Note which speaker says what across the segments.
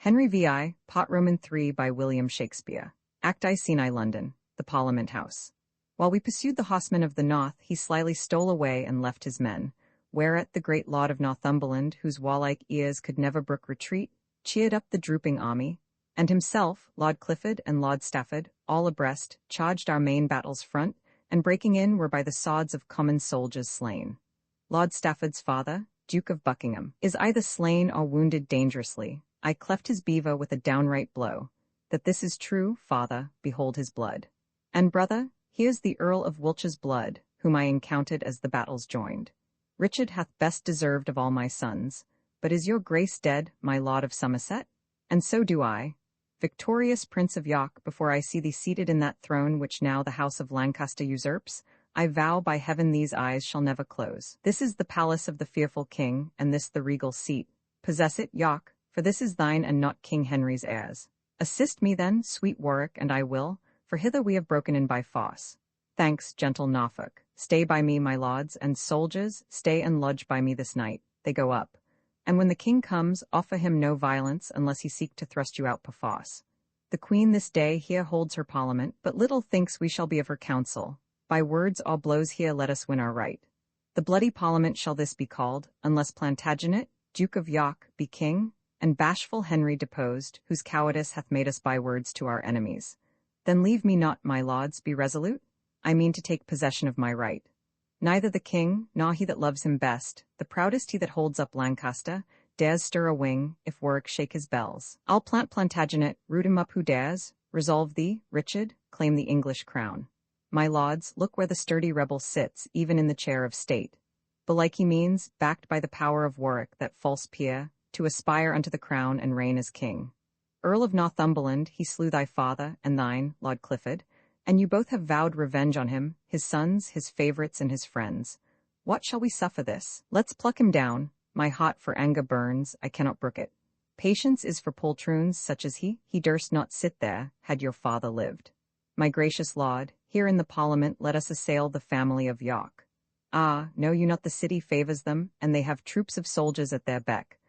Speaker 1: Henry VI, Pot Roman 3 by William Shakespeare. Act I, Scene I, London, the Parliament House. While we pursued the horseman of the north, he slyly stole away and left his men, whereat the great lord of Northumberland, whose warlike ears could never brook retreat, cheered up the drooping army, and himself, Lord Clifford and Lord Stafford, all abreast, charged our main battle's front, and breaking in were by the swords of common soldiers slain. Lord Stafford's father, Duke of Buckingham, is either slain or wounded dangerously. I cleft his beaver with a downright blow. That this is true, father, behold his blood. And brother, here's the Earl of Wiltshire's blood, whom I encountered as the battles joined. Richard hath best deserved of all my sons. But is your grace dead, my lord of Somerset? And so do I. Victorious Prince of York, before I see thee seated in that throne which now the house of Lancaster usurps, I vow by heaven these eyes shall never close. This is the palace of the fearful king, and this the regal seat. Possess it, York, for this is thine and not King Henry's heirs. Assist me then, sweet Warwick, and I will, for hither we have broken in by force. Thanks, gentle Norfolk. Stay by me, my lords, and soldiers, stay and lodge by me this night. They go up. And when the king comes, offer him no violence unless he seek to thrust you out perforce. The queen this day here holds her parliament, but little thinks we shall be of her counsel. By words or blows here let us win our right. The bloody parliament shall this be called, unless Plantagenet, Duke of York, be king, and bashful Henry deposed, whose cowardice hath made us by words to our enemies. Then leave me not, my lords, be resolute. I mean to take possession of my right. Neither the king, nor he that loves him best, the proudest he that holds up Lancaster, dares stir a wing, if Warwick shake his bells. I'll plant Plantagenet, root him up who dares. Resolve thee, Richard, claim the English crown. My lords, look where the sturdy rebel sits, even in the chair of state. Belike he means, backed by the power of Warwick, that false peer, to aspire unto the crown and reign as king. Earl of Northumberland, he slew thy father, and thine, Lord Clifford, and you both have vowed revenge on him, his sons, his favourites, and his friends. What shall we suffer this? Let's pluck him down. My heart for anger burns, I cannot brook it. Patience is for poltroons such as he durst not sit there, had your father lived. My gracious lord, here in the Parliament let us assail the family of York. Ah, know you not the city favours them, and they have troops of soldiers at their beck.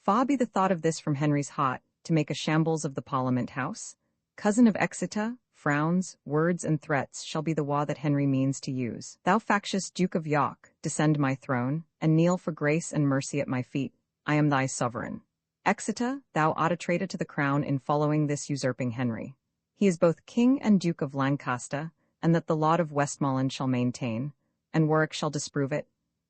Speaker 1: Far be the thought of this from Henry's heart, to make a shambles of the Parliament House. Cousin of Exeter, frowns, words, and threats shall be the war that Henry means to use. Thou factious Duke of York, descend my throne, and kneel for grace and mercy at my feet. I am thy sovereign. Exeter, thou art a traitor to the crown in following this usurping Henry. He is both King and Duke of Lancaster, and that the Lord of Westmoreland shall maintain, and Warwick shall disprove it.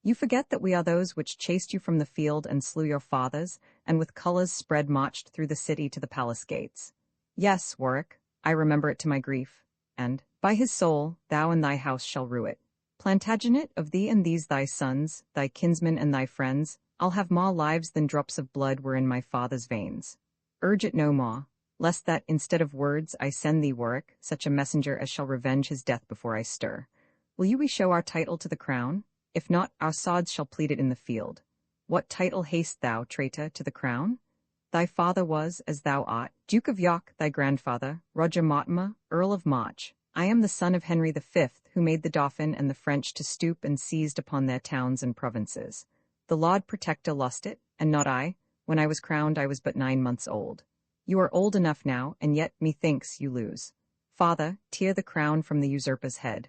Speaker 1: You forget that we are those which chased you from the field and slew your fathers, and with colours spread marched through the city to the palace gates. Yes, Warwick, I remember it to my grief, and, by his soul, thou and thy house shall rue it. Plantagenet, of thee and these thy sons, thy kinsmen and thy friends, I'll have more lives than drops of blood were in my father's veins. Urge it no more, lest that, instead of words, I send thee, Warwick, such a messenger as shall revenge his death before I stir. Will you re-show our title to the crown? If not, our swords shall plead it in the field. What title hast thou, traitor, to the crown? Thy father was, as thou art, Duke of York, thy grandfather, Roger Mortimer, Earl of March. I am the son of Henry V, who made the Dauphin and the French to stoop and seized upon their towns and provinces. The Lord Protector lost it, and not I. When I was crowned I was but 9 months old. You are old enough now, and yet, methinks, you lose. Father, tear the crown from the usurper's head.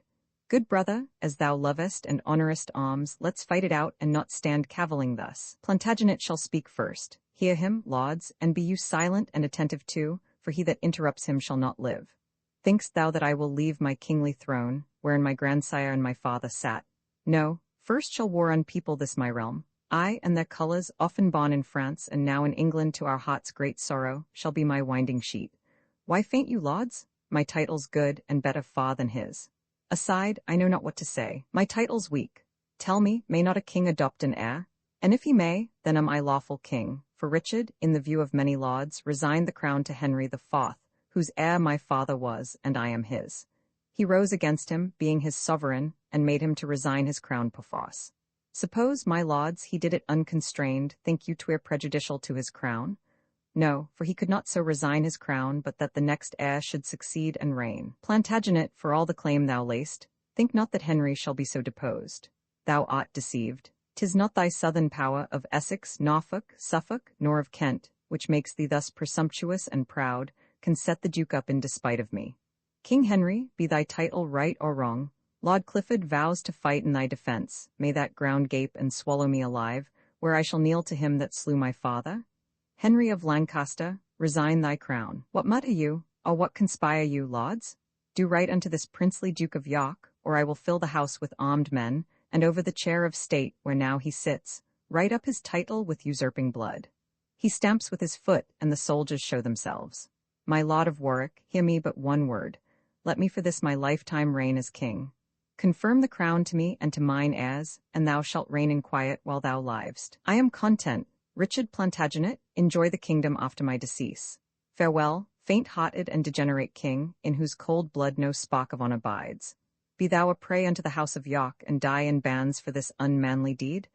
Speaker 1: Good brother, as thou lovest and honourest arms, let's fight it out and not stand cavilling thus. Plantagenet shall speak first. Hear him, lords, and be you silent and attentive too, for he that interrupts him shall not live. Think'st thou that I will leave my kingly throne, wherein my grandsire and my father sat? No, first shall war unpeople this my realm. I and their colours, often born in France and now in England to our heart's great sorrow, shall be my winding sheet. Why faint you, lords? My title's good and better far than his. Aside, I know not what to say. My title's weak. Tell me, may not a king adopt an heir? And if he may, then am I lawful king. For Richard, in the view of many lords, resigned the crown to Henry IV, whose heir my father was, and I am his. He rose against him, being his sovereign, and made him to resign his crown perforce. Suppose, my lords, he did it unconstrained, think you 'twere prejudicial to his crown? No, for he could not so resign his crown but that the next heir should succeed and reign. Plantagenet, for all the claim thou lay'st, think not that Henry shall be so deposed. Thou art deceived. 'Tis not thy southern power of Essex, Norfolk, Suffolk, nor of Kent, which makes thee thus presumptuous and proud, can set the Duke up in despite of me. King Henry, be thy title right or wrong, Lord Clifford vows to fight in thy defence. May that ground gape and swallow me alive, where I shall kneel to him that slew my father? Henry of Lancaster, resign thy crown. What mutter you, or what conspire you, lords? Do right unto this princely Duke of York, or I will fill the house with armed men, and over the chair of state where now he sits, write up his title with usurping blood. He stamps with his foot, and the soldiers show themselves. My Lord of Warwick, hear me but one word. Let me for this my lifetime reign as king. Confirm the crown to me and to mine heirs, and thou shalt reign in quiet while thou livest. I am content, Richard Plantagenet, enjoy the kingdom after my decease. Farewell, faint-hearted and degenerate king, in whose cold blood no spark of honour bides. Be thou a prey unto the house of York, and die in bands for this unmanly deed?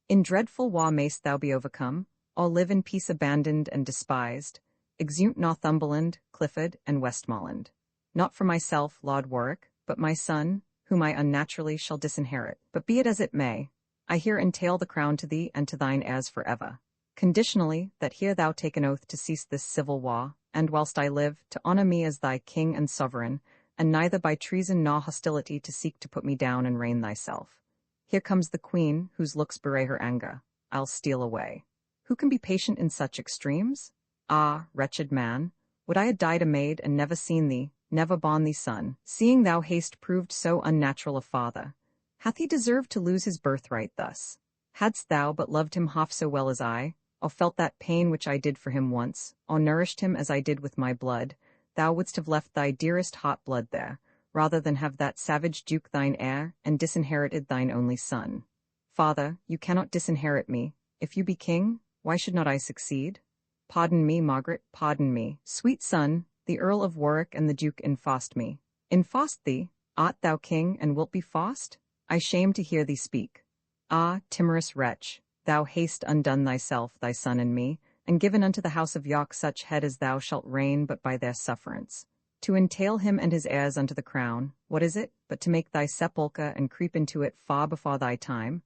Speaker 1: In dreadful war mayst thou be overcome, or live in peace abandoned and despised. Exeunt Northumberland, Clifford, and Westmoreland. Not for myself, Lord Warwick, but my son, whom I unnaturally shall disinherit. But be it as it may, I here entail the crown to thee and to thine heirs for ever. Conditionally, that here thou take an oath to cease this civil war, and whilst I live, to honour me as thy king and sovereign, and neither by treason nor hostility to seek to put me down and reign thyself. Here comes the queen, whose looks bewray her anger. I'll steal away. Who can be patient in such extremes? Ah, wretched man, would I had died a maid and never seen thee, never borne thee son, seeing thou hast proved so unnatural a father. Hath he deserved to lose his birthright thus? Hadst thou but loved him half so well as I, or felt that pain which I did for him once, or nourished him as I did with my blood, thou wouldst have left thy dearest hot blood there, rather than have that savage duke thine heir, and disinherited thine only son. Father, you cannot disinherit me. If you be king, why should not I succeed? Pardon me, Margaret, pardon me. Sweet son, the Earl of Warwick and the Duke enfost me. Enfost thee? Art thou king, and wilt be fost? I shame to hear thee speak. Ah, timorous wretch, thou hast undone thyself, thy son, and me, and given unto the house of York such head as thou shalt reign but by their sufferance. To entail him and his heirs unto the crown, what is it, but to make thy sepulchre and creep into it far before thy time?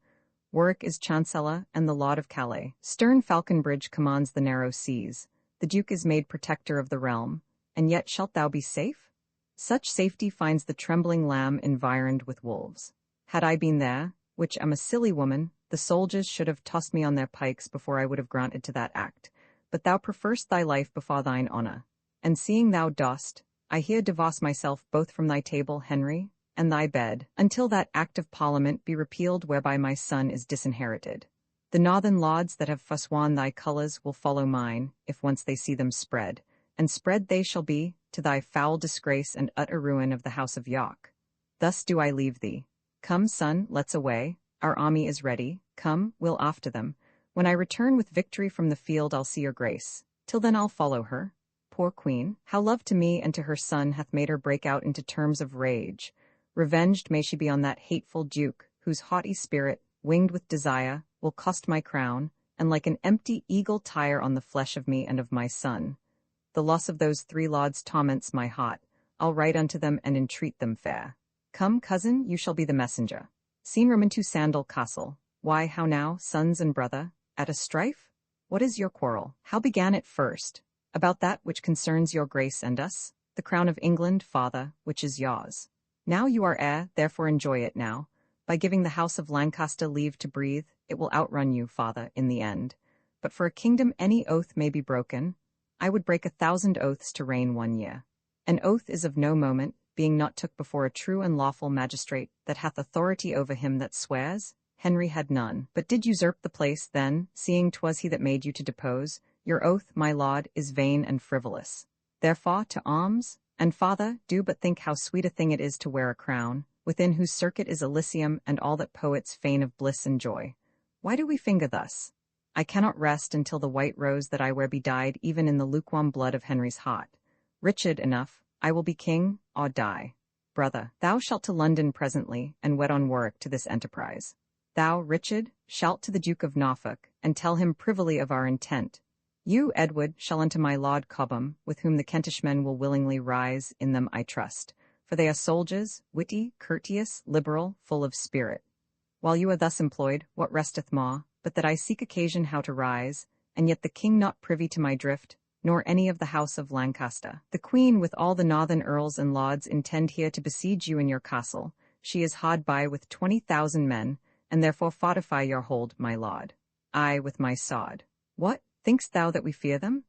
Speaker 1: Warwick is Chancellor and the Lord of Calais. Stern Falconbridge commands the narrow seas. The Duke is made protector of the realm, and yet shalt thou be safe? Such safety finds the trembling lamb environed with wolves. Had I been there, which am a silly woman, the soldiers should have tossed me on their pikes before I would have granted to that act. But thou preferst thy life before thine honour. And seeing thou dost, I here divorce myself both from thy table, Henry, and thy bed, until that Act of Parliament be repealed whereby my son is disinherited. The northern lords that have forsworn thy colours will follow mine, if once they see them spread, and spread they shall be, to thy foul disgrace and utter ruin of the house of York. Thus do I leave thee. Come, son, let's away. Our army is ready. Come, we'll after them. When I return with victory from the field, I'll see your grace. Till then I'll follow her. Poor queen, how love to me and to her son hath made her break out into terms of rage. Revenged may she be on that hateful duke, whose haughty spirit, winged with desire, will cost my crown, and like an empty eagle tire on the flesh of me and of my son. The loss of those 3 lords torments my heart. I'll write unto them and entreat them fair. Come, cousin, you shall be the messenger. Seen room into Sandal Castle. Why, how now, sons and brother? At a strife? What is your quarrel? How began it first? About that which concerns your grace and us? The crown of England, father, which is yours. Now you are heir, therefore enjoy it now. By giving the house of Lancaster leave to breathe, it will outrun you, father, in the end. But for a kingdom any oath may be broken. I would break 1,000 oaths to reign 1 year. An oath is of no moment, being not took before a true and lawful magistrate that hath authority over him that swears. Henry had none, but did usurp the place then, seeing 'twas he that made you to depose. Your oath, my lord, is vain and frivolous. Therefore to arms, and father, do but think how sweet a thing it is to wear a crown, within whose circuit is Elysium and all that poets feign of bliss and joy. Why do we finger thus? I cannot rest until the white rose that I wear be dyed even in the lukewarm blood of Henry's heart. Richard enough, I will be king, or die. Brother, thou shalt to London presently, and wed on Warwick to this enterprise. Thou, Richard, shalt to the Duke of Norfolk, and tell him privily of our intent. You, Edward, shall unto my Lord Cobham, with whom the Kentish men will willingly rise, in them I trust, for they are soldiers, witty, courteous, liberal, full of spirit. While you are thus employed, what resteth more, but that I seek occasion how to rise, and yet the king not privy to my drift, nor any of the house of Lancaster. The queen with all the northern earls and lords intend here to besiege you in your castle. She is hard by with 20,000 men, and therefore fortify your hold, my lord. I with my sword. What, think'st thou that we fear them?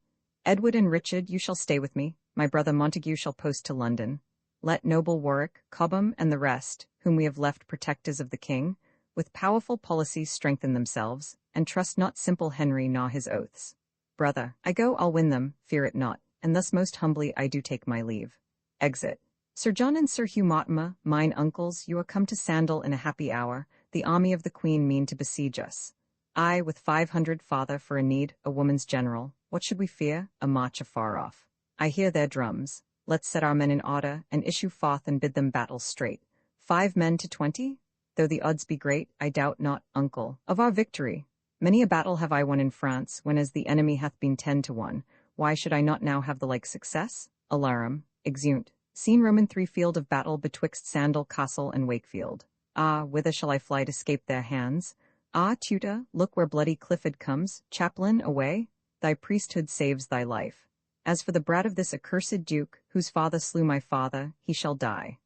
Speaker 1: Edward and Richard, you shall stay with me, my brother Montague shall post to London. Let noble Warwick, Cobham, and the rest, whom we have left protectors of the king, with powerful policies strengthen themselves, and trust not simple Henry nor his oaths. Brother, I go, I'll win them, fear it not, and thus most humbly I do take my leave. Exit. Sir John and Sir Hugh Mortimer, mine uncles, you are come to Sandal in a happy hour. The army of the queen mean to besiege us. I, with 500 father for a need, a woman's general. What should we fear? A march afar off. I hear their drums. Let's set our men in order, and issue forth and bid them battle straight. 5 men to 20? Though the odds be great, I doubt not, uncle, of our victory. Many a battle have I won in France, when as the enemy hath been 10 to 1. Why should I not now have the like success? Alarum, exeunt. Scene Roman 3 field of battle betwixt Sandal Castle and Wakefield. Ah, whither shall I fly to scape their hands? Ah, tutor, look where bloody Clifford comes. Chaplain, away! Thy priesthood saves thy life. As for the brat of this accursed duke, whose father slew my father, he shall die.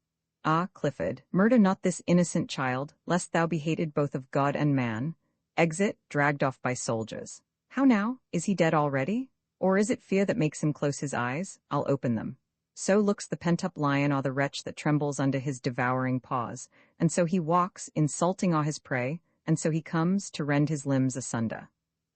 Speaker 1: Ah, Clifford, murder not this innocent child, lest thou be hated both of God and man. Exit, dragged off by soldiers. How now? Is he dead already? Or is it fear that makes him close his eyes? I'll open them. So looks the pent-up lion or the wretch that trembles under his devouring paws, and so he walks, insulting all his prey, and so he comes to rend his limbs asunder.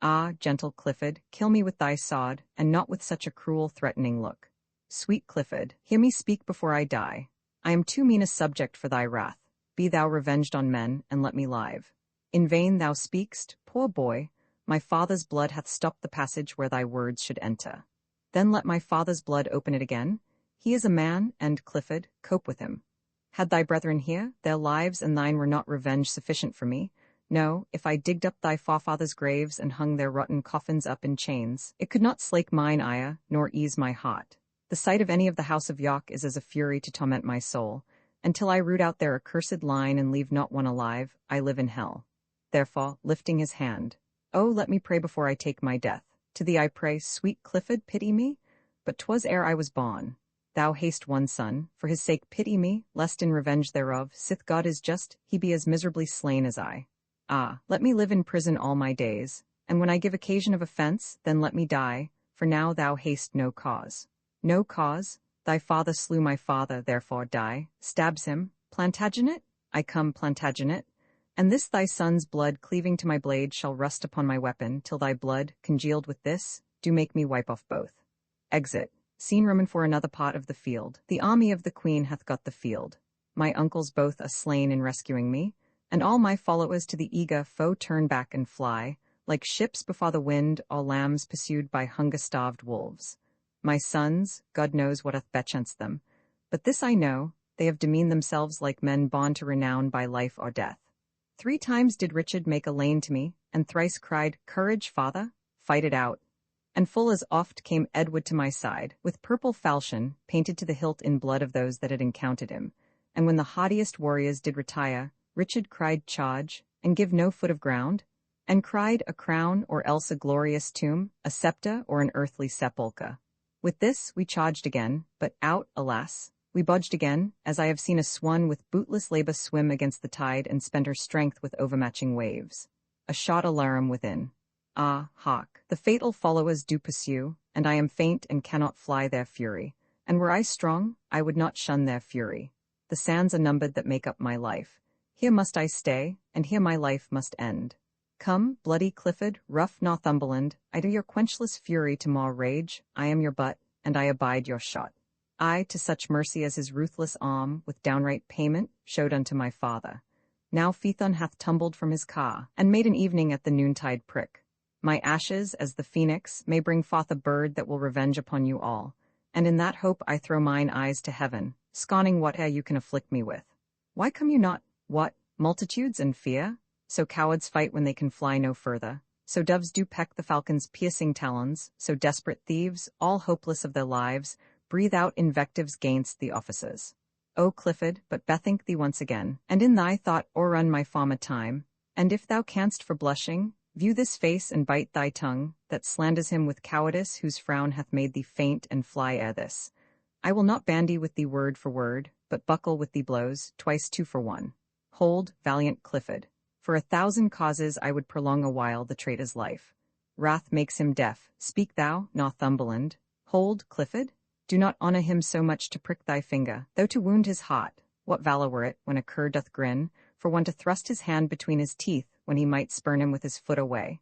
Speaker 1: Ah, gentle Clifford, kill me with thy sword, and not with such a cruel, threatening look. Sweet Clifford, hear me speak before I die. I am too mean a subject for thy wrath. Be thou revenged on men, and let me live. In vain thou speak'st, poor boy, my father's blood hath stopped the passage where thy words should enter. Then let my father's blood open it again. He is a man, and, Clifford, cope with him. Had thy brethren here, their lives and thine were not revenge sufficient for me. No, if I digged up thy forefathers' graves and hung their rotten coffins up in chains, it could not slake mine ire, nor ease my heart. The sight of any of the house of York is as a fury to torment my soul. Until I root out their accursed line and leave not one alive, I live in hell. Therefore, lifting his hand, oh, let me pray before I take my death. To thee I pray, sweet Clifford, pity me. But 'twas ere I was born. Thou hast one son, for his sake pity me, lest in revenge thereof, sith God is just, he be as miserably slain as I. Ah, let me live in prison all my days, and when I give occasion of offence, then let me die, for now thou hast no cause. No cause? Thy father slew my father, therefore die. Stabs him. Plantagenet? I come, Plantagenet. And this thy son's blood cleaving to my blade shall rust upon my weapon, till thy blood, congealed with this, do make me wipe off both. Exit. Scene Roman for another part of the field. The army of the queen hath got the field. My uncles both are slain in rescuing me, and all my followers to the eager foe turn back and fly, like ships before the wind, or lambs pursued by hunger-starved wolves. My sons, God knows what hath bechanced them, but this I know, they have demeaned themselves like men born to renown by life or death. 3 times did Richard make a lane to me, and thrice cried, Courage, father, fight it out. And full as oft came Edward to my side, with purple falchion, painted to the hilt in blood of those that had encountered him. And when the haughtiest warriors did retire, Richard cried, Charge, and give no foot of ground, and cried, A crown, or else a glorious tomb, a sceptre, or an earthly sepulchre. With this we charged again, but out, alas, we budged again, as I have seen a swan with bootless labour swim against the tide and spend her strength with overmatching waves. A shot alarum within. Ah, hark, the fatal followers do pursue, and I am faint and cannot fly their fury. And were I strong, I would not shun their fury. The sands are numbered that make up my life. Here must I stay, and here my life must end. Come, bloody Clifford, rough Northumberland, I do your quenchless fury to more rage, I am your butt, and I abide your shot. I, to such mercy as his ruthless arm, with downright payment, showed unto my father. Now Phaethon hath tumbled from his car, and made an evening at the noontide prick. My ashes, as the phoenix, may bring forth a bird that will revenge upon you all, and in that hope I throw mine eyes to heaven, scorning whate'er you can afflict me with. Why come you not? What, multitudes and fear? So cowards fight when they can fly no further. So doves do peck the falcon's piercing talons, so desperate thieves, all hopeless of their lives, breathe out invectives gainst the officers. O Clifford, but bethink thee once again, and in thy thought o'errun my former time, and if thou canst for blushing, View this face and bite thy tongue, that slanders him with cowardice whose frown hath made thee faint and fly ere this. I will not bandy with thee word for word, but buckle with thee blows, twice 2 for 1. Hold, valiant Clifford. For 1,000 causes I would prolong a while the traitor's life. Wrath makes him deaf. Speak thou, Northumberland. Hold, Clifford. Do not honor him so much to prick thy finger, though to wound his heart. What valor were it, when a cur doth grin, for one to thrust his hand between his teeth, when he might spurn him with his foot away?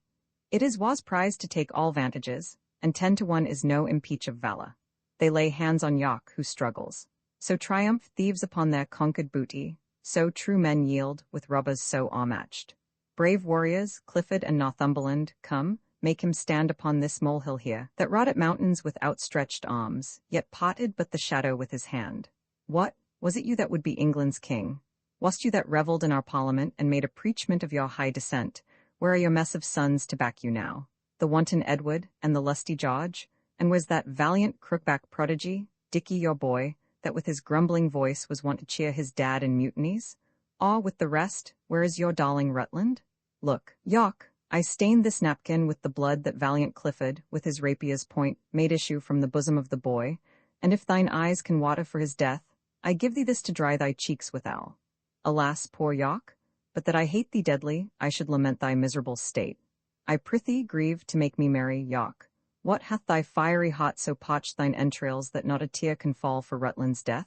Speaker 1: It is was prize to take all vantages, and 10 to 1 is no impeach of valor. They lay hands on York who struggles. So triumph thieves upon their conquered booty, so true men yield, with robbers so o'ermatched. Brave warriors, Clifford and Northumberland, come, make him stand upon this molehill here, that wrought at mountains with outstretched arms, yet parted but the shadow with his hand. What, was it you that would be England's king? Wast you that revelled in our parliament and made a preachment of your high descent? Where are your mess of sons to back you now? The wanton Edward, and the lusty George? And was that valiant crookback prodigy, Dicky your boy, that with his grumbling voice was wont to cheer his dad in mutinies? Ah, with the rest, where is your darling Rutland? Look, York, I stained this napkin with the blood that valiant Clifford, with his rapier's point, made issue from the bosom of the boy, and if thine eyes can water for his death, I give thee this to dry thy cheeks withal. Alas, poor York, but that I hate thee deadly, I should lament thy miserable state. I prithee grieve to make me merry, York. What hath thy fiery heart so parched thine entrails that not a tear can fall for Rutland's death?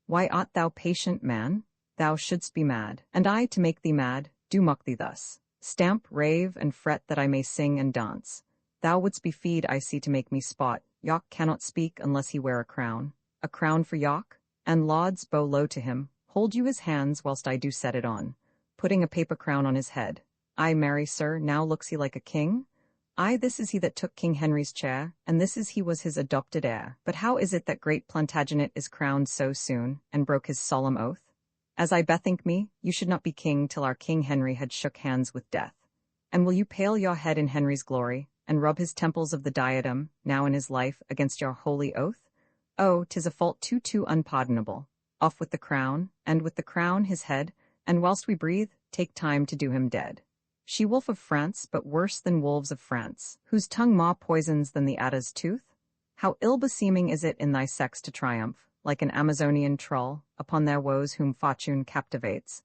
Speaker 1: Why art thou patient, man? Thou shouldst be mad, and I, to make thee mad, do mock thee thus. Stamp, rave, and fret that I may sing and dance. Thou wouldst be feed, I see, to make me spot. York cannot speak unless he wear a crown. A crown for York? And lauds, bow low to him. Hold you his hands whilst I do set it on, putting a paper crown on his head. Ay, marry, sir, now looks he like a king? Ay, this is he that took King Henry's chair, and this is he was his adopted heir. But how is it that great Plantagenet is crowned so soon, and broke his solemn oath? As I bethink me, you should not be king till our King Henry had shook hands with death. And will you pale your head in Henry's glory, and rub his temples of the diadem, now in his life, against your holy oath? Oh, 'tis a fault too unpardonable. Off with the crown, and with the crown his head, and whilst we breathe, take time to do him dead. She-wolf of France, but worse than wolves of France, whose tongue more poisons than the adder's tooth? How ill-beseeming is it in thy sex to triumph, like an Amazonian trull, upon their woes whom fortune captivates,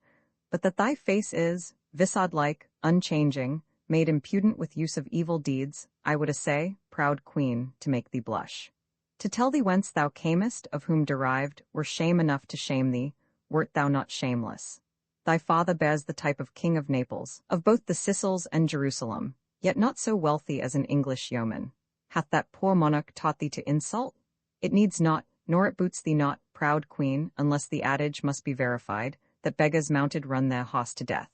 Speaker 1: but that thy face is, visard-like, unchanging, made impudent with use of evil deeds, I would essay, proud queen, to make thee blush. To tell thee whence thou camest, of whom derived, were shame enough to shame thee, wert thou not shameless. Thy father bears the type of King of Naples, of both the Sicils and Jerusalem, yet not so wealthy as an English yeoman. Hath that poor monarch taught thee to insult? It needs not, nor it boots thee not, proud queen, unless the adage must be verified, that beggars mounted run their hoss to death.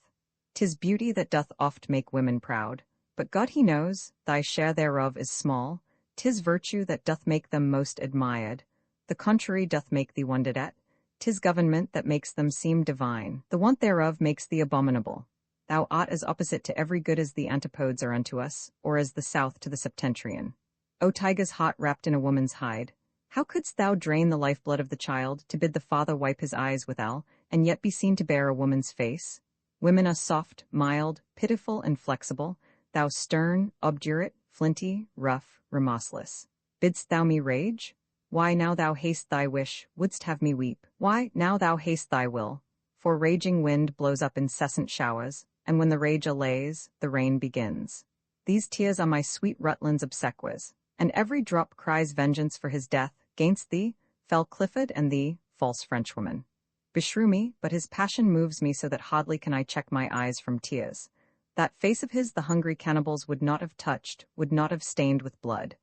Speaker 1: 'Tis beauty that doth oft make women proud, but God he knows, thy share thereof is small. 'Tis virtue that doth make them most admired, the contrary doth make thee wondered at. 'Tis government that makes them seem divine, the want thereof makes thee abominable. Thou art as opposite to every good as the antipodes are unto us, or as the south to the septentrion. O tiger's heart wrapped in a woman's hide, how couldst thou drain the lifeblood of the child, to bid the father wipe his eyes withal, and yet be seen to bear a woman's face? Women are soft, mild, pitiful, and flexible, thou stern, obdurate, flinty, rough, remorseless. Bidst thou me rage? Why now thou haste thy wish, wouldst have me weep? Why now thou haste thy will? For raging wind blows up incessant showers, and when the rage allays, the rain begins. These tears are my sweet Rutland's obsequies, and every drop cries vengeance for his death, gainst thee, fell Clifford, and thee, false Frenchwoman. Beshrew me, but his passion moves me so that hardly can I check my eyes from tears. That face of his the hungry cannibals would not have touched, would not have stained with blood.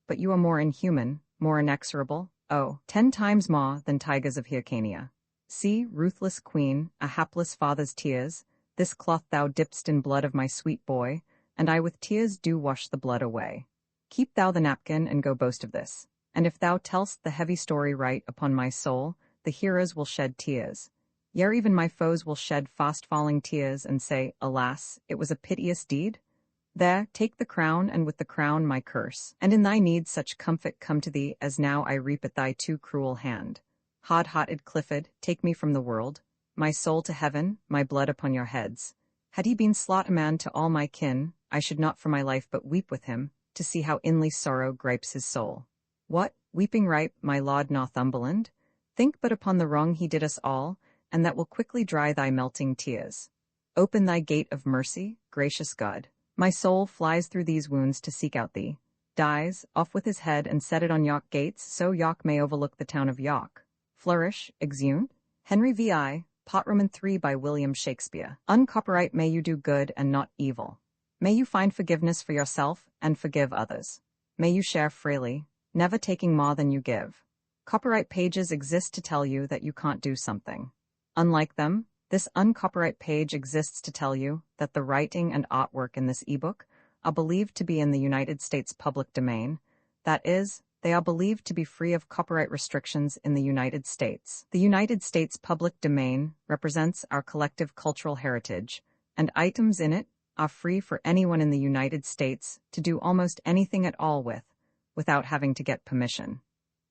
Speaker 1: But you are more inhuman, more inexorable, oh, 10 times more than tigers of Hyrcania. See, ruthless queen, a hapless father's tears, this cloth thou dipp'st in blood of my sweet boy, and I with tears do wash the blood away. Keep thou the napkin and go boast of this, and if thou tell'st the heavy story right, upon my soul, the hearers will shed tears. Yea, even my foes will shed fast-falling tears and say, alas, it was a piteous deed? There, take the crown, and with the crown my curse, and in thy need such comfort come to thee as now I reap at thy too cruel hand. Hard-hearted Clifford, take me from the world, my soul to heaven, my blood upon your heads. Had he been slaughter man to all my kin, I should not for my life but weep with him, to see how inly sorrow gripes his soul. What, weeping ripe, my Lord Northumberland? Think but upon the wrong he did us all, and that will quickly dry thy melting tears. Open thy gate of mercy, gracious God. My soul flies through these wounds to seek out thee. Dies, off with his head and set it on York gates, so York may overlook the town of York. Flourish, exeunt. Henry V.I., Pot Roman 3 by William Shakespeare. Uncopyright may you do good and not evil. May you find forgiveness for yourself and forgive others. May you share freely, never taking more than you give. Copyright pages exist to tell you that you can't do something. Unlike them, this uncopyright page exists to tell you that the writing and artwork in this ebook are believed to be in the United States public domain. That is, they are believed to be free of copyright restrictions in the United States. The United States public domain represents our collective cultural heritage, and items in it are free for anyone in the United States to do almost anything at all with, without having to get permission.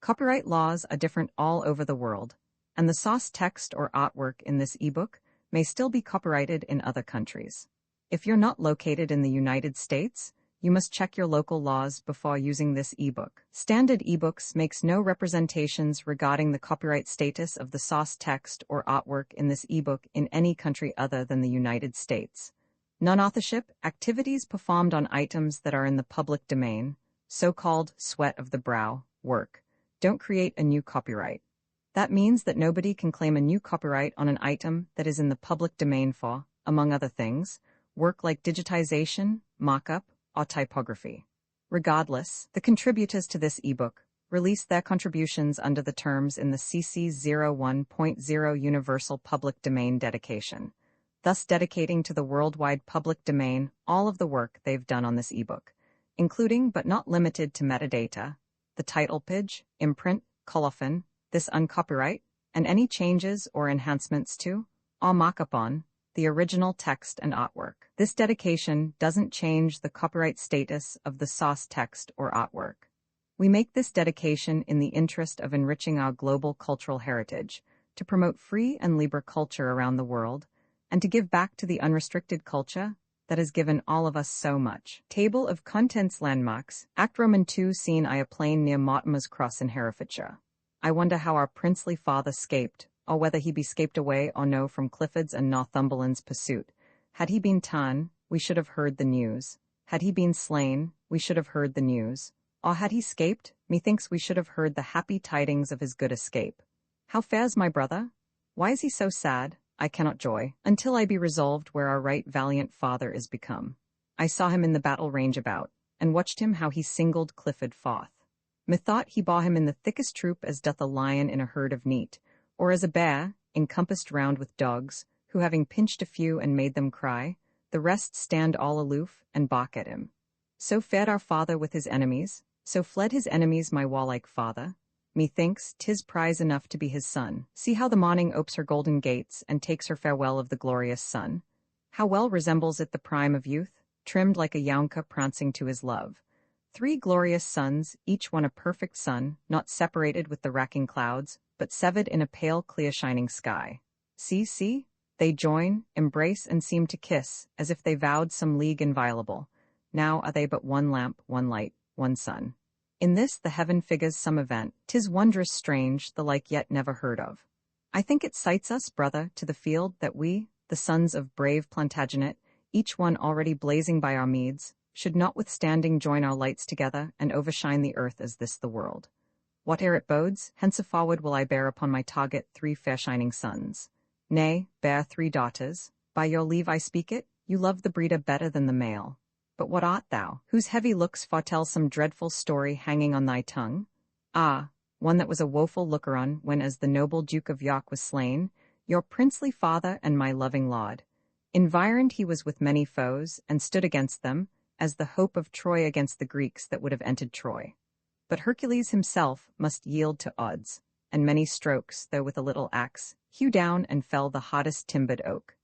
Speaker 1: Copyright laws are different all over the world, and the source text or artwork in this ebook may still be copyrighted in other countries. If you're not located in the United States, you must check your local laws before using this ebook. Standard ebooks makes no representations regarding the copyright status of the source text or artwork in this ebook in any country other than the United States. Non-authorship activities performed on items that are in the public domain, so-called sweat of the brow, work, don't create a new copyright. That means that nobody can claim a new copyright on an item that is in the public domain for, among other things, work like digitization, mock-up, or typography. Regardless, the contributors to this ebook released their contributions under the terms in the CC 01.0 Universal Public Domain dedication, thus dedicating to the worldwide public domain all of the work they've done on this ebook, including but not limited to metadata, the title page, imprint, colophon, this uncopyright, and any changes or enhancements to, or mock-up on, the original text and artwork. This dedication doesn't change the copyright status of the source text or artwork. We make this dedication in the interest of enriching our global cultural heritage, to promote free and libre culture around the world, and to give back to the unrestricted culture that has given all of us so much. Table of Contents Landmarks, Act Roman 2 Scene I a plain near Mortimer's Cross in Herefordshire. I wonder how our princely father scaped, or whether he be scaped away or no from Clifford's and Northumberland's pursuit. Had he been ta'en, we should have heard the news. Had he been slain, we should have heard the news. Or had he scaped, methinks we should have heard the happy tidings of his good escape. How fares my brother? Why is he so sad? I cannot joy, until I be resolved where our right valiant father is become. I saw him in the battle range about, and watched him how he singled Clifford forth. Methought he bore him in the thickest troop as doth a lion in a herd of neat, or as a bear, encompassed round with dogs, who having pinched a few and made them cry, the rest stand all aloof and balk at him. So fared our father with his enemies, so fled his enemies my warlike father. Methinks 'tis prize enough to be his son. See how the morning opes her golden gates and takes her farewell of the glorious sun. How well resembles it the prime of youth, trimmed like a younker prancing to his love. 3 glorious suns, each one a perfect sun, not separated with the racking clouds, but severed in a pale clear shining sky. See, they join, embrace, and seem to kiss, as if they vowed some league inviolable. Now are they but one lamp, one light, one sun. In this the heaven figures some event, 'tis wondrous strange, the like yet never heard of. I think it cites us, brother, to the field that we, the sons of brave Plantagenet, each one already blazing by our meads, should notwithstanding join our lights together and overshine the earth as this the world. Whate'er it bodes, henceforward will I bear upon my target 3 fair shining sons. Nay, bear 3 daughters. By your leave I speak it, you love the breeder better than the male. But what art thou, whose heavy looks foretell some dreadful story hanging on thy tongue? Ah, one that was a woeful looker-on when as the noble Duke of York was slain, your princely father and my loving lord. Environed he was with many foes, and stood against them, as the hope of Troy against the Greeks that would have entered Troy. But Hercules himself must yield to odds, and many strokes, though with a little axe, hew down and fell the hottest timbered oak.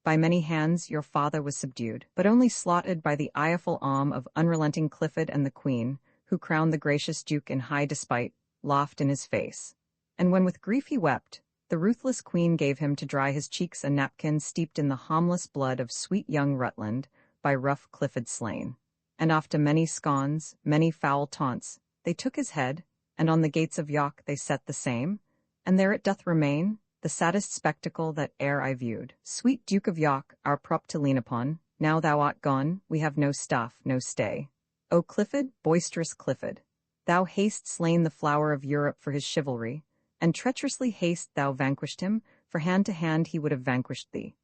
Speaker 1: By many hands your father was subdued, but only slaughtered by the ireful arm of unrelenting Clifford and the Queen, who crowned the gracious Duke in high despite, laughed in his face. And when with grief he wept, the ruthless Queen gave him to dry his cheeks a napkin steeped in the harmless blood of sweet young Rutland, by rough Clifford slain. And after many scones, many foul taunts, they took his head, and on the gates of York they set the same, and there it doth remain, the saddest spectacle that e'er I viewed. Sweet Duke of York, our prop to lean upon, now thou art gone, we have no staff, no stay. O Clifford, boisterous Clifford, thou hast slain the flower of Europe for his chivalry, and treacherously hast thou vanquished him, for hand to hand he would have vanquished thee.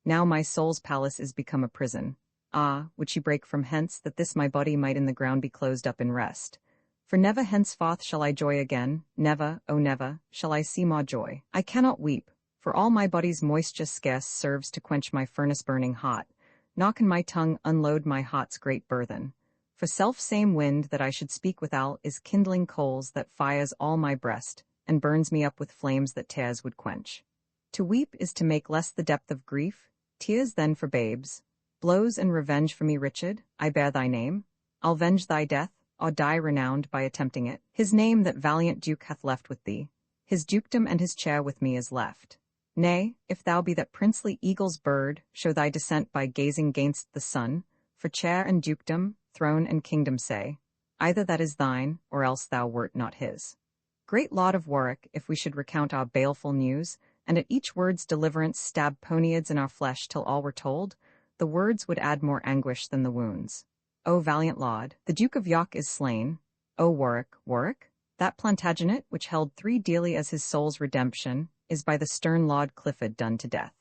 Speaker 1: Now my soul's palace is become a prison. Ah, would she break from hence, that this my body might in the ground be closed up in rest. For never henceforth shall I joy again, never, oh never, shall I see more joy. I cannot weep, for all my body's moisture scarce serves to quench my furnace-burning heart, nor can my tongue unload my heart's great burthen. For self-same wind that I should speak withal is kindling coals that fires all my breast, and burns me up with flames that tears would quench. To weep is to make less the depth of grief, tears then for babes. Blows and revenge for me, Richard, I bear thy name. I'll venge thy death, or die renowned by attempting it. His name that valiant duke hath left with thee, his dukedom and his chair with me is left. Nay, if thou be that princely eagle's bird, show thy descent by gazing gainst the sun, for chair and dukedom, throne and kingdom say, either that is thine, or else thou wert not his. Great Lord of Warwick, if we should recount our baleful news, and at each word's deliverance stab poniards in our flesh till all were told, the words would add more anguish than the wounds. O valiant Lord, the Duke of York is slain. O Warwick, Warwick, that Plantagenet which held thee dearly as his soul's redemption, is by the stern Lord Clifford done to death.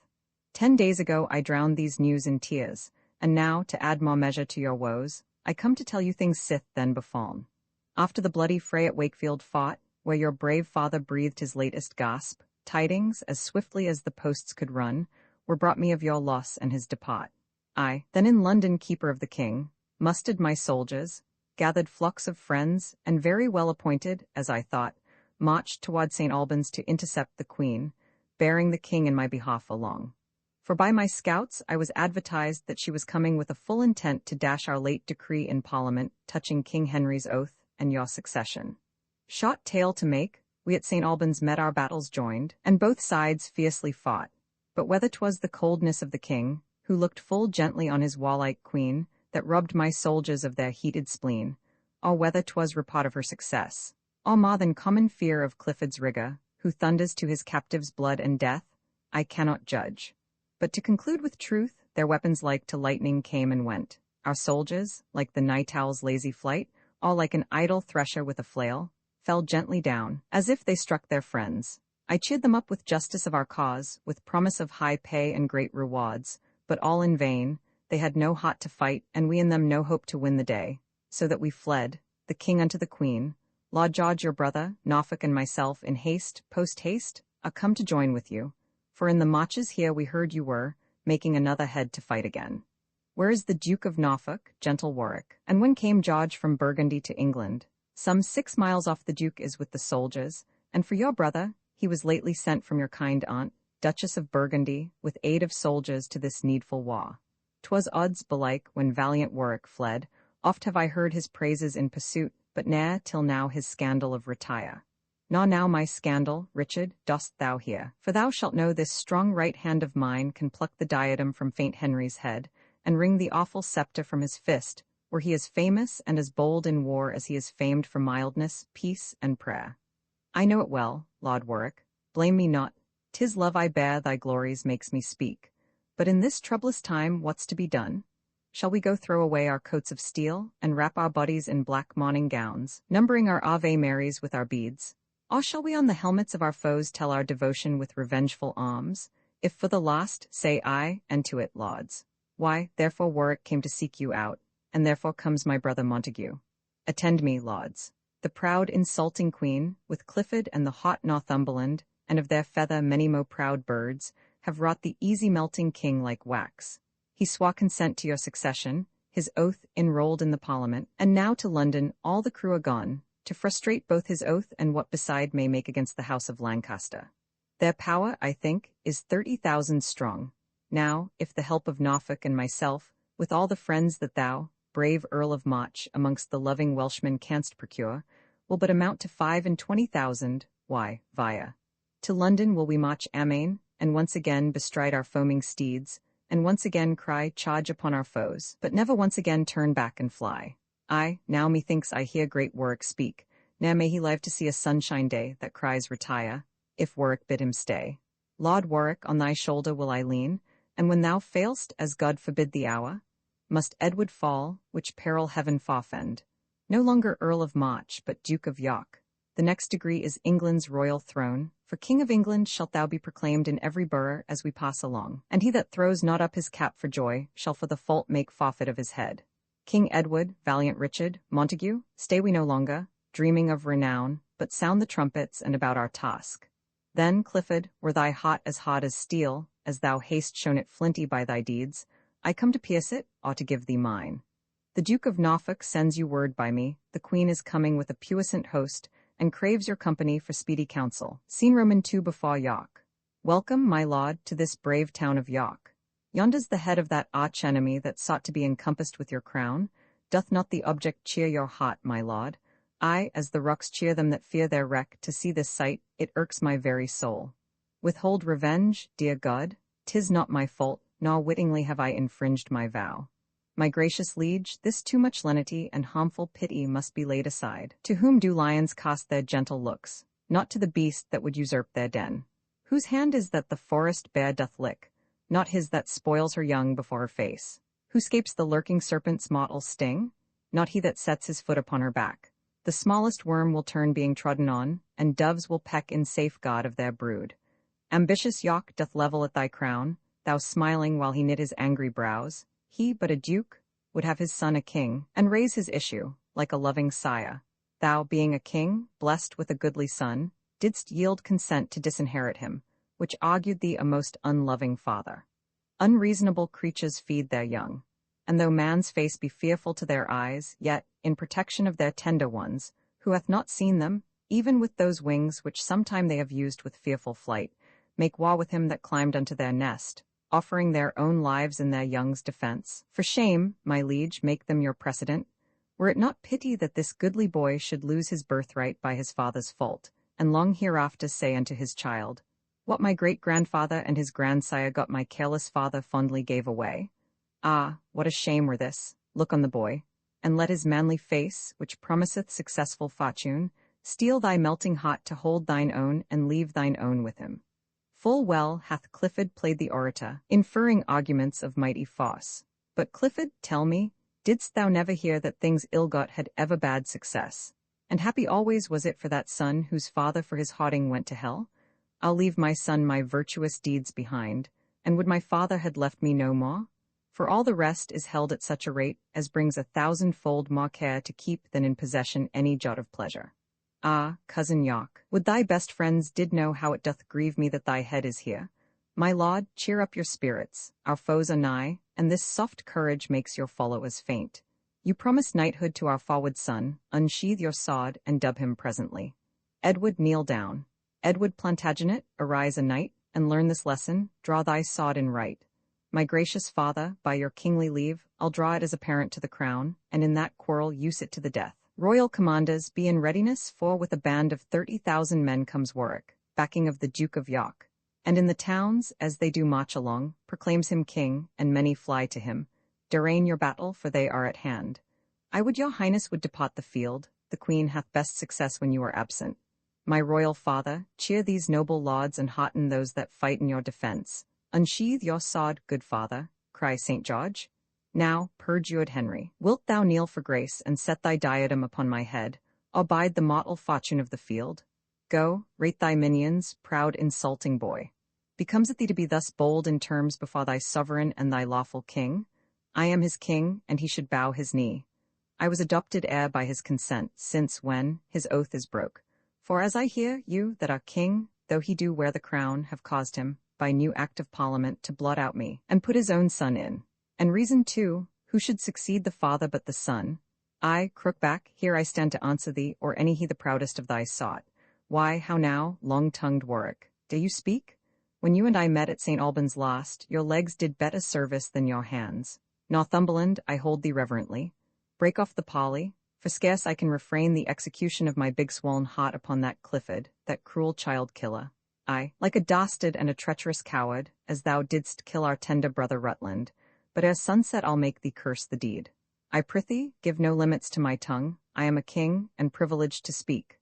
Speaker 1: 10 days ago I drowned these news in tears, and now, to add more measure to your woes, I come to tell you things sith then befallen. After the bloody fray at Wakefield fought, where your brave father breathed his latest gasp, tidings, as swiftly as the posts could run, were brought me of your loss and his depart. I, then in London keeper of the king, mustered my soldiers, gathered flocks of friends, and very well appointed, as I thought, marched toward St. Albans to intercept the Queen, bearing the king in my behalf along. For by my scouts I was advertised that she was coming with a full intent to dash our late decree in Parliament touching King Henry's oath and your succession. Short tale to make, we at St. Albans met our battles joined, and both sides fiercely fought. But whether 'twas the coldness of the king, who looked full gently on his warlike queen, that robbed my soldiers of their heated spleen, or whether 'twas report of her success, or more than common fear of Clifford's rigor, who thunders to his captives' blood and death, I cannot judge. But to conclude with truth, their weapons like to lightning came and went. Our soldiers, like the night owl's lazy flight, all like an idle thresher with a flail, fell gently down, as if they struck their friends. I cheered them up with justice of our cause, with promise of high pay and great rewards, but all in vain. They had no heart to fight, and we in them no hope to win the day, so that we fled, the king unto the queen. Lord George your brother, Norfolk and myself, in haste, post-haste, are come to join with you, for in the marches here we heard you were, making another head to fight again. Where is the Duke of Norfolk, gentle Warwick? And when came George from Burgundy to England? Some 6 miles off the Duke is with the soldiers, and for your brother, he was lately sent from your kind aunt, Duchess of Burgundy, with aid of soldiers to this needful war. 'Twas odds belike when valiant Warwick fled, oft have I heard his praises in pursuit, but ne'er till now his scandal of retire. Nor now my scandal, Richard, dost thou hear, for thou shalt know this strong right hand of mine can pluck the diadem from faint Henry's head, and wring the awful scepter from his fist, where he is famous and as bold in war as he is famed for mildness, peace, and prayer. I know it well, Lord Warwick, blame me not, 'tis love I bear thy glories makes me speak. But in this troublous time what's to be done? Shall we go throw away our coats of steel, and wrap our bodies in black mourning gowns, numbering our Ave Marys with our beads? Or shall we on the helmets of our foes tell our devotion with revengeful alms? If for the last, say aye, and to it, lords. Why, therefore Warwick came to seek you out, and therefore comes my brother Montague. Attend me, lords. The proud insulting queen, with Clifford and the hot Northumberland, and of their feather many mo proud birds, have wrought the easy-melting king like wax. He swore consent to your succession, his oath enrolled in the Parliament, and now to London all the crew are gone, to frustrate both his oath and what beside may make against the house of Lancaster. Their power, I think, is 30,000 strong. Now, if the help of Norfolk and myself, with all the friends that thou, brave Earl of March, amongst the loving Welshmen canst procure, will but amount to 25,000, why, via. To London will we march amain, and once again bestride our foaming steeds, and once again cry charge upon our foes, but never once again turn back and fly. I, now methinks I hear great Warwick speak, ne'er may he live to see a sunshine day that cries retire, if Warwick bid him stay. Laud Warwick, on thy shoulder will I lean, and when thou failst, as God forbid the hour, must Edward fall, which peril heaven forfend. No longer Earl of March, but Duke of York. The next degree is England's royal throne, for King of England shalt thou be proclaimed in every borough as we pass along. And he that throws not up his cap for joy, shall for the fault make forfeit of his head. King Edward, valiant Richard, Montague, stay we no longer, dreaming of renown, but sound the trumpets and about our task. Then, Clifford, were thy heart as hard as steel, as thou hast shown it flinty by thy deeds, I come to pierce it, or to give thee mine. The Duke of Norfolk sends you word by me, the Queen is coming with a puissant host, and craves your company for speedy counsel. Scene Roman 2 before York. Welcome, my lord, to this brave town of York. Yonder's the head of that arch enemy that sought to be encompassed with your crown. Doth not the object cheer your heart, my lord? I, as the rocks cheer them that fear their wreck, to see this sight, it irks my very soul. Withhold revenge, dear God, 'tis not my fault, nor wittingly have I infringed my vow. My gracious liege, this too much lenity and harmful pity must be laid aside. To whom do lions cast their gentle looks? Not to the beast that would usurp their den. Whose hand is that the forest bear doth lick? Not his that spoils her young before her face. Who scapes the lurking serpent's mortal sting? Not he that sets his foot upon her back. The smallest worm will turn being trodden on, and doves will peck in safeguard of their brood. Ambitious York doth level at thy crown, thou smiling while he knit his angry brows. He, but a duke, would have his son a king, and raise his issue, like a loving sire. Thou, being a king, blessed with a goodly son, didst yield consent to disinherit him, which argued thee a most unloving father. Unreasonable creatures feed their young, and though man's face be fearful to their eyes, yet, in protection of their tender ones, who hath not seen them, even with those wings which sometime they have used with fearful flight, make war with him that climbed unto their nest, offering their own lives in their young's defense. For shame, my liege, make them your precedent. Were it not pity that this goodly boy should lose his birthright by his father's fault, and long hereafter say unto his child, what my great-grandfather and his grandsire got my careless father fondly gave away? Ah, what a shame were this! Look on the boy, and let his manly face, which promiseth successful fortune, steel thy melting heart to hold thine own and leave thine own with him. Full well hath Clifford played the orator, inferring arguments of mighty force. But Clifford, tell me, didst thou never hear that things ill-got had ever bad success? And happy always was it for that son whose father for his haughting went to hell? I'll leave my son my virtuous deeds behind, and would my father had left me no more? For all the rest is held at such a rate as brings 1,000-fold more care to keep than in possession any jot of pleasure. Ah, cousin York, would thy best friends did know how it doth grieve me that thy head is here. My lord, cheer up your spirits, our foes are nigh, and this soft courage makes your followers faint. You promised knighthood to our forward son, unsheathe your sword, and dub him presently. Edward, kneel down. Edward Plantagenet, arise a knight, and learn this lesson, draw thy sword in right. My gracious father, by your kingly leave, I'll draw it as a parent to the crown, and in that quarrel use it to the death. Royal commanders, be in readiness, for with a band of 30,000 men comes Warwick, backing of the Duke of York. And in the towns, as they do march along, proclaims him king, and many fly to him. Darraign your battle, for they are at hand. I would your highness would depart the field, the queen hath best success when you are absent. My royal father, cheer these noble lords and hearten those that fight in your defence. Unsheathe your sword, good father, cry St. George. Now, perjured Henry, wilt thou kneel for grace and set thy diadem upon my head, or bide the mortal fortune of the field? Go, rate thy minions, proud insulting boy. Becomes it thee to be thus bold in terms before thy sovereign and thy lawful king? I am his king, and he should bow his knee. I was adopted heir by his consent, since when his oath is broke. For as I hear, you, that are king, though he do wear the crown, have caused him, by new act of parliament, to blot out me, and put his own son in. And reason too, who should succeed the father but the son? I, Crookback, here I stand to answer thee, or any he the proudest of thy sought. Why, how now, long-tongued Warwick, do you speak? When you and I met at St. Albans last, your legs did better service than your hands. Northumberland, I hold thee reverently. Break off the parley, for scarce I can refrain the execution of my big swollen heart upon that Clifford, that cruel child-killer. I, like a dastard and a treacherous coward, as thou didst kill our tender brother Rutland, but ere sunset I'll make thee curse the deed. I prithee, give no limits to my tongue, I am a king, and privileged to speak.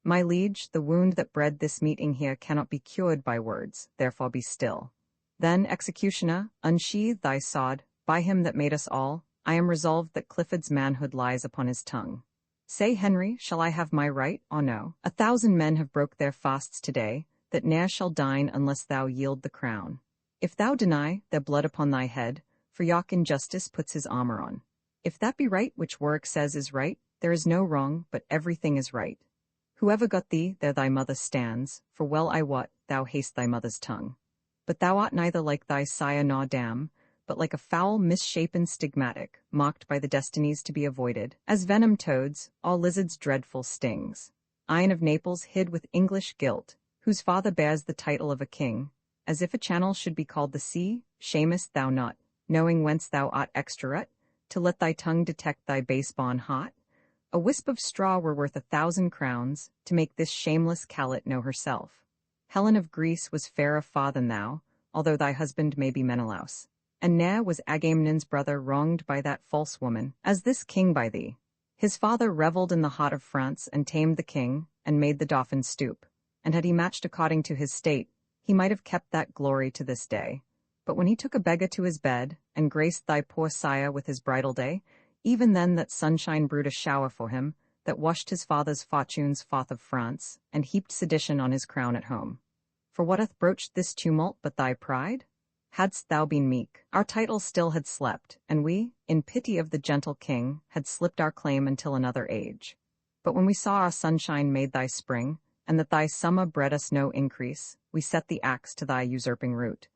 Speaker 1: My liege, the wound that bred this meeting here cannot be cured by words, therefore be still. Then, executioner, unsheathe thy sword, by him that made us all, I am resolved that Clifford's manhood lies upon his tongue. Say, Henry, shall I have my right, or no? 1,000 men have broke their fasts today, that ne'er shall dine unless thou yield the crown. If thou deny, their blood upon thy head, for York injustice puts his armor on. If that be right which Warwick says is right, there is no wrong, but everything is right. Whoever got thee, there thy mother stands, for well I wot, thou hast thy mother's tongue. But thou art neither like thy sire nor dam, but like a foul, misshapen stigmatic, marked by the destinies to be avoided, as venom toads, all lizards' dreadful stings. Iron of Naples hid with English guilt, whose father bears the title of a king, as if a channel should be called the sea, shamest thou not, knowing whence thou art extract, to let thy tongue detect thy base-born heart? A wisp of straw were worth 1,000 crowns, to make this shameless callet know herself. Helen of Greece was fairer far than thou, although thy husband may be Menelaus. And ne'er was Agamemnon's brother wronged by that false woman, as this king by thee. His father revelled in the heart of France, and tamed the king, and made the dauphin stoop. And had he matched according to his state, he might have kept that glory to this day. But when he took a beggar to his bed, and graced thy poor sire with his bridal day, even then that sunshine brewed a shower for him, that washed his father's fortunes forth of France, and heaped sedition on his crown at home. For what hath broached this tumult but thy pride? Hadst thou been meek, our title still had slept, and we, in pity of the gentle king, had slipped our claim until another age. But when we saw our sunshine made thy spring, and that thy summer bred us no increase, we set the axe to thy usurping root.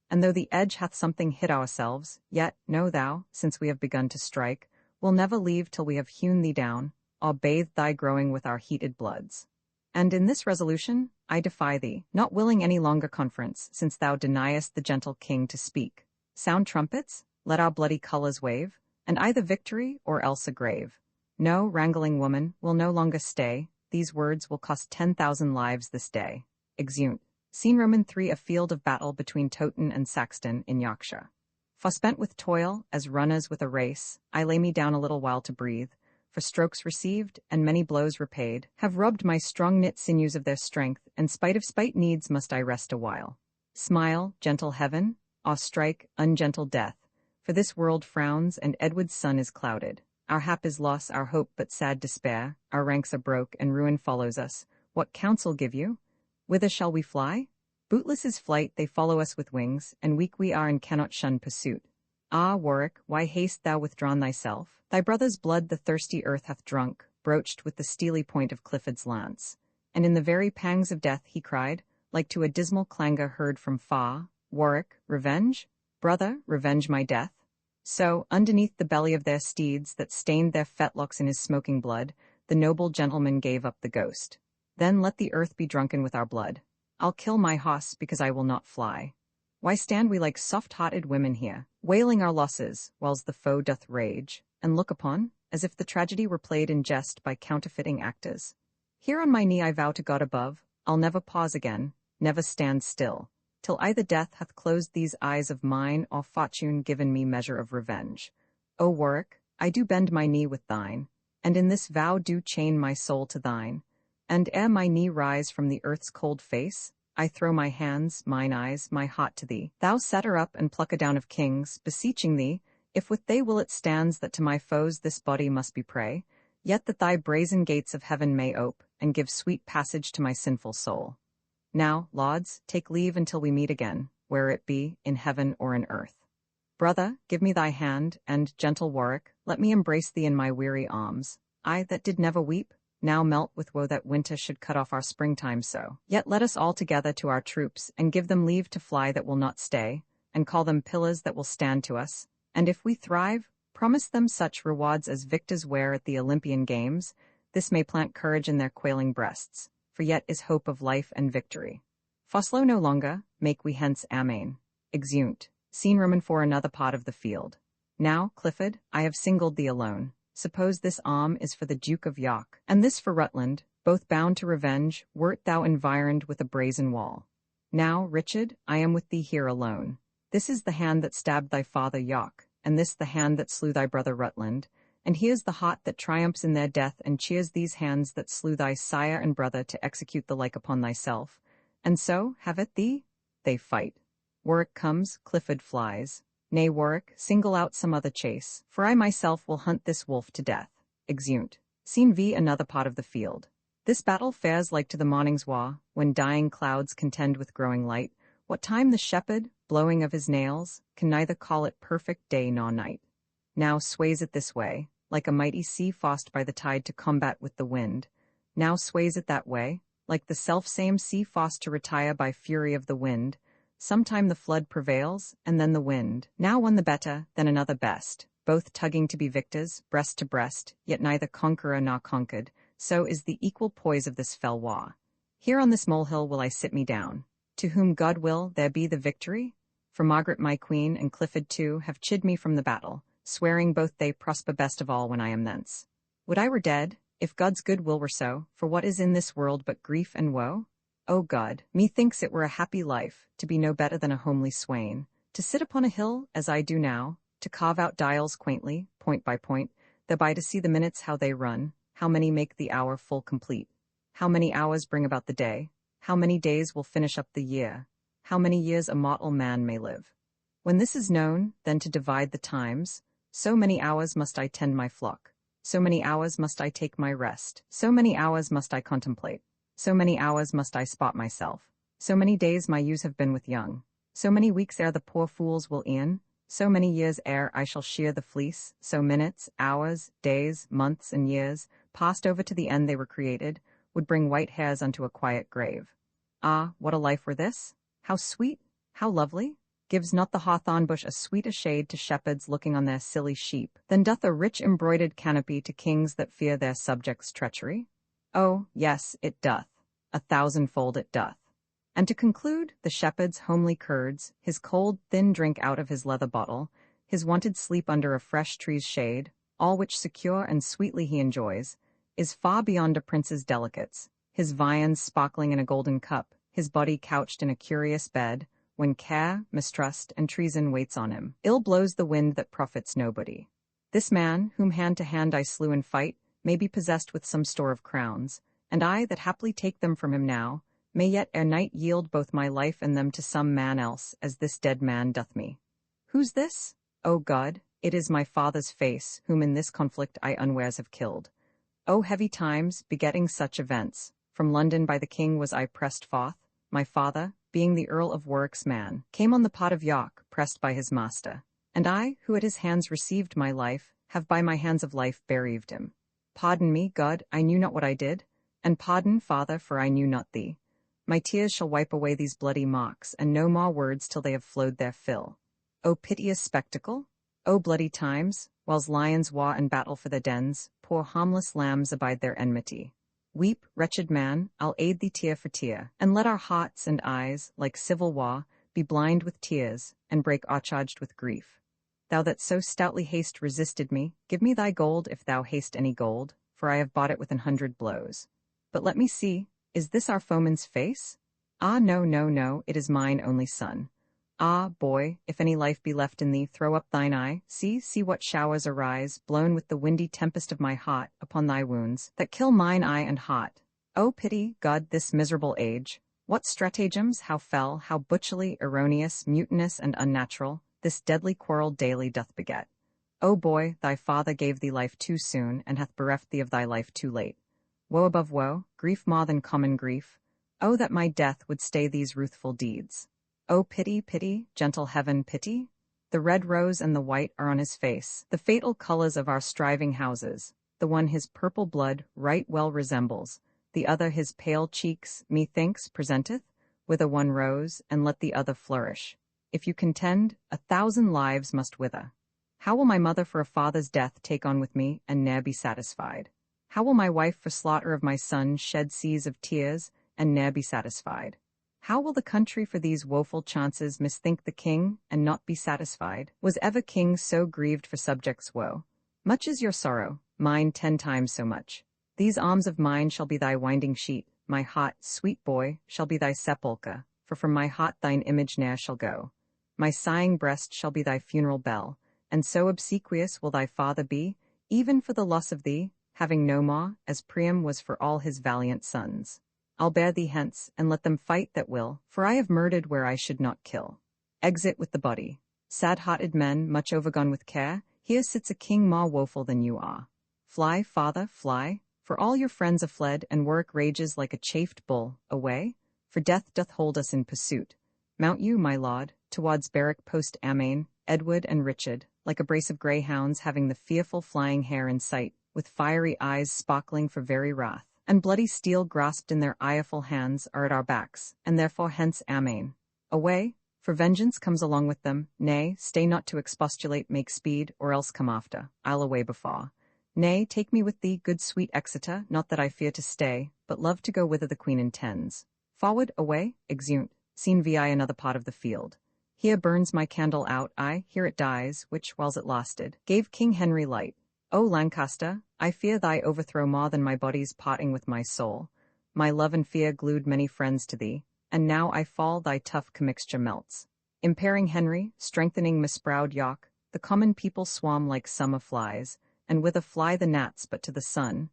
Speaker 1: And though the edge hath something hit ourselves, yet, know thou, since we have begun to strike, we'll never leave till we have hewn thee down, or bathed thy growing with our heated bloods. And in this resolution, I defy thee, not willing any longer conference, since thou deniest the gentle king to speak. Sound trumpets, let our bloody colours wave, and either victory or else a grave. No, wrangling woman, will no longer stay, these words will cost 10,000 lives this day. Exeunt. Scene Roman 3, a field of battle between Towton and Saxton in Yorkshire. Forspent with toil, as runners with a race, I lay me down a little while to breathe, for strokes received, and many blows repaid, have rubbed my strong-knit sinews of their strength, and spite of spite needs must I rest a while. Smile, gentle heaven, or strike, ungentle death, for this world frowns, and Edward's sun is clouded. Our hap is loss, our hope but sad despair, our ranks are broke, and ruin follows us. What counsel give you? Whither shall we fly? Bootless is flight, they follow us with wings, and weak we are and cannot shun pursuit. Ah, Warwick, why hast thou withdrawn thyself? Thy brother's blood the thirsty earth hath drunk, broached with the steely point of Clifford's lance. And in the very pangs of death he cried, like to a dismal clangor heard from far, Warwick, revenge? Brother, revenge my death? So, underneath the belly of their steeds that stained their fetlocks in his smoking blood, the noble gentleman gave up the ghost. Then let the earth be drunken with our blood. I'll kill my hoss because I will not fly. Why stand we like soft-hearted women here, wailing our losses, whiles the foe doth rage, and look upon, as if the tragedy were played in jest by counterfeiting actors? Here on my knee I vow to God above, I'll never pause again, never stand still, till either death hath closed these eyes of mine, or fortune given me measure of revenge. O Warwick, I do bend my knee with thine, and in this vow do chain my soul to thine. And ere my knee rise from the earth's cold face, I throw my hands, mine eyes, my heart to thee. Thou set her up and pluck a down of kings, beseeching thee, if with they will it stands that to my foes this body must be prey, yet that thy brazen gates of heaven may ope, and give sweet passage to my sinful soul. Now, lauds, take leave until we meet again, where it be, in heaven or in earth. Brother, give me thy hand, and, gentle Warwick, let me embrace thee in my weary arms. I that did never weep, now melt with woe that winter should cut off our springtime so. Yet let us all together to our troops, and give them leave to fly that will not stay, and call them pillars that will stand to us, and if we thrive, promise them such rewards as victors wear at the Olympian games. This may plant courage in their quailing breasts, for yet is hope of life and victory. Foslo no longer, make we hence amain. Exeunt. Scene Roman for another part of the field. Now, Clifford, I have singled thee alone. Suppose this arm is for the Duke of York, and this for Rutland, both bound to revenge, wert thou environed with a brazen wall. Now, Richard, I am with thee here alone. This is the hand that stabbed thy father York, and this the hand that slew thy brother Rutland, and here's the heart that triumphs in their death and cheers these hands that slew thy sire and brother to execute the like upon thyself. And so, have it thee? They fight. Warwick comes, Clifford flies. Nay, Warwick, single out some other chase, for I myself will hunt this wolf to death. Exeunt. Scene V. Another part of the field. This battle fares like to the morning's war, when dying clouds contend with growing light, what time the shepherd, blowing of his nails, can neither call it perfect day nor night. Now sways it this way, like a mighty sea forced by the tide to combat with the wind. Now sways it that way, like the self-same sea forced to retire by fury of the wind. Sometime the flood prevails, and then the wind. Now one the better, then another best, both tugging to be victors, breast to breast, yet neither conqueror nor conquered. So is the equal poise of this fell war. Here on this molehill will I sit me down. To whom God will, there be the victory? For Margaret my queen, and Clifford too, have chid me from the battle, swearing both they prosper best of all when I am thence. Would I were dead, if God's good will were so, for what is in this world but grief and woe? O God, methinks it were a happy life, to be no better than a homely swain, to sit upon a hill, as I do now, to carve out dials quaintly, point by point, thereby to see the minutes how they run, how many make the hour full complete, how many hours bring about the day, how many days will finish up the year, how many years a mortal man may live. When this is known, then to divide the times, so many hours must I tend my flock, so many hours must I take my rest, so many hours must I contemplate, so many hours must I spot myself, so many days my ewes have been with young, so many weeks ere the poor fools will e'en, so many years ere I shall shear the fleece, so minutes, hours, days, months, and years, passed over to the end they were created, would bring white hairs unto a quiet grave. Ah, what a life were this! How sweet! How lovely! Gives not the hawthorn bush a sweeter shade to shepherds looking on their silly sheep, than doth a rich embroidered canopy to kings that fear their subjects' treachery? Oh, yes, it doth. 1,000-fold it doth. And to conclude, the shepherd's homely curds, his cold, thin drink out of his leather bottle, his wonted sleep under a fresh tree's shade, all which secure and sweetly he enjoys, is far beyond a prince's delicates, his viands sparkling in a golden cup, his body couched in a curious bed, when care, mistrust, and treason waits on him. Ill blows the wind that profits nobody. This man, whom hand to hand I slew in fight, may be possessed with some store of crowns, and I, that haply take them from him now, may yet ere night yield both my life and them to some man else, as this dead man doth me. Who's this? O God, it is my father's face, whom in this conflict I unwares have killed. O heavy times, begetting such events, from London by the king was I pressed forth, my father, being the Earl of Warwick's man, came on the pot of York, pressed by his master. And I, who at his hands received my life, have by my hands of life bereaved him. Pardon me, God, I knew not what I did, and pardon, Father, for I knew not thee. My tears shall wipe away these bloody marks, and no more words till they have flowed their fill. O piteous spectacle! O bloody times, whiles lions war and battle for their dens, poor harmless lambs abide their enmity. Weep, wretched man, I'll aid thee tear for tear, and let our hearts and eyes, like civil war, be blind with tears, and break outcharged with grief. Thou that so stoutly hast resisted me, give me thy gold if thou hast any gold, for I have bought it with 100 blows. But let me see, is this our foeman's face? Ah, no, no, no, it is mine only son. Ah, boy, if any life be left in thee, throw up thine eye, see what showers arise, blown with the windy tempest of my heart, upon thy wounds, that kill mine eye and heart. O pity, God, this miserable age! What stratagems, how fell, how butchily, erroneous, mutinous, and unnatural, this deadly quarrel daily doth beget. O boy, thy father gave thee life too soon, and hath bereft thee of thy life too late. Woe above woe, grief more than common grief. O that my death would stay these ruthful deeds. O pity, pity, gentle heaven, pity! The red rose and the white are on his face, the fatal colours of our striving houses. The one his purple blood right well resembles, the other his pale cheeks, methinks, presenteth, with a one rose, and let the other flourish. If you contend, 1,000 lives must wither. How will my mother for a father's death take on with me, and ne'er be satisfied? How will my wife for slaughter of my son shed seas of tears, and ne'er be satisfied? How will the country for these woeful chances misthink the king, and not be satisfied? Was ever king so grieved for subjects' woe? Much is your sorrow, mine 10 times so much. These arms of mine shall be thy winding sheet, my hot, sweet boy, shall be thy sepulchre, for from my heart thine image ne'er shall go. My sighing breast shall be thy funeral bell, and so obsequious will thy father be, even for the loss of thee, having no ma, as Priam was for all his valiant sons. I'll bear thee hence, and let them fight that will, for I have murdered where I should not kill. Exit with the body. Sad-hearted men, much overgone with care, here sits a king more woeful than you are. Fly, father, fly, for all your friends are fled, and Warwick rages like a chafed bull. Away, for death doth hold us in pursuit. Mount you, my lord, towards Berwick post Amain, Edward and Richard, like a brace of greyhounds having the fearful flying hare in sight, with fiery eyes sparkling for very wrath, and bloody steel grasped in their ireful hands, are at our backs, and therefore hence Amain. Away, for vengeance comes along with them. Nay, stay not to expostulate, make speed, or else come after. I'll away before. Nay, take me with thee, good sweet Exeter, not that I fear to stay, but love to go whither the Queen intends. Forward, away, exeunt, seen vi another part of the field. Here burns my candle out, aye, here it dies, which, whiles it lasted, gave King Henry light. O Lancaster, I fear thy overthrow more than my body's parting with my soul. My love and fear glued many friends to thee, and now I fall thy tough commixture melts. Impairing Henry, strengthening misproud York, the common people swarm like summer flies, and whither fly the gnats but to the sun?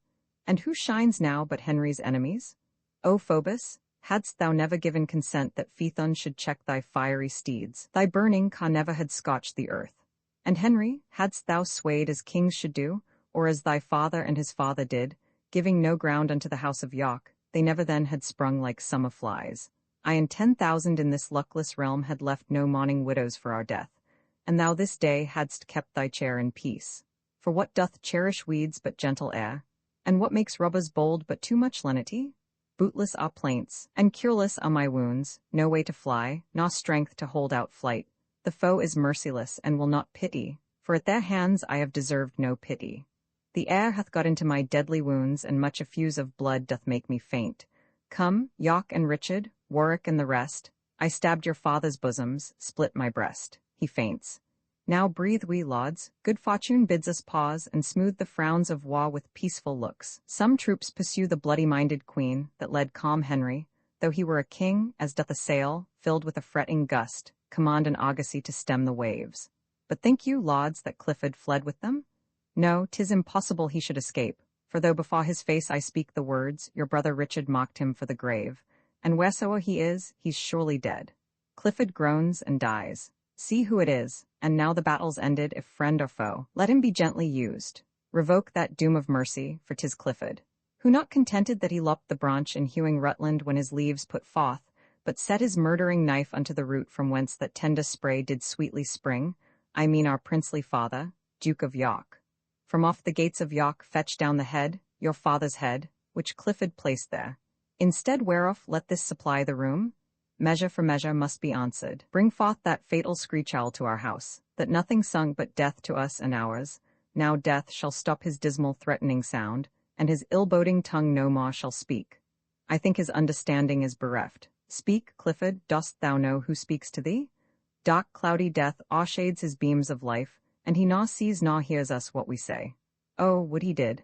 Speaker 1: And who shines now but Henry's enemies? O Phoebus, hadst thou never given consent that Phaethon should check thy fiery steeds, thy burning car never had scotched the earth. And Henry, hadst thou swayed as kings should do, or as thy father and his father did, giving no ground unto the house of York, they never then had sprung like summer flies. I and 10,000 in this luckless realm had left no mourning widows for our death, and thou this day hadst kept thy chair in peace. For what doth cherish weeds but gentle air? And what makes robbers bold but too much lenity? Bootless are plaints, and cureless are my wounds, no way to fly, nor strength to hold out flight. The foe is merciless and will not pity, for at their hands I have deserved no pity. The air hath got into my deadly wounds, and much effuse of blood doth make me faint. Come, York and Richard, Warwick and the rest, I stabbed your father's bosoms, split my breast. He faints. Now breathe we, lauds, good fortune bids us pause, and smooth the frowns of war with peaceful looks. Some troops pursue the bloody-minded queen, that led calm Henry, though he were a king, as doth a sail, filled with a fretting gust, command an argosy to stem the waves. But think you, lauds, that Clifford fled with them? No, 'tis impossible he should escape, for though before his face I speak the words, your brother Richard mocked him for the grave, and wheresoe'er he is, he's surely dead. Clifford groans and dies. See who it is, and now the battle's ended, if friend or foe, let him be gently used. Revoke that doom of mercy, for 'tis Clifford, who not contented that he lopped the branch in hewing Rutland when his leaves put forth, but set his murdering knife unto the root from whence that tender spray did sweetly spring, I mean our princely father, Duke of York. From off the gates of York fetch down the head, your father's head, which Clifford placed there. Instead whereof let this supply the room. Measure for measure must be answered. Bring forth that fatal screech-owl to our house, that nothing sung but death to us and ours. Now death shall stop his dismal threatening sound, and his ill-boding tongue no more shall speak. I think his understanding is bereft. Speak, Clifford, dost thou know who speaks to thee? Dark cloudy death o'ershades his beams of life, and he nor sees nor hears us what we say. Oh, would he did!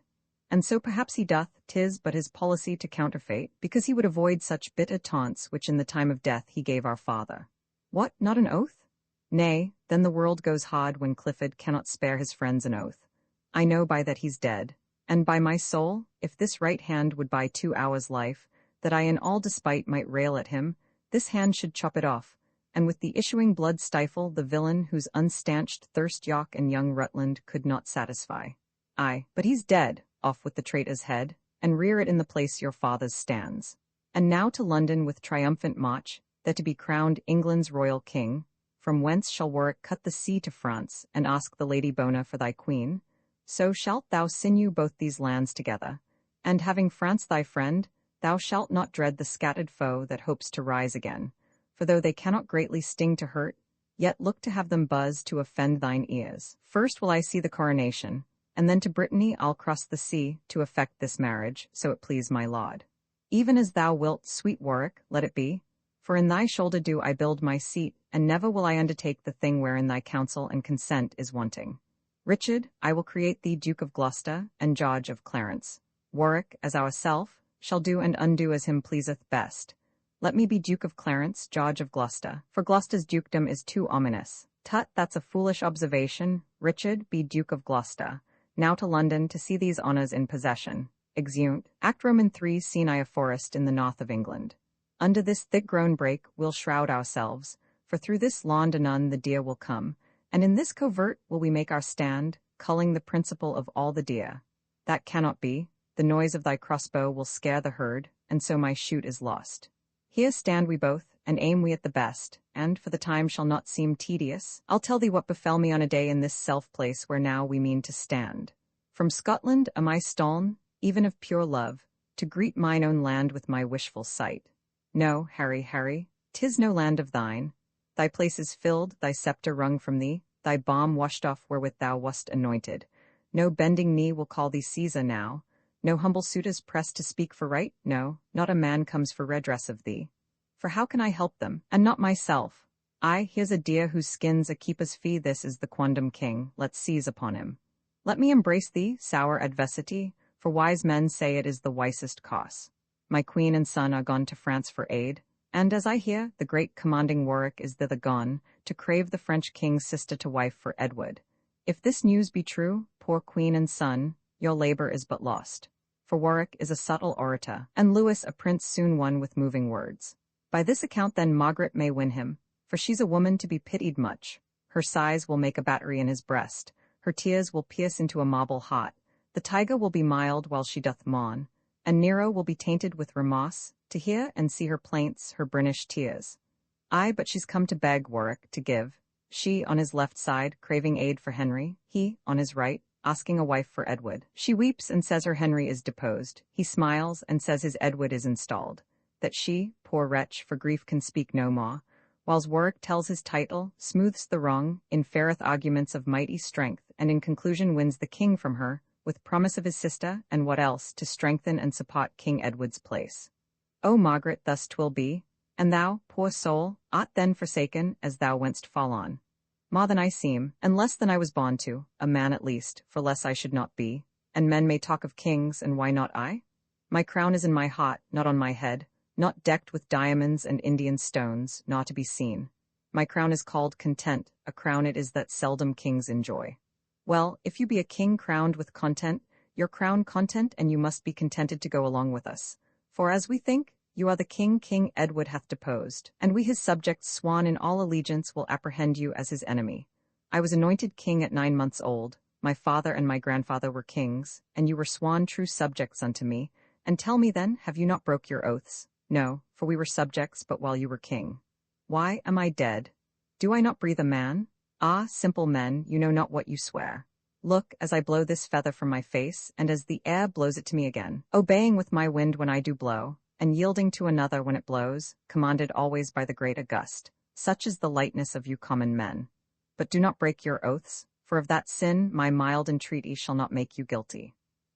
Speaker 1: And so perhaps he doth, 'tis but his policy to counterfeit, because he would avoid such bitter taunts which in the time of death he gave our father. What, not an oath? Nay, then the world goes hard when Clifford cannot spare his friends an oath. I know by that he's dead, and by my soul, if this right hand would buy 2 hours' life, that I in all despite might rail at him, this hand should chop it off, and with the issuing blood stifle the villain whose unstanched thirst York and young Rutland could not satisfy. Aye, but he's dead. Off with the traitor's head, and rear it in the place your father's stands. And now to London with triumphant march, that to be crowned England's royal king, from whence shall Warwick cut the sea to France, and ask the Lady Bona for thy queen? So shalt thou sinew both these lands together, and having France thy friend, thou shalt not dread the scattered foe that hopes to rise again, for though they cannot greatly sting to hurt, yet look to have them buzz to offend thine ears. First will I see the coronation, and then to Brittany I'll cross the sea, to effect this marriage, so it please my lord. Even as thou wilt, sweet Warwick, let it be, for in thy shoulder do I build my seat, and never will I undertake the thing wherein thy counsel and consent is wanting. Richard, I will create thee Duke of Gloucester, and George of Clarence. Warwick, as ourself, shall do and undo as him pleaseth best. Let me be Duke of Clarence, George of Gloucester, for Gloucester's dukedom is too ominous. Tut, that's a foolish observation. Richard, be Duke of Gloucester. Now to London to see these honours in possession. Exeunt. Act Roman 3. Scene I a forest in the north of England. Under this thick-grown brake we'll shroud ourselves, for through this lawn anon the deer will come, and in this covert will we make our stand, culling the principle of all the deer. That cannot be. The noise of thy crossbow will scare the herd, and so my shoot is lost. Here stand we both, and aim we at the best, and, for the time shall not seem tedious, I'll tell thee what befell me on a day in this self-place where now we mean to stand. From Scotland am I stol'n, even of pure love, to greet mine own land with my wishful sight. No, Harry, 'tis no land of thine. Thy place is filled, thy sceptre wrung from thee, thy balm washed off wherewith thou wast anointed. No bending knee will call thee Caesar now. No humble suitors press to speak for right, no, not a man comes for redress of thee. For how can I help them, and not myself? Ay, here's a deer whose skin's a keeper's fee, this is the quondam king, let's seize upon him. Let me embrace thee, sour adversity, for wise men say it is the wisest course. My queen and son are gone to France for aid, and as I hear, the great commanding Warwick is thither gone, to crave the French king's sister to wife for Edward. If this news be true, poor queen and son, your labour is but lost. For Warwick is a subtle orator, and Lewis a prince soon won with moving words. By this account then Margaret may win him, for she's a woman to be pitied much. Her sighs will make a battery in his breast, her tears will pierce into a marble heart, the tiger will be mild while she doth mourn, and Nero will be tainted with remorse, to hear and see her plaints, her brinish tears. Ay, but she's come to beg Warwick to give, she on his left side, craving aid for Henry, he, on his right, asking a wife for Edward. She weeps and says her Henry is deposed, he smiles and says his Edward is installed. That she, poor wretch, for grief can speak no more, whiles Warwick tells his title, smooths the wrong, inferreth arguments of mighty strength, and in conclusion wins the king from her, with promise of his sister, and what else, to strengthen and support King Edward's place. O Margaret, thus 'twill be, and thou, poor soul, art then forsaken, as thou wentst fall on. More than I seem, and less than I was born to, a man at least, for less I should not be, and men may talk of kings, and why not I? My crown is in my heart, not on my head, not decked with diamonds and Indian stones, not to be seen. My crown is called content, a crown it is that seldom kings enjoy. Well, if you be a king crowned with content, your crown content, and you must be contented to go along with us. For as we think, you are the king King Edward hath deposed, and we his subjects sworn in all allegiance will apprehend you as his enemy. I was anointed king at 9 months old, my father and my grandfather were kings, and you were sworn true subjects unto me, and tell me then, have you not broke your oaths? No, for we were subjects but while you were king. Why, am I dead? Do I not breathe a man? Ah, simple men, you know not what you swear. Look, as I blow this feather from my face, and as the air blows it to me again, obeying with my wind when I do blow, and yielding to another when it blows, commanded always by the great August. Such is the lightness of you common men. But do not break your oaths, for of that sin my mild entreaty shall not make you guilty.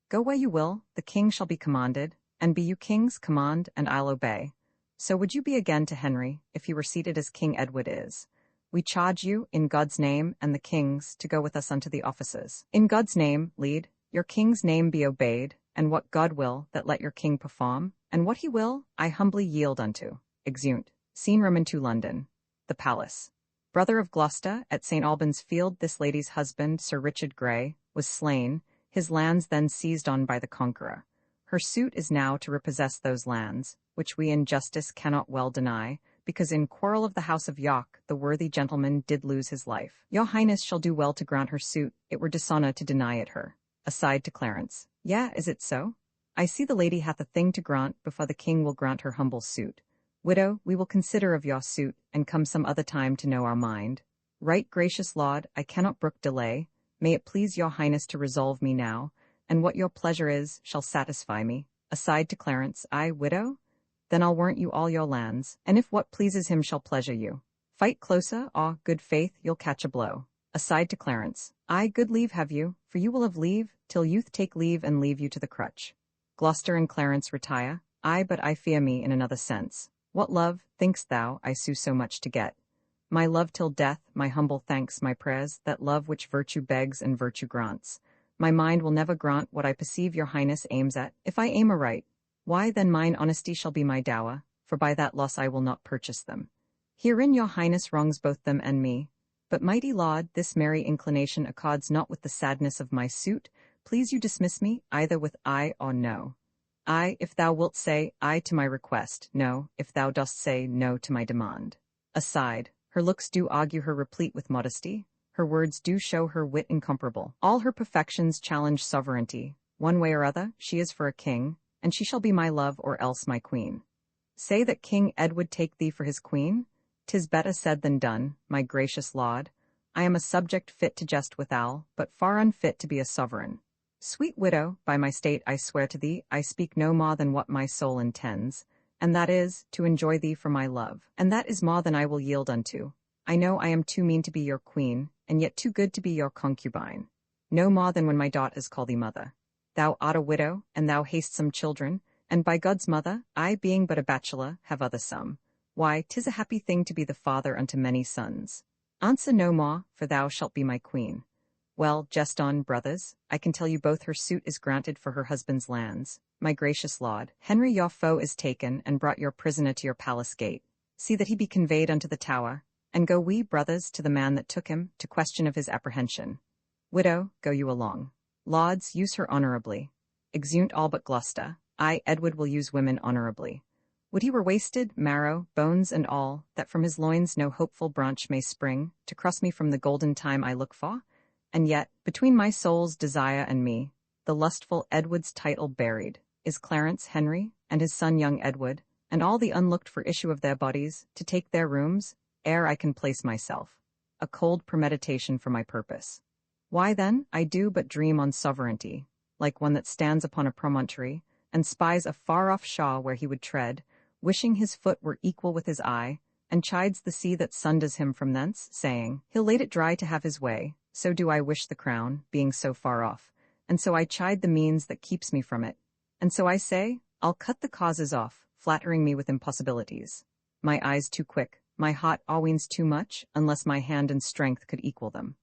Speaker 1: Go where you will, the king shall be commanded, and be you kings, command, and I'll obey. So would you be again to Henry, if he were seated as King Edward is. We charge you, in God's name, and the king's, to go with us unto the offices. In God's name, lead, your king's name be obeyed, and what God will, that let your king perform, and what he will, I humbly yield unto. Exeunt. Scene Roman 2 London. The Palace. Brother of Gloucester, at St. Albans Field this lady's husband, Sir Richard Grey, was slain, his lands then seized on by the Conqueror. Her suit is now to repossess those lands, which we in justice cannot well deny, because in quarrel of the house of York the worthy gentleman did lose his life. Your Highness shall do well to grant her suit, it were dishonour to deny it her. Aside to Clarence. Yea, is it so? I see the lady hath a thing to grant before the king will grant her humble suit. Widow, we will consider of your suit, and come some other time to know our mind. Right gracious lord, I cannot brook delay, may it please your Highness to resolve me now, and what your pleasure is, shall satisfy me. Aside to Clarence, I, widow? Then I'll warrant you all your lands, and if what pleases him shall pleasure you. Fight closer, or, good faith, you'll catch a blow. Aside to Clarence, I, good leave have you, for you will have leave, till youth take leave and leave you to the crutch. Gloucester and Clarence retire, I, but I fear me in another sense. What love, think'st thou, I sue so much to get? My love till death, my humble thanks, my prayers, that love which virtue begs and virtue grants. My mind will never grant what I perceive your Highness aims at, if I aim aright. Why then mine honesty shall be my dower, for by that loss I will not purchase them. Herein your highness wrongs both them and me. But mighty lord, this merry inclination accords not with the sadness of my suit. Please you dismiss me, either with aye or no. Aye, if thou wilt say aye to my request, no, if thou dost say no to my demand. Aside, her looks do argue her replete with modesty, her words do show her wit incomparable. All her perfections challenge sovereignty. One way or other, she is for a king, and she shall be my love or else my queen. Say that King Edward take thee for his queen? 'Tis better said than done, my gracious lord. I am a subject fit to jest withal, but far unfit to be a sovereign. Sweet widow, by my state I swear to thee, I speak no more than what my soul intends, and that is, to enjoy thee for my love, and that is more than I will yield unto. I know I am too mean to be your queen, and yet too good to be your concubine. No more than when my daughters call thee mother. Thou art a widow, and thou hast some children, and by God's mother, I being but a bachelor, have other some. Why, 'tis a happy thing to be the father unto many sons. Answer no more, for thou shalt be my queen. Well, jest on, brothers, I can tell you both her suit is granted for her husband's lands. My gracious lord, Henry your foe is taken, and brought your prisoner to your palace gate. See that he be conveyed unto the Tower, and go we, brothers, to the man that took him, to question of his apprehension. Widow, go you along. Lords, use her honourably. Exeunt all but Gloucester. I, Edward, will use women honourably. Would he were wasted, marrow, bones, and all, that from his loins no hopeful branch may spring, to cross me from the golden time I look for? And yet, between my soul's desire and me, the lustful Edward's title buried, is Clarence Henry, and his son young Edward, and all the unlooked-for issue of their bodies, to take their rooms, ere I can place myself. A cold premeditation for my purpose. Why then, I do but dream on sovereignty, like one that stands upon a promontory, and spies a far-off shaw where he would tread, wishing his foot were equal with his eye, and chides the sea that sunders him from thence, saying, he'll lait it dry to have his way. So do I wish the crown, being so far off, and so I chide the means that keeps me from it. And so I say, I'll cut the causes off, flattering me with impossibilities. My eyes too quick, my heart always too much, unless my hand and strength could equal them.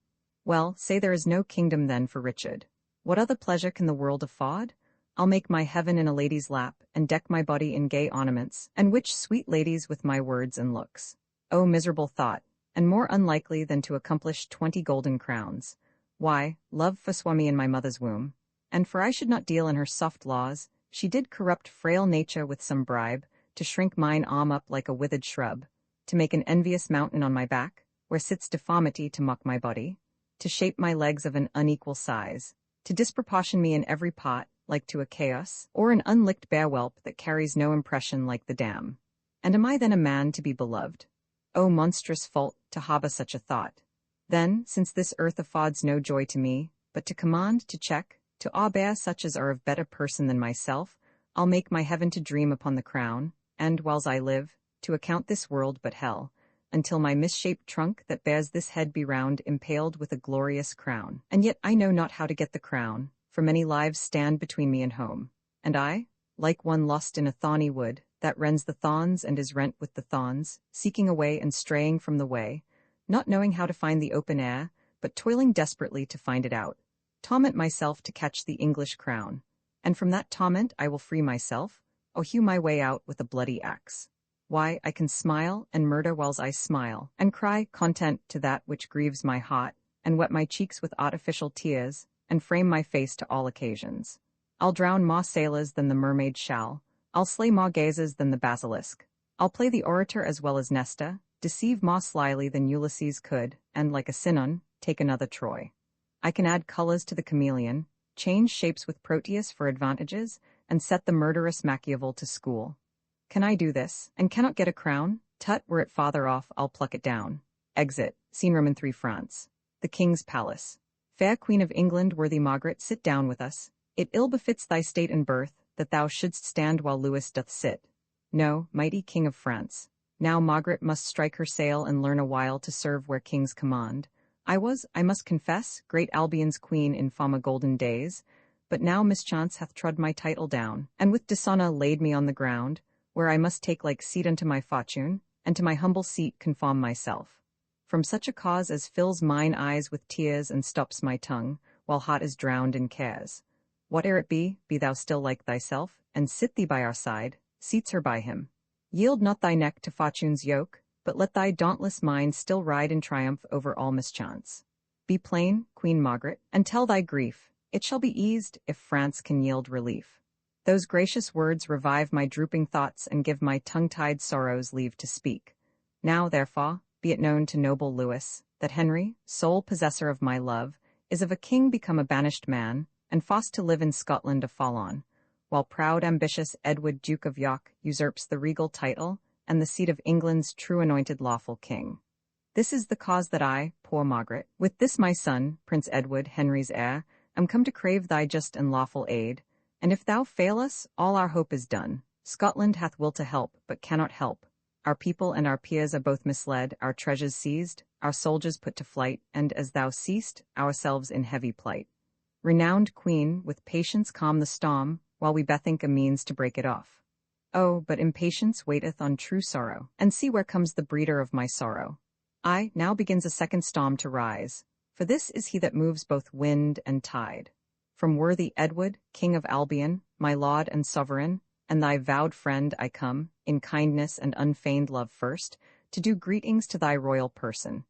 Speaker 1: Well, say there is no kingdom then for Richard. What other pleasure can the world afford? I'll make my heaven in a lady's lap, and deck my body in gay ornaments, and witch sweet ladies with my words and looks. O miserable thought! And more unlikely than to accomplish 20 golden crowns. Why, love forswore me in my mother's womb, and for I should not deal in her soft laws, she did corrupt frail nature with some bribe, to shrink mine arm up like a withered shrub, to make an envious mountain on my back, where sits deformity to mock my body, to shape my legs of an unequal size, to disproportion me in every part, like to a chaos, or an unlicked bear whelp that carries no impression like the dam. And am I then a man to be beloved? O monstrous fault, to harbour such a thought. Then, since this earth affords no joy to me, but to command, to check, to awe-bear such as are of better person than myself, I'll make my heaven to dream upon the crown, and, whiles I live, to account this world but hell, until my misshaped trunk that bears this head be round impaled with a glorious crown. And yet I know not how to get the crown, for many lives stand between me and home. And I, like one lost in a thorny wood, that rends the thorns and is rent with the thorns, seeking a way and straying from the way, not knowing how to find the open air, but toiling desperately to find it out, torment myself to catch the English crown, and from that torment I will free myself, or hew my way out with a bloody axe. Why, I can smile and murder whiles I smile, and cry content to that which grieves my heart, and wet my cheeks with artificial tears, and frame my face to all occasions. I'll drown more sailors than the mermaid shall, I'll slay more gazes than the basilisk. I'll play the orator as well as Nesta, deceive more slyly than Ulysses could, and, like a Sinon, take another Troy. I can add colours to the chameleon, change shapes with Proteus for advantages, and set the murderous Machiavel to school. Can I do this, and cannot get a crown? Tut, were it farther off, I'll pluck it down. Exit. Scene Roman 3 France. The King's Palace. Fair Queen of England, worthy Margaret, sit down with us. It ill befits thy state and birth, that thou shouldst stand while Louis doth sit. No, mighty King of France. Now Margaret must strike her sail and learn a while to serve where kings command. I was, I must confess, great Albion's queen in former golden days, but now mischance hath trod my title down, and with dishonour laid me on the ground, where I must take like seat unto my fortune, and to my humble seat conform myself. From such a cause as fills mine eyes with tears and stops my tongue, while heart is drowned in cares. Whate'er it be thou still like thyself, and sit thee by our side, seats her by him. Yield not thy neck to fortune's yoke, but let thy dauntless mind still ride in triumph over all mischance. Be plain, Queen Margaret, and tell thy grief, it shall be eased if France can yield relief. Those gracious words revive my drooping thoughts and give my tongue-tied sorrows leave to speak. Now, therefore, be it known to noble Louis, that Henry, sole possessor of my love, is of a king become a banished man, and forced to live in Scotland a fallen, while proud ambitious Edward Duke of York usurps the regal title and the seat of England's true anointed lawful king. This is the cause that I, poor Margaret, with this my son, Prince Edward, Henry's heir, am come to crave thy just and lawful aid, and if thou fail us, all our hope is done. Scotland hath will to help, but cannot help. Our people and our peers are both misled, our treasures seized, our soldiers put to flight, and as thou seest, ourselves in heavy plight. Renowned Queen, with patience calm the storm, while we bethink a means to break it off. Oh, but impatience waiteth on true sorrow, and see where comes the breeder of my sorrow. Aye, now begins a second storm to rise, for this is he that moves both wind and tide. From worthy Edward, King of Albion, my lord and sovereign, and thy vowed friend I come, in kindness and unfeigned love first, to do greetings to thy royal person,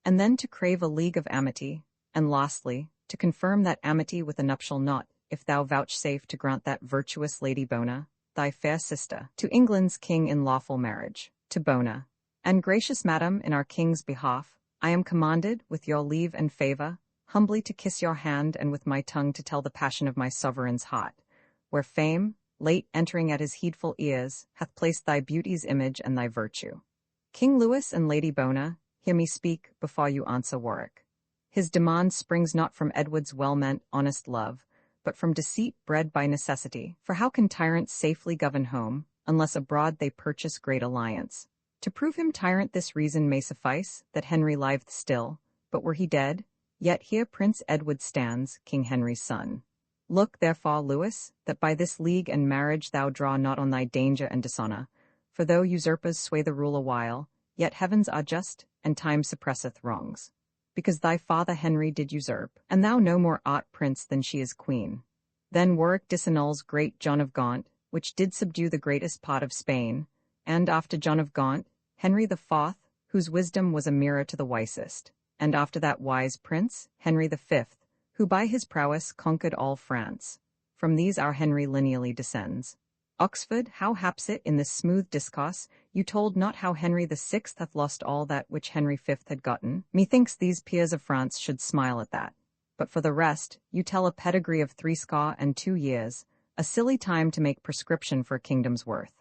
Speaker 1: and then to crave a league of amity, and lastly, to confirm that amity with a nuptial knot, if thou vouchsafe to grant that virtuous Lady Bona, thy fair sister, to England's king in lawful marriage, to Bona. And gracious madam, in our king's behalf, I am commanded, with your leave and favour, humbly to kiss your hand and with my tongue to tell the passion of my sovereign's heart, where fame, late entering at his heedful ears, hath placed thy beauty's image and thy virtue. King Louis and Lady Bona, hear me speak before you answer Warwick. His demand springs not from Edward's well-meant, honest love, but from deceit bred by necessity. For how can tyrants safely govern home, unless abroad they purchase great alliance? To prove him tyrant this reason may suffice, that Henry liveth still, but were he dead, yet here Prince Edward stands, King Henry's son. Look, therefore, Louis, that by this league and marriage thou draw not on thy danger and dishonour, for though usurpers sway the rule a while, yet heavens are just, and time suppresseth wrongs. Because thy father Henry did usurp, and thou no more art prince than she is queen. Then Warwick disannuls great John of Gaunt, which did subdue the greatest part of Spain, and after John of Gaunt, Henry the Fourth, whose wisdom was a mirror to the wisest, and after that wise prince, Henry the Fifth, who by his prowess conquered all France. From these our Henry lineally descends. Oxford, how haps it in this smooth discourse, you told not how Henry the Sixth hath lost all that which Henry Fifth had gotten? Methinks these peers of France should smile at that. But for the rest, you tell a pedigree of 62 years, a silly time to make prescription for a kingdom's worth.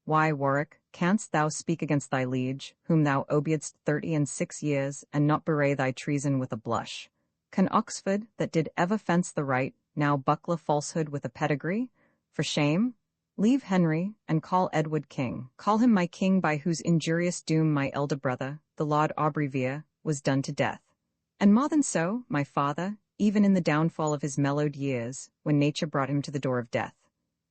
Speaker 1: Why, Warwick, canst thou speak against thy liege, whom thou obeyedst 36 years, and not bewray thy treason with a blush? Can Oxford, that did ever fence the right, now buckle falsehood with a pedigree? For shame! Leave Henry, and call Edward king. Call him my king by whose injurious doom my elder brother, the Lord Aubrevere, was done to death. And more than so, my father, even in the downfall of his mellowed years, when nature brought him to the door of death.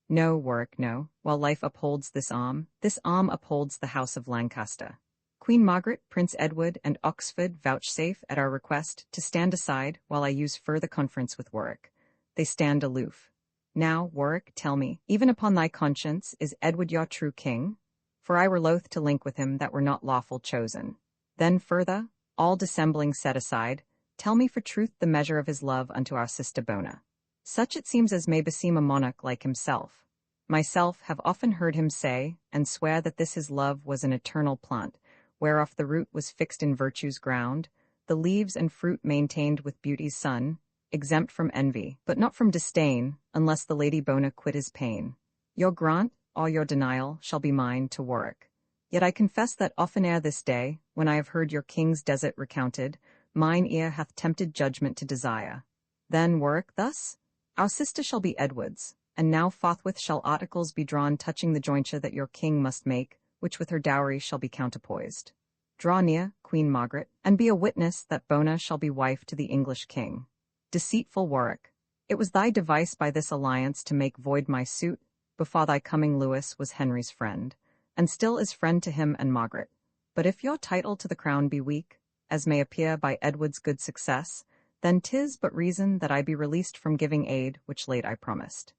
Speaker 1: No, Warwick, no, while life upholds this arm upholds the house of Lancaster. Queen Margaret, Prince Edward, and Oxford vouchsafe, at our request, to stand aside while I use further conference with Warwick. They stand aloof. Now, Warwick, tell me, even upon thy conscience, is Edward your true king? For I were loath to link with him that were not lawful chosen. Then further, all dissembling set aside, tell me for truth the measure of his love unto our sister Bona. Such it seems as may beseem a monarch like himself. Myself have often heard him say, and swear that this his love was an eternal plant, whereof the root was fixed in virtue's ground, the leaves and fruit maintained with beauty's sun, exempt from envy, but not from disdain, unless the Lady Bona quit his pain. Your grant, or your denial, shall be mine to Warwick. Yet I confess that often ere this day, when I have heard your king's desert recounted, mine ear hath tempted judgment to desire. Then, Warwick, thus? Our sister shall be Edward's, and now forthwith shall articles be drawn touching the jointure that your king must make, which with her dowry shall be counterpoised. Draw near, Queen Margaret, and be a witness that Bona shall be wife to the English king. Deceitful Warwick, it was thy device by this alliance to make void my suit. Before thy coming Louis was Henry's friend, and still is friend to him and Margaret. But if your title to the crown be weak, as may appear by Edward's good success, then 'tis but reason that I be released from giving aid which late I promised.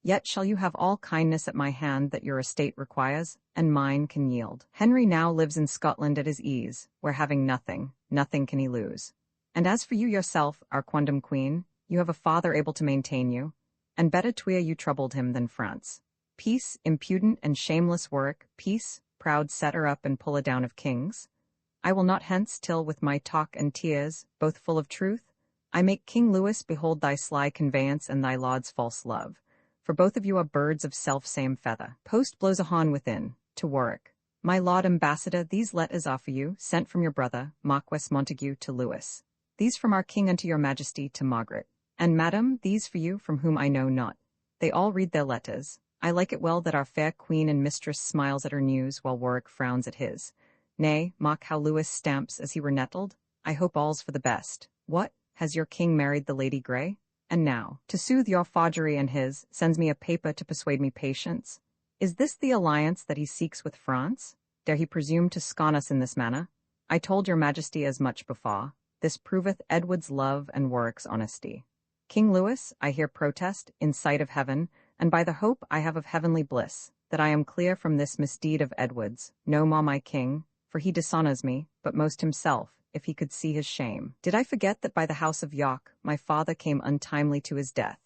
Speaker 1: Yet shall you have all kindness at my hand that your estate requires, and mine can yield. Henry now lives in Scotland at his ease, where having nothing, nothing can he lose. And as for you yourself, our quondam queen, you have a father able to maintain you, and better twere you troubled him than France. Peace, impudent and shameless Warwick, peace, proud setter up and puller down of kings. I will not hence till with my talk and tears, both full of truth, I make King Louis behold thy sly conveyance and thy lord's false love. For both of you are birds of self-same feather. Post blows a horn within, to Warwick. My lord ambassador, these letters are for you, sent from your brother, Marquess Montague, to Louis. These from our king unto your majesty, to Margaret. And madam, these for you, from whom I know not. They all read their letters. I like it well that our fair queen and mistress smiles at her news, while Warwick frowns at his. Nay, mark how Louis stamps as he were nettled. I hope all's for the best. What, has your king married the Lady Grey? And now, to soothe your forgery and his, sends me a paper to persuade me patience. Is this the alliance that he seeks with France? Dare he presume to scorn us in this manner? I told your majesty as much before. This proveth Edward's love and Warwick's honesty. King Louis, I here protest, in sight of heaven, and by the hope I have of heavenly bliss, that I am clear from this misdeed of Edward's, no more my king, for he dishonours me, but most himself, if he could see his shame. Did I forget that by the house of York my father came untimely to his death?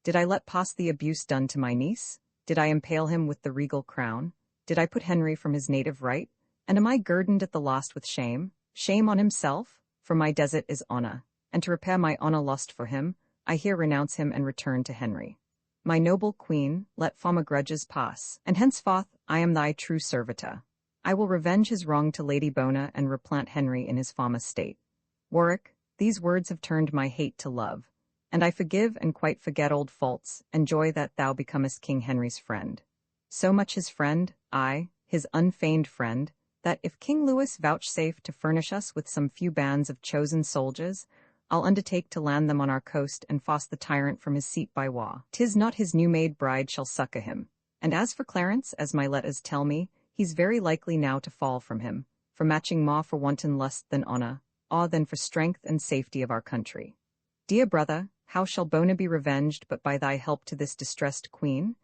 Speaker 1: Did I let pass the abuse done to my niece? Did I impale him with the regal crown? Did I put Henry from his native right? And am I guerdoned at the last with shame? Shame on himself? For my desert is honour, and to repair my honour lost for him, I here renounce him and return to Henry. My noble queen, let former grudges pass, and henceforth I am thy true servitor. I will revenge his wrong to Lady Bona and replant Henry in his former state. Warwick, these words have turned my hate to love, and I forgive and quite forget old faults, and joy that thou becomest King Henry's friend. So much his friend, I, his unfeigned friend, that if King Louis vouchsafe to furnish us with some few bands of chosen soldiers, I'll undertake to land them on our coast and force the tyrant from his seat by war. 'Tis not his new-made bride shall succour him. And as for Clarence, as my letters tell me, he's very likely now to fall from him, for matching more for wanton lust than honour, or than for strength and safety of our country. Dear brother, how shall Bona be revenged but by thy help to this distressed queen?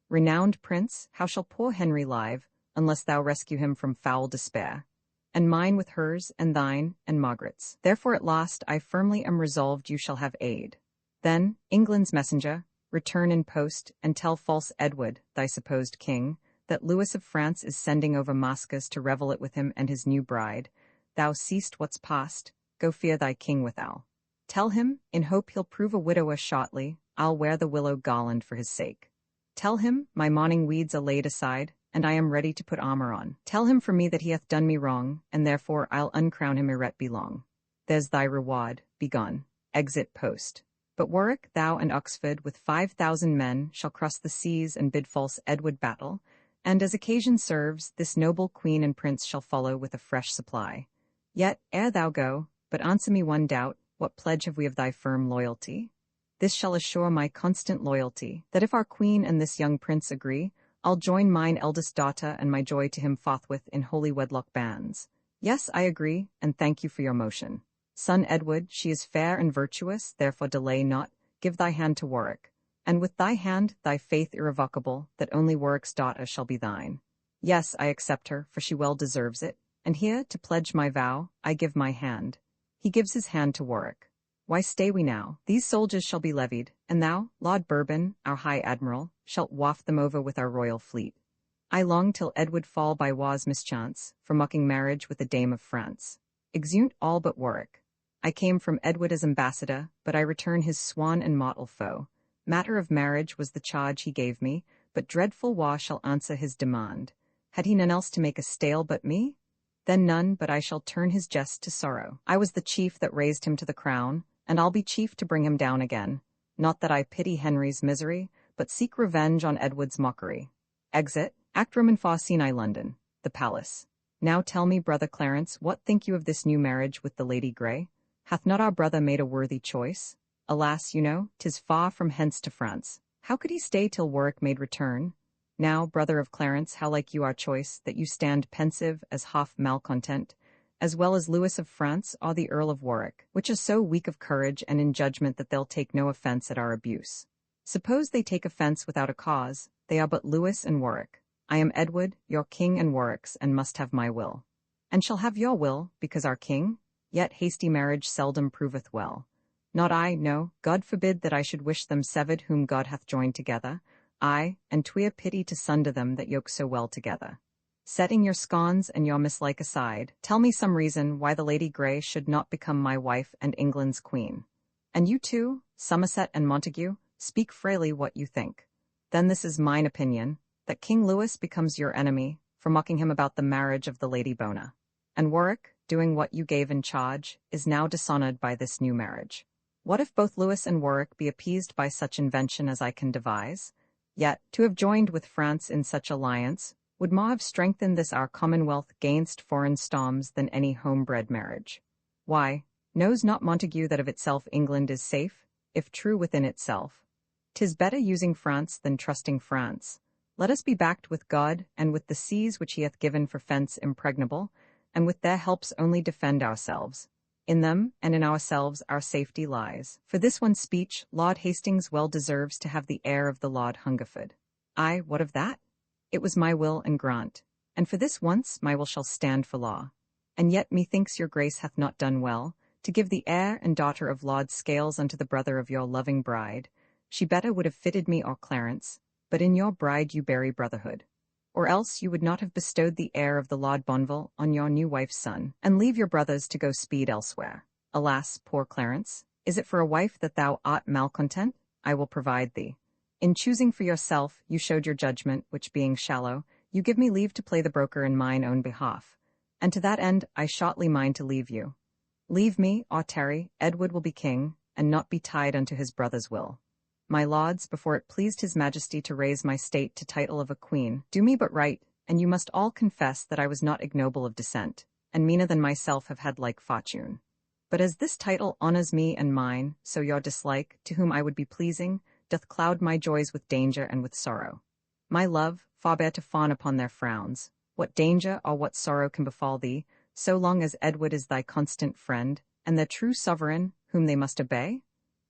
Speaker 1: Renowned prince, how shall poor Henry live, unless thou rescue him from foul despair? And mine with hers, and thine, and Margaret's. Therefore at last I firmly am resolved you shall have aid. Then, England's messenger, return in post, and tell false Edward, thy supposed king, that Louis of France is sending over Mascas to revel it with him and his new bride. Thou seest what's past, go fear thy king withal. Tell him, in hope he'll prove a widower shortly, I'll wear the willow garland for his sake. Tell him, my mourning weeds are laid aside, and I am ready to put armour on. Tell him for me that he hath done me wrong, and therefore I'll uncrown him ere it be long. There's thy reward, begone. Exit post. But Warwick, thou and Oxford, with 5,000 men, shall cross the seas and bid false Edward battle, and as occasion serves, this noble queen and prince shall follow with a fresh supply. Yet, ere thou go, but answer me one doubt, what pledge have we of thy firm loyalty? This shall assure my constant loyalty, that if our queen and this young prince agree, I'll join mine eldest daughter and my joy to him forthwith in holy wedlock bands. Yes, I agree, and thank you for your motion. Son Edward, she is fair and virtuous, therefore delay not, give thy hand to Warwick, and with thy hand thy faith irrevocable, that only Warwick's daughter shall be thine. Yes, I accept her, for she well deserves it, and here, to pledge my vow, I give my hand. He gives his hand to Warwick. Why stay we now? These soldiers shall be levied, and thou, Lord Bourbon, our high admiral, shalt waft them over with our royal fleet. I long till Edward fall by war's mischance, for mocking marriage with the dame of France. Exeunt all but Warwick. I came from Edward as ambassador, but I return his swan and mortal foe. Matter of marriage was the charge he gave me, but dreadful war shall answer his demand. Had he none else to make a stale but me? Then none, but I shall turn his jest to sorrow. I was the chief that raised him to the crown, and I'll be chief to bring him down again. Not that I pity Henry's misery, but seek revenge on Edward's mockery. Exit, Act Room and Fawcene, London, the palace. Now tell me, brother Clarence, what think you of this new marriage with the Lady Grey? Hath not our brother made a worthy choice? Alas, you know, 'tis far from hence to France. How could he stay till Warwick made return? Now, brother of Clarence, how like you our choice, that you stand pensive as half malcontent, as well as Louis of France or the Earl of Warwick, which are so weak of courage and in judgment that they'll take no offence at our abuse. Suppose they take offence without a cause, they are but Lewis and Warwick. I am Edward, your king and Warwick's, and must have my will. And shall have your will, because our king? Yet hasty marriage seldom proveth well. Not I, no, God forbid that I should wish them severed whom God hath joined together. I, and 'twere pity to sunder them that yoke so well together. Setting your scorns and your mislike aside, tell me some reason why the Lady Grey should not become my wife and England's queen. And you too, Somerset and Montague, speak freely what you think. Then this is mine opinion, that King Louis becomes your enemy, for mocking him about the marriage of the Lady Bona. And Warwick, doing what you gave in charge, is now dishonoured by this new marriage. What if both Louis and Warwick be appeased by such invention as I can devise? Yet, to have joined with France in such alliance, would more have strengthened this our commonwealth gainst foreign storms than any home-bred marriage. Why, knows not Montague that of itself England is safe, if true within itself? 'Tis better using France than trusting France. Let us be backed with God, and with the seas which he hath given for fence impregnable, and with their helps only defend ourselves. In them, and in ourselves, our safety lies. For this one speech, Lord Hastings well deserves to have the air of the Lord Hungerford. Ay, what of that? It was my will and grant, and for this once my will shall stand for law. And yet methinks your grace hath not done well, to give the heir and daughter of Lord Scales unto the brother of your loving bride. She better would have fitted me or Clarence, but in your bride you bury brotherhood. Or else you would not have bestowed the heir of the Lord Bonville on your new wife's son, and leave your brothers to go speed elsewhere. Alas, poor Clarence, is it for a wife that thou art malcontent? I will provide thee. In choosing for yourself, you showed your judgment, which being shallow, you give me leave to play the broker in mine own behalf. And to that end I shortly mind to leave you. Leave me, or tarry, Edward will be king, and not be tied unto his brother's will. My lords, before it pleased his majesty to raise my state to title of a queen, do me but right, and you must all confess that I was not ignoble of descent, and meaner than myself have had like fortune. But as this title honours me and mine, so your dislike, to whom I would be pleasing, doth cloud my joys with danger and with sorrow. My love, forbear to fawn upon their frowns. What danger or what sorrow can befall thee, so long as Edward is thy constant friend, and their true sovereign, whom they must obey?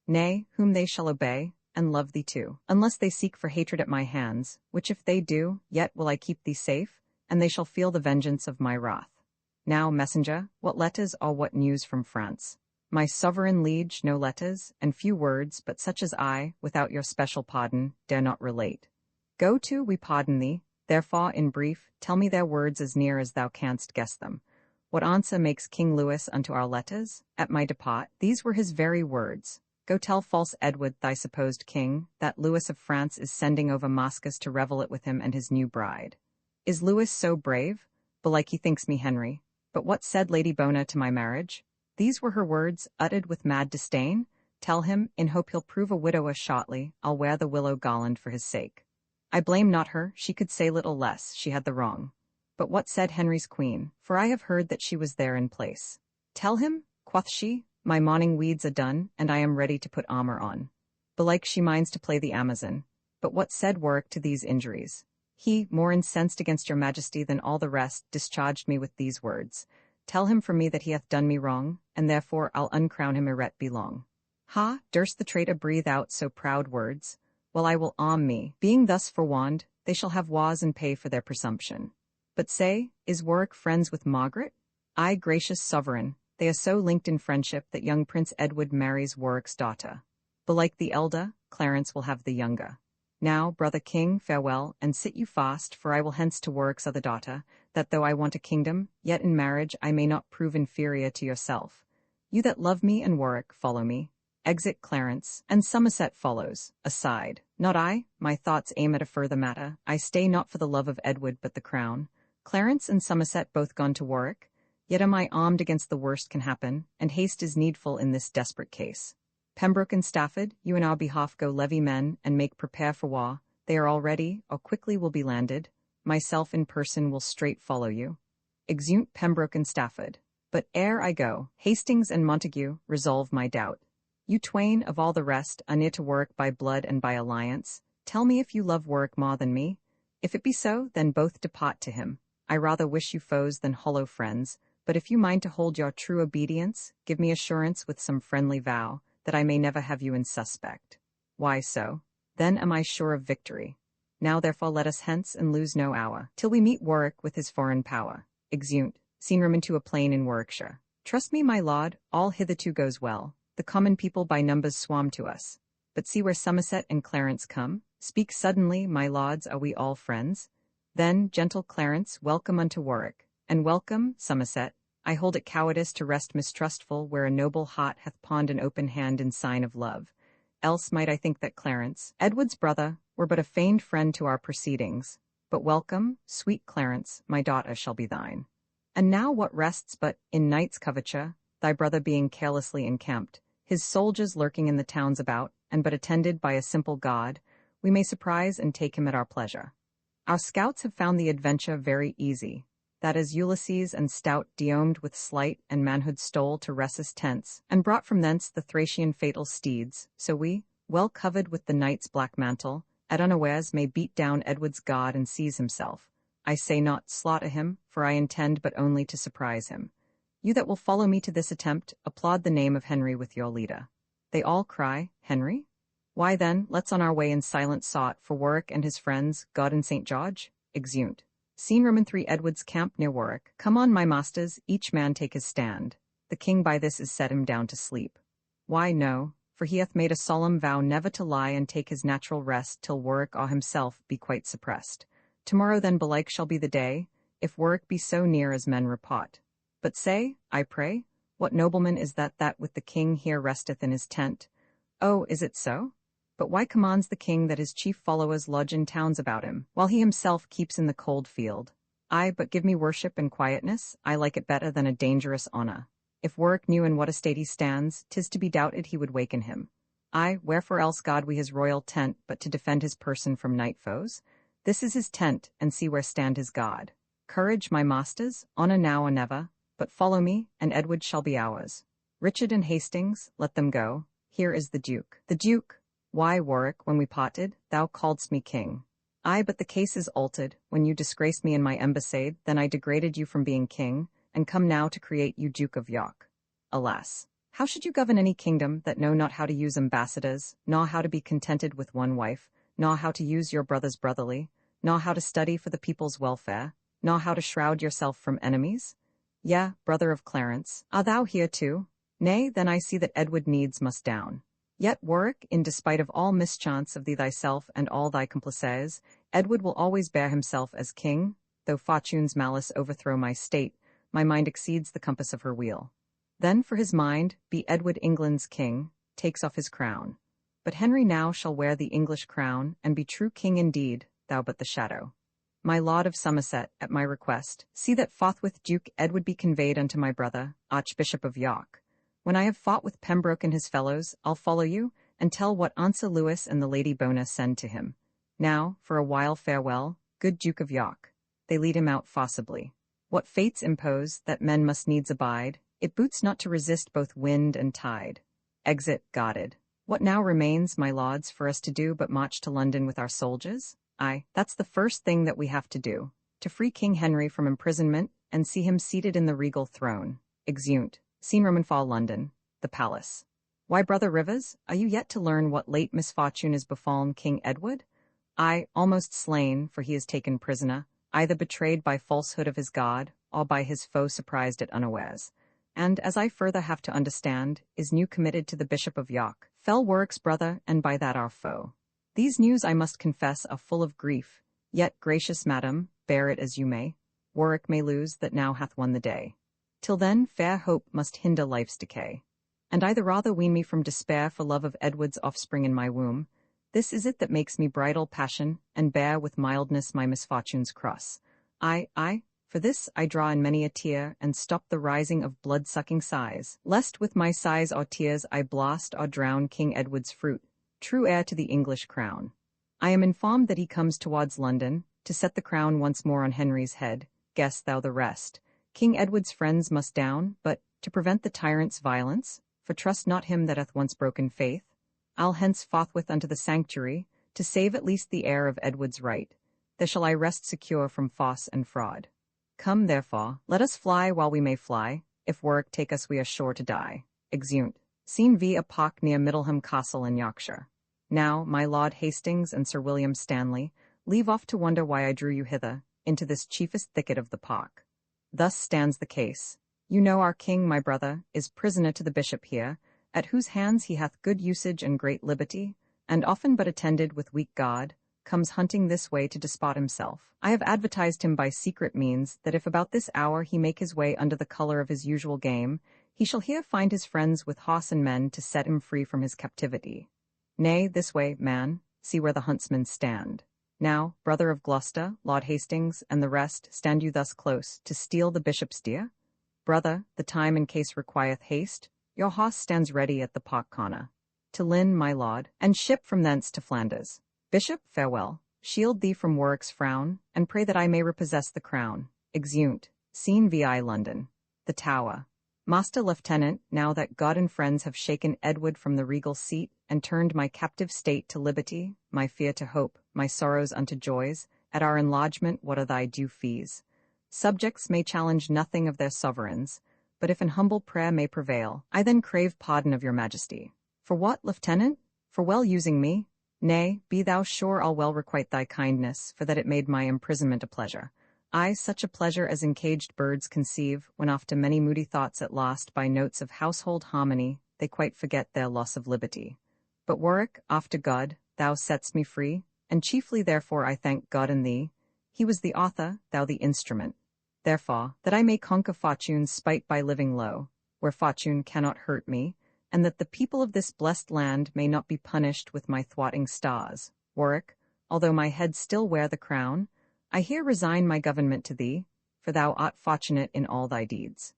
Speaker 1: Nay, whom they shall obey, and love thee too, unless they seek for hatred at my hands, which if they do, yet will I keep thee safe, and they shall feel the vengeance of my wrath. Now, messenger, what letters or what news from France? My sovereign liege, no letters, and few words, but such as I, without your special pardon, dare not relate. Go to, we pardon thee, therefore, in brief, tell me their words as near as thou canst guess them. What answer makes King Louis unto our letters? At my depart, these were his very words. Go tell false Edward, thy supposed king, that Louis of France is sending over Mascus to revel it with him and his new bride. Is Louis so brave? Belike he thinks me Henry. But what said Lady Bona to my marriage? These were her words, uttered with mad disdain. Tell him, in hope he'll prove a widower shortly, I'll wear the willow garland for his sake. I blame not her, she could say little less, she had the wrong. But what said Henry's queen? For I have heard that she was there in place. Tell him, quoth she, my morning weeds are done, and I am ready to put armour on. Belike she minds to play the Amazon. But what said Warwick to these injuries? He, more incensed against your majesty than all the rest, discharged me with these words. Tell him from me that he hath done me wrong, and therefore I'll uncrown him ere it be long. Ha, durst the traitor breathe out so proud words? Well, I will arm me. Being thus forewarned, they shall have wars and pay for their presumption. But say, is Warwick friends with Margaret? Ay, gracious sovereign, they are so linked in friendship that young Prince Edward marries Warwick's daughter. Belike the elder, Clarence will have the younger. Now, brother king, farewell, and sit you fast, for I will hence to Warwick's other daughter, that though I want a kingdom, yet in marriage I may not prove inferior to yourself. You that love me and Warwick, follow me. Exit Clarence, and Somerset follows, aside. Not I, my thoughts aim at a further matter. I stay not for the love of Edward but the crown. Clarence and Somerset both gone to Warwick, yet am I armed against the worst can happen, and haste is needful in this desperate case. Pembroke and Stafford, you in our behalf go levy men, and make prepare for war. They are all ready, or quickly will be landed. Myself in person will straight follow you. Exeunt Pembroke and Stafford. But ere I go, Hastings and Montague, resolve my doubt. You twain, of all the rest, are near to Warwick by blood and by alliance. Tell me if you love Warwick more than me. If it be so, then both depart to him. I rather wish you foes than hollow friends, but if you mind to hold your true obedience, give me assurance with some friendly vow, that I may never have you in suspect. Why so? then am I sure of victory. Now therefore let us hence and lose no hour, till we meet Warwick with his foreign power. Exeunt. Scene room into a plain in Warwickshire. Trust me, my lord, all hitherto goes well. The common people by numbers swarm to us. But see where Somerset and Clarence come. Speak suddenly, my lords, are we all friends? Then, gentle Clarence, welcome unto Warwick. And welcome, Somerset. I hold it cowardice to rest mistrustful where a noble heart hath pawned an open hand in sign of love. Else might I think that Clarence, Edward's brother, were but a feigned friend to our proceedings. But welcome, sweet Clarence, my daughter shall be thine. And now what rests but, in night's coverture, thy brother being carelessly encamped, his soldiers lurking in the towns about, and but attended by a simple guard, we may surprise and take him at our pleasure. Our scouts have found the adventure very easy, that as Ulysses and stout Diomed with sleight and manhood stole to Rhesus' tents, and brought from thence the Thracian fatal steeds, so we, well covered with the knight's black mantle, at unawares may beat down Edward's god and seize himself. I say not slaughter him, for I intend but only to surprise him. You that will follow me to this attempt, applaud the name of Henry with your leader. They all cry, Henry? Why then, let's on our way in silent sought for Warwick and his friends, God and St. George. Exeunt. Scene room in 3 Edward's camp near Warwick. Come on, my masters, each man take his stand. The king by this is set him down to sleep. Why, no, for he hath made a solemn vow never to lie and take his natural rest till Warwick or himself be quite suppressed. Tomorrow then belike shall be the day, if Warwick be so near as men report. But say, I pray, what nobleman is that with the king here resteth in his tent? Oh, is it so? But why commands the king that his chief followers lodge in towns about him, while he himself keeps in the cold field? Ay, but give me worship and quietness, I like it better than a dangerous honour. If Warwick knew in what estate he stands, 'tis to be doubted he would waken him. Ay, wherefore else God we his royal tent, but to defend his person from night foes? This is his tent, and see where stand his God. Courage, my masters, honour now or never, but follow me, and Edward shall be ours. Richard and Hastings, let them go. Here is the Duke. The Duke? Why, Warwick, when we parted, thou calledst me king. Ay, but the case is altered. When you disgraced me in my embassade, then I degraded you from being king, and come now to create you Duke of York. Alas, how should you govern any kingdom that know not how to use ambassadors, nor how to be contented with one wife, nor how to use your brothers brotherly, nor how to study for the people's welfare, nor how to shroud yourself from enemies? Yea, brother of Clarence, art thou here too? Nay, then I see that Edward needs must down. Yet, Warwick, in despite of all mischance of thee thyself and all thy complices, Edward will always bear himself as king, though fortune's malice overthrow my state, my mind exceeds the compass of her wheel. Then for his mind, be Edward England's king, takes off his crown. But Henry now shall wear the English crown, and be true king indeed, thou but the shadow. My lord of Somerset, at my request, see that forthwith Duke Edward be conveyed unto my brother, Archbishop of York. When I have fought with Pembroke and his fellows, I'll follow you, and tell what Answer Lewis and the Lady Bona send to him. Now, for a while farewell, good Duke of York. They lead him out forcibly. What fates impose, that men must needs abide, it boots not to resist both wind and tide. Exit guarded. What now remains, my lords, for us to do but march to London with our soldiers? Aye, that's the first thing that we have to do, to free King Henry from imprisonment, and see him seated in the regal throne. Exeunt. Scene room in Fall London, the palace. Why, brother Rivers, are you yet to learn what late misfortune is befallen King Edward? Ay, almost slain, for he is taken prisoner, either betrayed by falsehood of his God, or by his foe surprised at unawares. And, as I further have to understand, is new committed to the Bishop of York, fell Warwick's brother, and by that our foe. These news, I must confess, are full of grief. Yet, gracious madam, bear it as you may. Warwick may lose that now hath won the day. Till then, fair hope must hinder life's decay. And I the rather wean me from despair for love of Edward's offspring in my womb. This is it that makes me bridle passion, and bear with mildness my misfortune's cross. I, for this I draw in many a tear, and stop the rising of blood-sucking sighs, lest with my sighs or tears I blast or drown King Edward's fruit, true heir to the English crown. I am informed that he comes towards London, to set the crown once more on Henry's head. Guess thou the rest. King Edward's friends must down, but, to prevent the tyrant's violence, for trust not him that hath once broken faith, I'll hence forthwith unto the sanctuary, to save at least the heir of Edward's right. There shall I rest secure from false and fraud. Come, therefore, let us fly while we may fly. If Warwick take us, we are sure to die. Exeunt. Scene v. a park near Middleham Castle in Yorkshire. Now, my Lord Hastings and Sir William Stanley, leave off to wonder why I drew you hither, into this chiefest thicket of the park. Thus stands the case. You know our king, my brother, is prisoner to the bishop here, at whose hands he hath good usage and great liberty, and often but attended with weak guard, comes hunting this way to despot himself. I have advertised him by secret means, that if about this hour he make his way under the colour of his usual game, he shall here find his friends with horse and men to set him free from his captivity. Nay, this way, man, see where the huntsmen stand. Now, brother of Gloucester, Lord Hastings, and the rest, stand you thus close, to steal the bishop's deer? Brother, the time in case requireth haste, your horse stands ready at the park corner. To Lynn, my lord, and ship from thence to Flanders. Bishop, farewell. Shield thee from Warwick's frown, and pray that I may repossess the crown. Exeunt. Scene vi London. The Tower. Master Lieutenant, now that God and friends have shaken Edward from the regal seat, and turned my captive state to liberty, my fear to hope, my sorrows unto joys, at our enlargement what are thy due fees? Subjects may challenge nothing of their sovereigns, but if an humble prayer may prevail, I then crave pardon of your majesty. For what, lieutenant? For well using me? Nay, be thou sure I'll well requite thy kindness, for that it made my imprisonment a pleasure. Aye, such a pleasure as encaged birds conceive, when after many moody thoughts at last by notes of household harmony, they quite forget their loss of liberty. But Warwick, after God, thou set'st me free, and chiefly therefore I thank God and thee. He was the author, thou the instrument. Therefore, that I may conquer fortune's spite by living low, where fortune cannot hurt me, and that the people of this blessed land may not be punished with my thwarting stars. Warwick, although my head still wear the crown, I here resign my government to thee, for thou art fortunate in all thy deeds.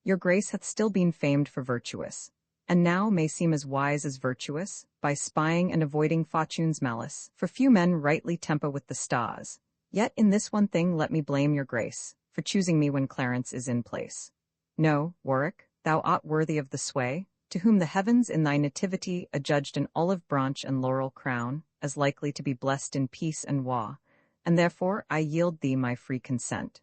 Speaker 1: Your grace hath still been famed for virtuous, and now may seem as wise as virtuous, by spying and avoiding fortune's malice, for few men rightly temper with the stars. Yet in this one thing let me blame your grace, for choosing me when Clarence is in place. No, Warwick, thou art worthy of the sway, to whom the heavens in thy nativity adjudged an olive branch and laurel crown, as likely to be blessed in peace and war, and therefore I yield thee my free consent.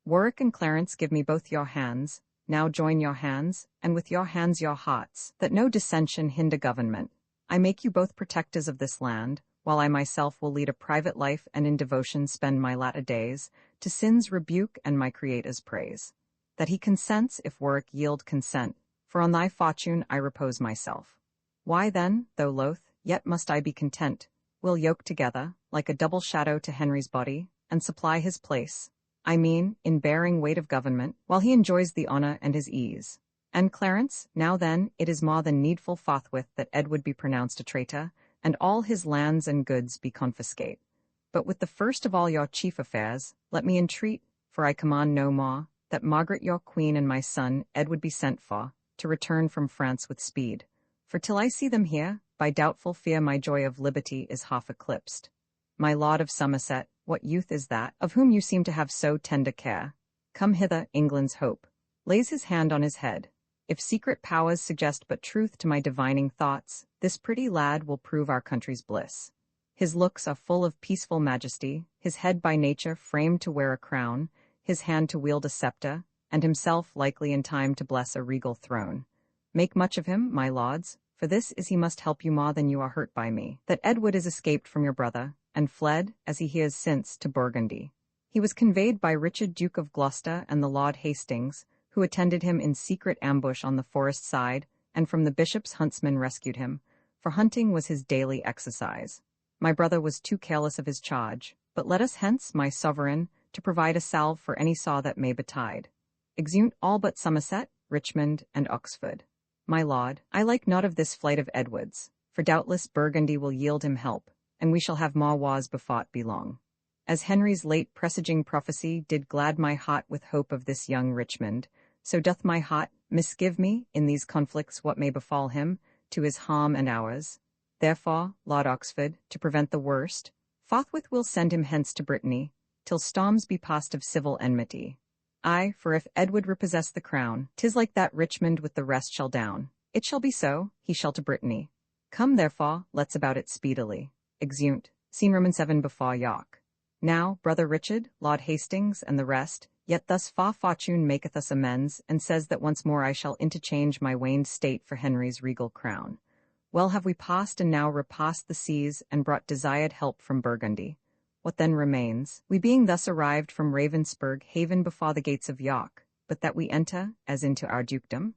Speaker 1: Warwick and Clarence, give me both your hands, now join your hands, and with your hands your hearts, that no dissension hinder government. I make you both protectors of this land, while I myself will lead a private life and in devotion spend my latter days, to sin's rebuke and my Creator's praise. That he consents if Warwick yield consent, for on thy fortune I repose myself. Why then, though loath, yet must I be content, we'll yoke together, like a double shadow to Henry's body, and supply his place, I mean, in bearing weight of government, while he enjoys the honour and his ease. And Clarence, now then, it is more than needful forthwith that Edward be pronounced a traitor, and all his lands and goods be confiscate. But with the first of all your chief affairs, let me entreat, for I command no more, that Margaret your queen and my son Edward be sent for, to return from France with speed. For till I see them here, by doubtful fear my joy of liberty is half eclipsed. My lord of Somerset, what youth is that, of whom you seem to have so tender care? Come hither, England's hope. Lays his hand on his head. If secret powers suggest but truth to my divining thoughts, this pretty lad will prove our country's bliss. His looks are full of peaceful majesty, his head by nature framed to wear a crown, his hand to wield a scepter, and himself likely in time to bless a regal throne. Make much of him, my lords, for this is he must help you more than you are hurt by me, that Edward is escaped from your brother, and fled, as he hears since, to Burgundy. He was conveyed by Richard Duke of Gloucester and the Lord Hastings, who attended him in secret ambush on the forest side, and from the bishop's huntsmen rescued him, for hunting was his daily exercise. My brother was too careless of his charge, but let us hence, my sovereign, to provide a salve for any saw that may betide. Exeunt all but Somerset, Richmond, and Oxford. My lord, I like not of this flight of Edward's, for doubtless Burgundy will yield him help, and we shall have more wars befought be long. As Henry's late presaging prophecy did glad my heart with hope of this young Richmond, so doth my heart misgive me, in these conflicts what may befall him, to his harm and ours. Therefore, Lord Oxford, to prevent the worst, forthwith will send him hence to Brittany, till storms be past of civil enmity. Aye, for if Edward repossess the crown, 'tis like that Richmond with the rest shall down. It shall be so, he shall to Brittany. Come, therefore, let's about it speedily. Exeunt. Scene Roman 7 before York. Now, brother Richard, Lord Hastings, and the rest, yet thus far fortune maketh us amends, and says that once more I shall interchange my waned state for Henry's regal crown. Well have we passed and now repassed the seas and brought desired help from Burgundy. What then remains? We being thus arrived from Ravensburg haven before the gates of York, but that we enter, as into our dukedom?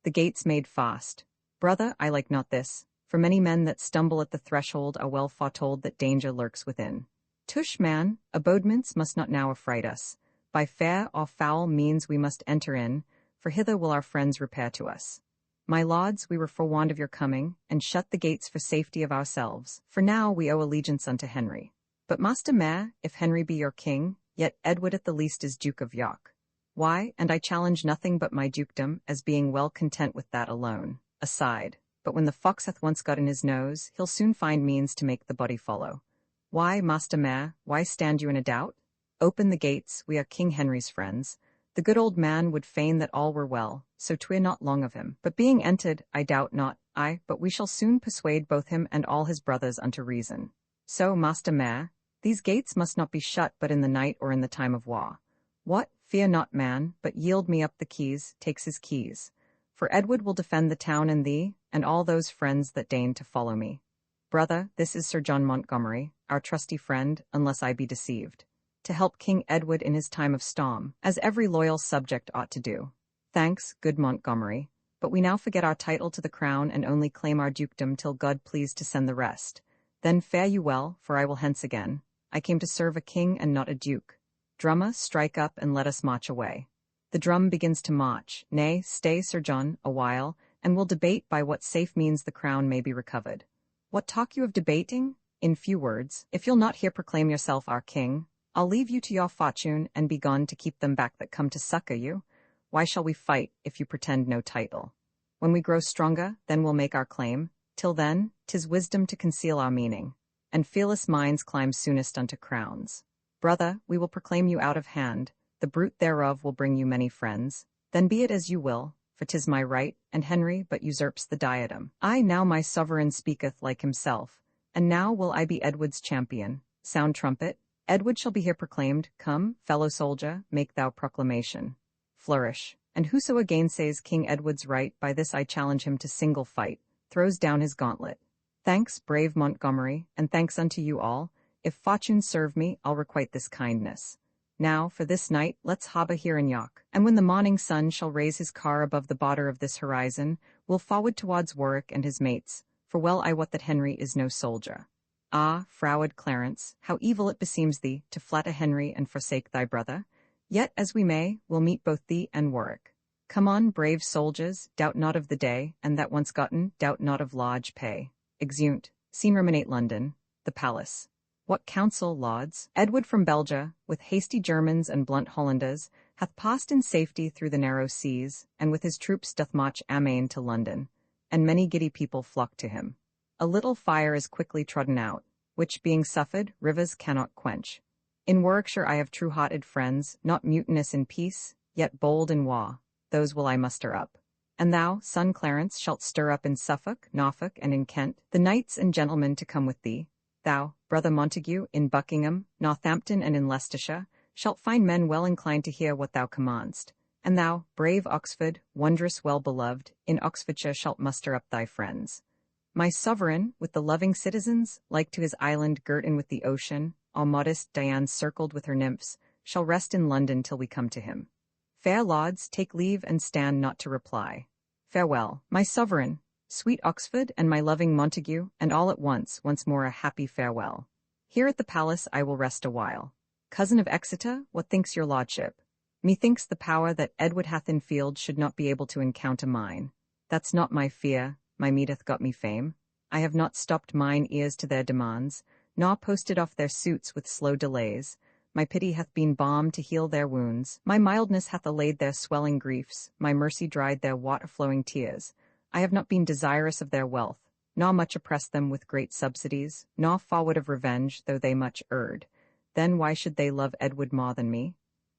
Speaker 1: The gates made fast. Brother, I like not this, for many men that stumble at the threshold are well foretold that danger lurks within. Tush, man, abodements must not now affright us. By fair or foul means we must enter in, for hither will our friends repair to us. My lords, we were forewarned of your coming, and shut the gates for safety of ourselves, for now we owe allegiance unto Henry. But Master Mayor, if Henry be your king, yet Edward at the least is Duke of York. Why, and I challenge nothing but my dukedom, as being well content with that alone. Aside, but when the fox hath once got in his nose, he'll soon find means to make the body follow. Why, Master Mayor, why stand you in a doubt? Open the gates, we are King Henry's friends. The good old man would fain that all were well, so 'twere not long of him. But being entered, I doubt not, but we shall soon persuade both him and all his brothers unto reason. So, Master Mayor, these gates must not be shut but in the night or in the time of war. What, fear not, man, but yield me up the keys, takes his keys. For Edward will defend the town and thee, and all those friends that deign to follow me. Brother, this is Sir John Montgomery, our trusty friend, unless I be deceived, to help King Edward in his time of storm, as every loyal subject ought to do. Thanks, good Montgomery, but we now forget our title to the crown and only claim our dukedom till God please to send the rest. Then fare you well, for I will hence again. I came to serve a king and not a duke. Drummer, strike up and let us march away. The drum begins to march. Nay, stay, Sir John, a while, and we'll debate by what safe means the crown may be recovered. What talk you of debating? In few words, if you'll not here proclaim yourself our king, I'll leave you to your fortune and be gone to keep them back that come to succor you. Why shall we fight if you pretend no title? When we grow stronger, then we'll make our claim. Till then, 'tis wisdom to conceal our meaning, and fearless minds climb soonest unto crowns. Brother, we will proclaim you out of hand, the brute thereof will bring you many friends. Then be it as you will, for 'tis my right, and Henry but usurps the diadem. I now my sovereign speaketh like himself, and now will I be Edward's champion. Sound trumpet, Edward shall be here proclaimed. Come, fellow soldier, make thou proclamation. Flourish, and whoso againsays King Edward's right, by this I challenge him to single fight, throws down his gauntlet. Thanks, brave Montgomery, and thanks unto you all. If fortune serve me, I'll requite this kindness. Now, for this night, let's harbor here in York, and when the morning sun shall raise his car above the border of this horizon, we'll forward towards Warwick and his mates, for well I wot that Henry is no soldier. Ah, froward Clarence, how evil it beseems thee to flatter Henry and forsake thy brother. Yet, as we may, we'll meet both thee and Warwick. Come on, brave soldiers, doubt not of the day, and that once gotten, doubt not of large pay. Exeunt. Scene ruminate London, the palace. What counsel, lords? Edward from Belgia, with hasty Germans and blunt Hollanders, hath passed in safety through the narrow seas, and with his troops doth march amain to London, and many giddy people flock to him. A little fire is quickly trodden out, which being suffered, rivers cannot quench. In Warwickshire I have true-hearted friends, not mutinous in peace, yet bold in war. Those will I muster up. And thou, son Clarence, shalt stir up in Suffolk, Norfolk, and in Kent, the knights and gentlemen to come with thee. Thou, brother Montague, in Buckingham, Northampton, and in Leicestershire, shalt find men well inclined to hear what thou commandst. And thou, brave Oxford, wondrous well beloved, in Oxfordshire shalt muster up thy friends. My sovereign, with the loving citizens, like to his island girt in with the ocean, all modest Diane circled with her nymphs, shall rest in London till we come to him. Fair lords, take leave and stand not to reply. Farewell, my sovereign, sweet Oxford, and my loving Montague, and all at once more a happy farewell. Here at the palace I will rest a while. Cousin of Exeter, what thinks your lordship? Methinks the power that Edward hath in field should not be able to encounter mine. That's not my fear, my meed hath got me fame. I have not stopped mine ears to their demands, nor posted off their suits with slow delays. My pity hath been balm to heal their wounds, my mildness hath allayed their swelling griefs, my mercy dried their water-flowing tears. I have not been desirous of their wealth, nor much oppressed them with great subsidies, nor forward of revenge, though they much erred. Then why should they love Edward more than me?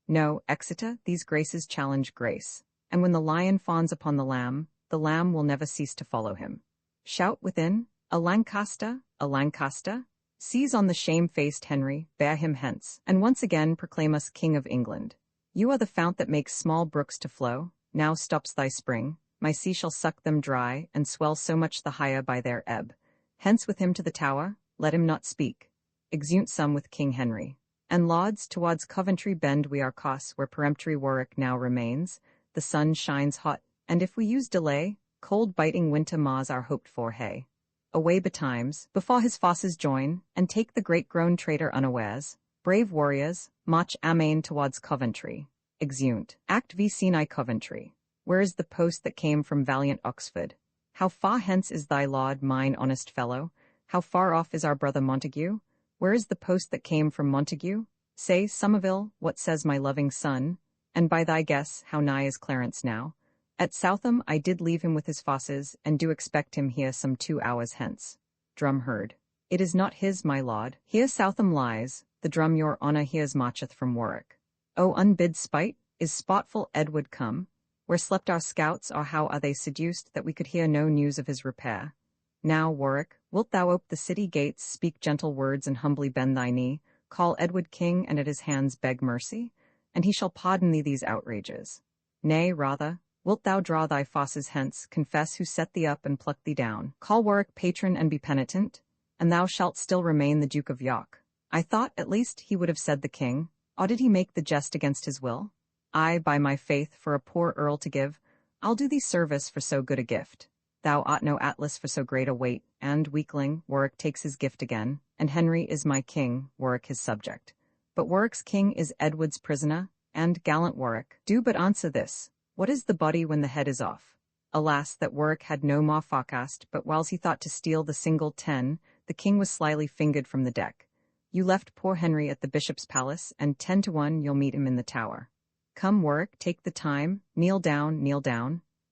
Speaker 1: No, Exeter, these graces challenge grace, and when the lion fawns upon the lamb will never cease to follow him. Shout within, a Lancaster, a Lancaster! Seize on the shame-faced Henry, bear him hence, and once again proclaim us King of England. You are the fount that makes small brooks to flow, now stops thy spring. my sea shall suck them dry, and swell so much the higher by their ebb. Hence with him to the Tower, let him not speak. Exeunt some with King Henry. And lauds, towards Coventry bend we our course, where peremptory Warwick now remains. The sun shines hot, and if we use delay, cold biting winter mars our hoped-for hay. Away betimes, before his fosses join, and take the great-grown traitor unawares. Brave warriors, march amain towards Coventry. Exeunt. Act v. Scene Coventry. Where is the post that came from valiant Oxford? How far hence is thy lord, mine honest fellow? How far off is our brother Montague? Where is the post that came from Montague? Say, Somerville, what says my loving son? And by thy guess, how nigh is Clarence now? At Southam I did leave him with his fosses, and do expect him here some 2 hours hence. Drum heard. It is not his, my lord. Here Southam lies, the drum your honour hears marcheth from Warwick. O unbid spite, is spotful Edward come? Where slept our scouts, or how are they seduced, that we could hear no news of his repair? Now, Warwick, wilt thou ope the city gates, speak gentle words, and humbly bend thy knee, call Edward king, and at his hands beg mercy? And he shall pardon thee these outrages. Nay, rather, wilt thou draw thy fosses hence, confess who set thee up and pluck thee down, call Warwick patron and be penitent, and thou shalt still remain the Duke of York. I thought, at least, he would have said the king, or did he make the jest against his will? I, by my faith, for a poor earl to give, I'll do thee service for so good a gift. Thou art no Atlas for so great a weight, and, weakling, Warwick takes his gift again, and Henry is my king, Warwick his subject. But Warwick's king is Edward's prisoner, and, gallant Warwick, do but answer this, what is the body when the head is off? Alas, that Warwick had no more forecast, but whiles he thought to steal the single 10, the king was slyly fingered from the deck. You left poor Henry at the bishop's palace, and 10 to 1 you'll meet him in the Tower. Come, Warwick, take the time, kneel down,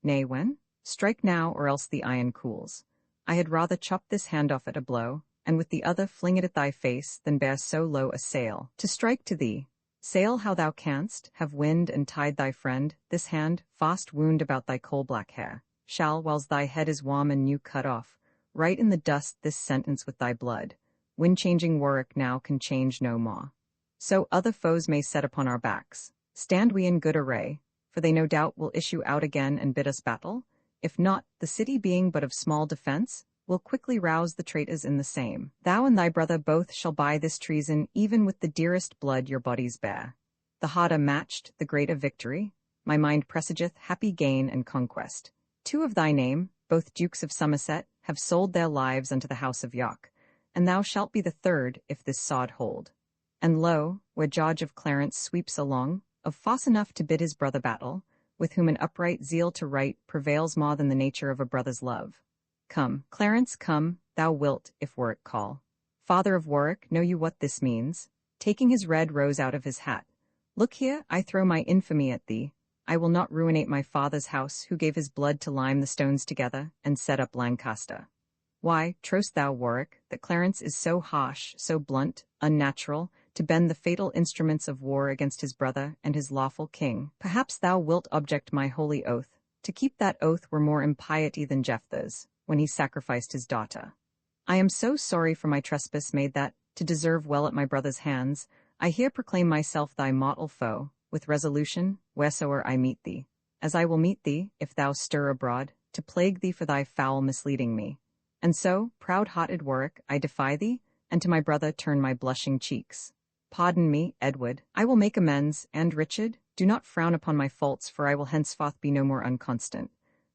Speaker 1: nay, when? Strike now, or else the iron cools. I had rather chop this hand off at a blow, and with the other fling it at thy face, than bear so low a sail, to strike to thee. Sail how thou canst, have wind and tide thy friend, this hand, fast wound about thy coal-black hair, shall, whiles thy head is warm and new cut off, write in the dust this sentence with thy blood. Wind-changing Warwick now can change no more. So other foes may set upon our backs. Stand we in good array, for they no doubt will issue out again and bid us battle. If not, the city being but of small defence, will quickly rouse the traitors in the same. Thou and thy brother both shall buy this treason even with the dearest blood your bodies bear. The harder matched, the greater victory. My mind presageth happy gain and conquest. 2 of thy name, both Dukes of Somerset, have sold their lives unto the house of York, and thou shalt be the 3rd if this sod hold. And lo, where George of Clarence sweeps along, of fosse enough to bid his brother battle, with whom an upright zeal to right prevails more than the nature of a brother's love. Come, Clarence, come, thou wilt, if Warwick call. Father of Warwick, know you what this means? Taking his red rose out of his hat. Look here, I throw my infamy at thee. I will not ruinate my father's house, who gave his blood to lime the stones together, and set up Lancaster. Why, trost thou, Warwick, that Clarence is so harsh, so blunt, unnatural, to bend the fatal instruments of war against his brother and his lawful king? Perhaps thou wilt object my holy oath. To keep that oath were more impiety than Jephthah's, when he sacrificed his daughter. I am so sorry for my trespass made that, to deserve well at my brother's hands, I here proclaim myself thy mortal foe, with resolution, wheresoe'er I meet thee, as I will meet thee, if thou stir abroad, to plague thee for thy foul misleading me. And so, proud-hearted Warwick, I defy thee, and to my brother turn my blushing cheeks. Pardon me, Edward, I will make amends, and Richard, do not frown upon my faults, for I will henceforth be no more unconstant.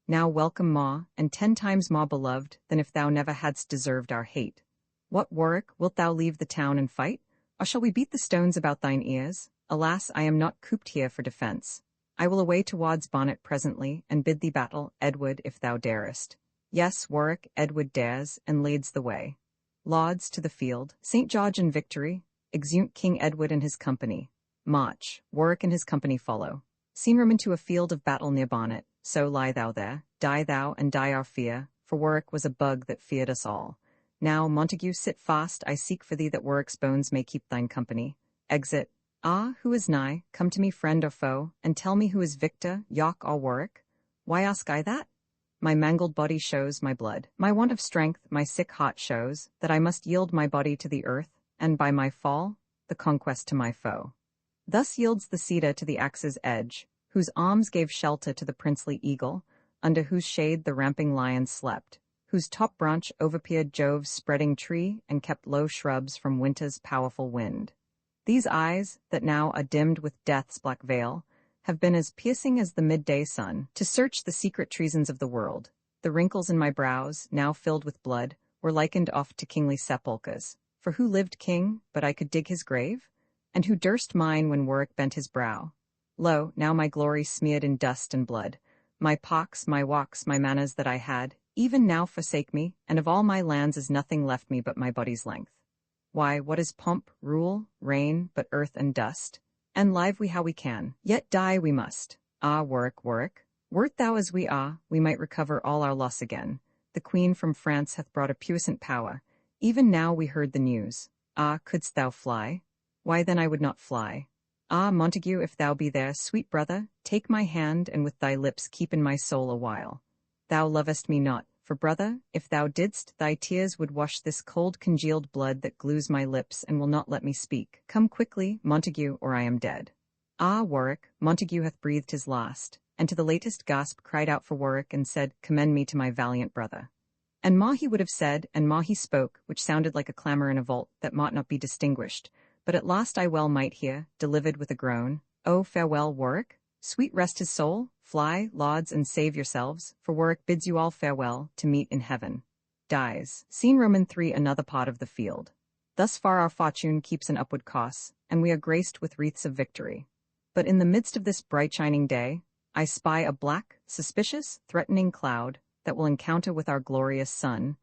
Speaker 1: Now welcome more, and 10 times more beloved, than if thou never hadst deserved our hate. What, Warwick, wilt thou leave the town and fight? Or shall we beat the stones about thine ears? Alas, I am not cooped here for defence. I will away towards Bonnet presently, and bid thee battle, Edward, if thou darest. Yes, Warwick, Edward dares, and leads the way. Lauds to the field, St. George in victory, exeunt King Edward and his company. March, Warwick and his company follow. Seen room into a field of battle near Bonnet, so lie thou there, die thou and die our fear, for Warwick was a bug that feared us all. Now, Montague, sit fast, I seek for thee that Warwick's bones may keep thine company. Exit. Ah, who is nigh? Come to me, friend or foe, and tell me who is victor, York or Warwick? Why ask I that? My mangled body shows my blood. My want of strength, my sick heart shows that I must yield my body to the earth, and by my fall, the conquest to my foe. Thus yields the cedar to the axe's edge, whose arms gave shelter to the princely eagle. under whose shade the ramping lion slept, whose top branch overpeered Jove's spreading tree and kept low shrubs from winter's powerful wind. These eyes, that now are dimmed with death's black veil, have been as piercing as the midday sun, to search the secret treasons of the world. The wrinkles in my brows, now filled with blood, were likened oft to kingly sepulchres. For who lived king, but I could dig his grave? And who durst mine when Warwick bent his brow? Lo, now my glory smeared in dust and blood. My pox, my walks, my manners that I had, even now forsake me, and of all my lands is nothing left me but my body's length. Why, what is pomp, rule, reign, but earth and dust? And live we how we can, yet die we must. Ah, Warwick, Warwick, wert thou as we are, we might recover all our loss again. The Queen from France hath brought a puissant power. Even now we heard the news. Ah, couldst thou fly? Why then I would not fly. Ah, Montague, if thou be there, sweet brother, take my hand, and with thy lips keep in my soul a while. Thou lovest me not, for brother, if thou didst, thy tears would wash this cold congealed blood that glues my lips and will not let me speak. Come quickly, Montague, or I am dead. Ah, Warwick, Montague hath breathed his last, and to the latest gasp cried out for Warwick and said, Commend me to my valiant brother. And ma he would have said, and ma he spoke, which sounded like a clamour in a vault that might not be distinguished, but at last I well might hear, delivered with a groan, Oh, farewell, Warwick, sweet rest his soul, fly, lauds, and save yourselves, for Warwick bids you all farewell, to meet in heaven. Dies. Scene Roman 3. Another part of the field. Thus far our fortune keeps an upward course, and we are graced with wreaths of victory. But in the midst of this bright shining day, I spy a black, suspicious, threatening cloud, that will encounter with our glorious sun,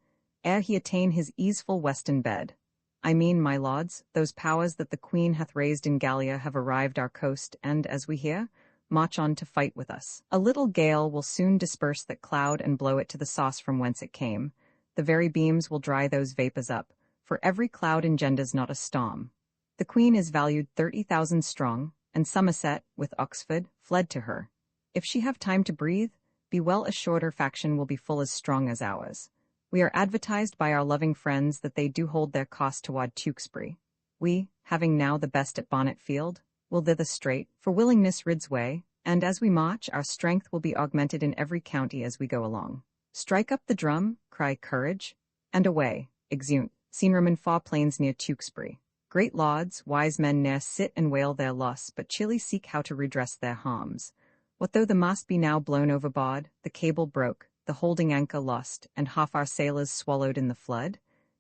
Speaker 1: ere he attain his easeful western bed. I mean, my lords, those powers that the Queen hath raised in Gallia have arrived our coast, and, as we hear, march on to fight with us. A little gale will soon disperse that cloud and blow it to the source from whence it came. The very beams will dry those vapours up, for every cloud engenders not a storm. The Queen is valued 30,000 strong, and Somerset, with Oxford, fled to her. If she have time to breathe, be well assured her faction will be full as strong as ours. We are advertised by our loving friends that they do hold their cost toward Tewkesbury. We, having now the best at Bonnet Field, will thither straight, for willingness rids way, and as we march, our strength will be augmented in every county as we go along. Strike up the drum, cry courage, and away, exeunt. Scene Roman 4. Plains near Tewkesbury. Great lords, wise men ne'er sit and wail their loss, but chilly seek how to redress their harms. What though the mast be now blown overboard, the cable broke, the holding anchor lost, and half our sailors swallowed in the flood?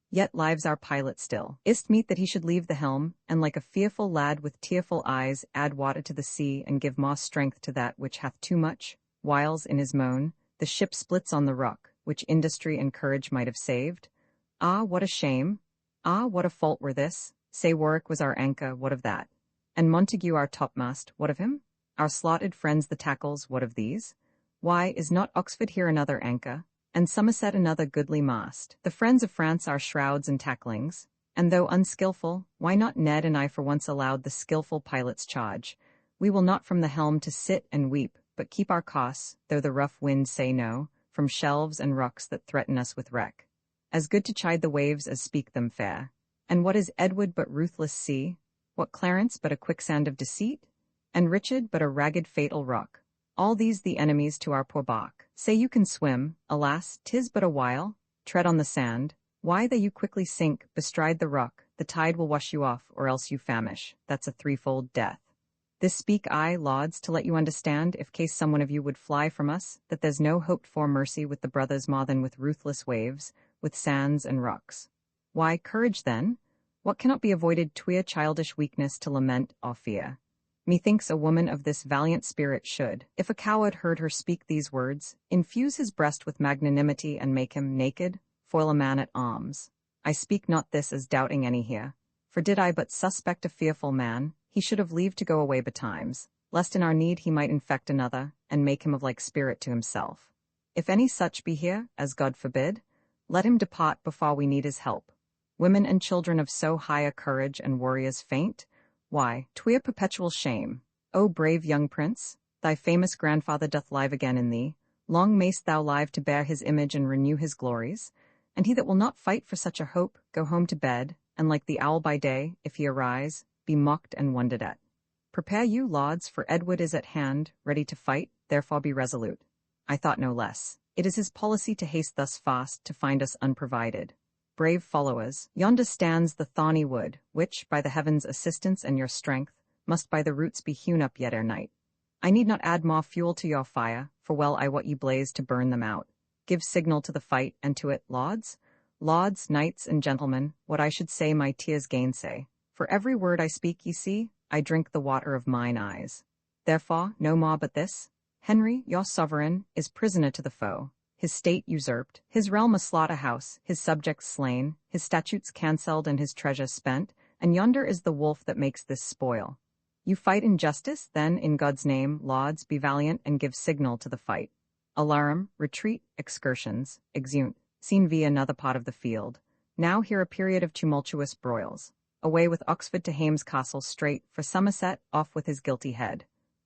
Speaker 1: Yet lives our pilot still. Is't meet that he should leave the helm, and like a fearful lad with tearful eyes add water to the sea and give more strength to that which hath too much? Whiles, in his moan, the ship splits on the rock, which industry and courage might have saved. Ah, what a shame! Ah, what a fault were this! Say Warwick was our anchor, what of that? And Montague our topmast, what of him? Our slotted friends the tackles, what of these? Why, is not Oxford here another anchor, and Somerset another goodly mast? The friends of France are shrouds and tacklings, and though unskilful, why not Ned and I for once allowed the skilful pilot's charge? We will not from the helm to sit and weep, but keep our course, though the rough winds say no, from shelves and rocks that threaten us with wreck. As good to chide the waves as speak them fair. And what is Edward but ruthless sea? What Clarence but a quicksand of deceit? And Richard but a ragged fatal rock? All these the enemies to our poor bark. Say you can swim, alas, 'tis but a while. Tread on the sand. Why that you quickly sink, bestride the rock, the tide will wash you off, or else you famish. That's a threefold death. This speak I, lords, to let you understand, if case some one of you would fly from us, that there's no hoped for mercy with the brothers more than with ruthless waves, with sands and rocks. Why, courage then? What cannot be avoided 'twere childish weakness to lament or fear. Methinks a woman of this valiant spirit should, if a coward heard her speak these words, infuse his breast with magnanimity and make him, naked, foil a man at arms. I speak not this as doubting any here, for did I but suspect a fearful man, he should have leave to go away betimes, lest in our need he might infect another, and make him of like spirit to himself. If any such be here, as God forbid, let him depart before we need his help. Women and children of so high a courage and warriors faint? Why, 'twere perpetual shame. O brave young prince, thy famous grandfather doth live again in thee. Long mayst thou live to bear his image and renew his glories. And he that will not fight for such a hope, go home to bed, and like the owl by day, if he arise, be mocked and wondered at. Prepare you, lords, for Edward is at hand, ready to fight, therefore be resolute. I thought no less. It is his policy to haste thus fast to find us unprovided. Brave followers, yonder stands the thorny wood, which, by the heavens' assistance and your strength, must by the roots be hewn up yet ere night. I need not add more fuel to your fire, for well I wot ye blaze to burn them out. Give signal to the fight, and to it, lauds? Lauds, knights and gentlemen, what I should say my tears gainsay. For every word I speak, ye see, I drink the water of mine eyes. Therefore, no more but this. Henry, your sovereign, is prisoner to the foe, his state usurped, his realm a slaughter-house, his subjects slain, his statutes cancelled and his treasure spent, and yonder is the wolf that makes this spoil. You fight in justice, then, in God's name, lauds, be valiant and give signal to the fight. Alarum, retreat, excursions, exeunt, seen via another part of the field. Now here a period of tumultuous broils. Away with Oxford to Hames Castle straight, for Somerset, off with his guilty head.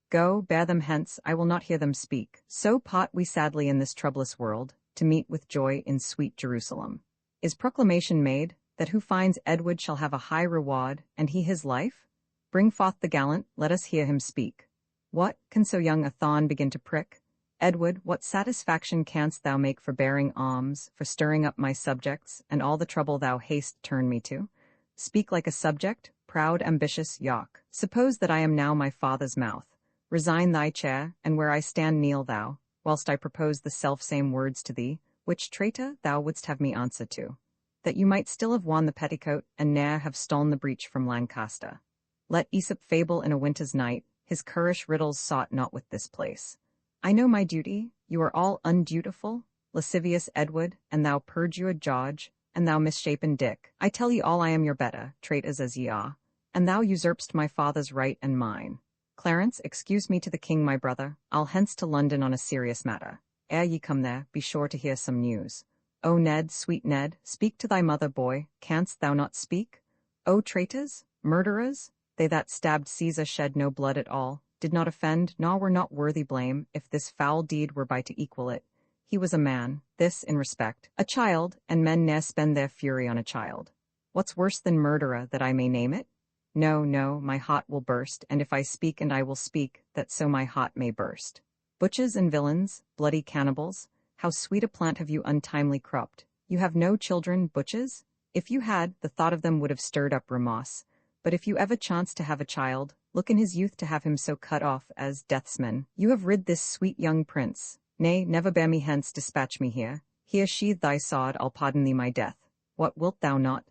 Speaker 1: Go, bear them hence, I will not hear them speak. So part we sadly in this troublous world, to meet with joy in sweet Jerusalem. Is proclamation made, that who finds Edward shall have a high reward, and he his life? Bring forth the gallant, let us hear him speak. What, can so young a thorn begin to prick? Edward, what satisfaction canst thou make for bearing arms, for stirring up my subjects, and all the trouble thou hast turned me to? Speak like a subject, proud, ambitious York. Suppose that I am now my father's mouth. Resign thy chair, and where I stand kneel thou, whilst I propose the self-same words to thee, which, traitor, thou wouldst have me answer to. That you might still have won the petticoat, and ne'er have stolen the breech from Lancaster. Let Aesop fable in a winter's night, his currish riddles sought not with this place. I know my duty, you are all undutiful, lascivious Edward, and thou perjured George, and thou misshapen Dick. I tell ye all I am your better, traitors as ye are, and thou usurp'st my father's right and mine. Clarence, excuse me to the king my brother, I'll hence to London on a serious matter. Ere ye come there, be sure to hear some news. O Ned, sweet Ned, speak to thy mother, boy, canst thou not speak? O traitors, murderers, they that stabbed Caesar shed no blood at all, did not offend, nor were not worthy blame, if this foul deed were by to equal it. He was a man, this in respect, a child, and men ne'er spend their fury on a child. What's worse than murderer, that I may name it? No, no, my heart will burst, and if I speak and I will speak, that so my heart may burst. Butches and villains, bloody cannibals, how sweet a plant have you untimely cropped. You have no children, butches? If you had, the thought of them would have stirred up remorse. But if you ever chance to have a child, look in his youth to have him so cut off as deathsman. You have rid this sweet young prince. Nay, never bear me hence, dispatch me here. Here sheathe thy sword, I'll pardon thee my death. What wilt thou not?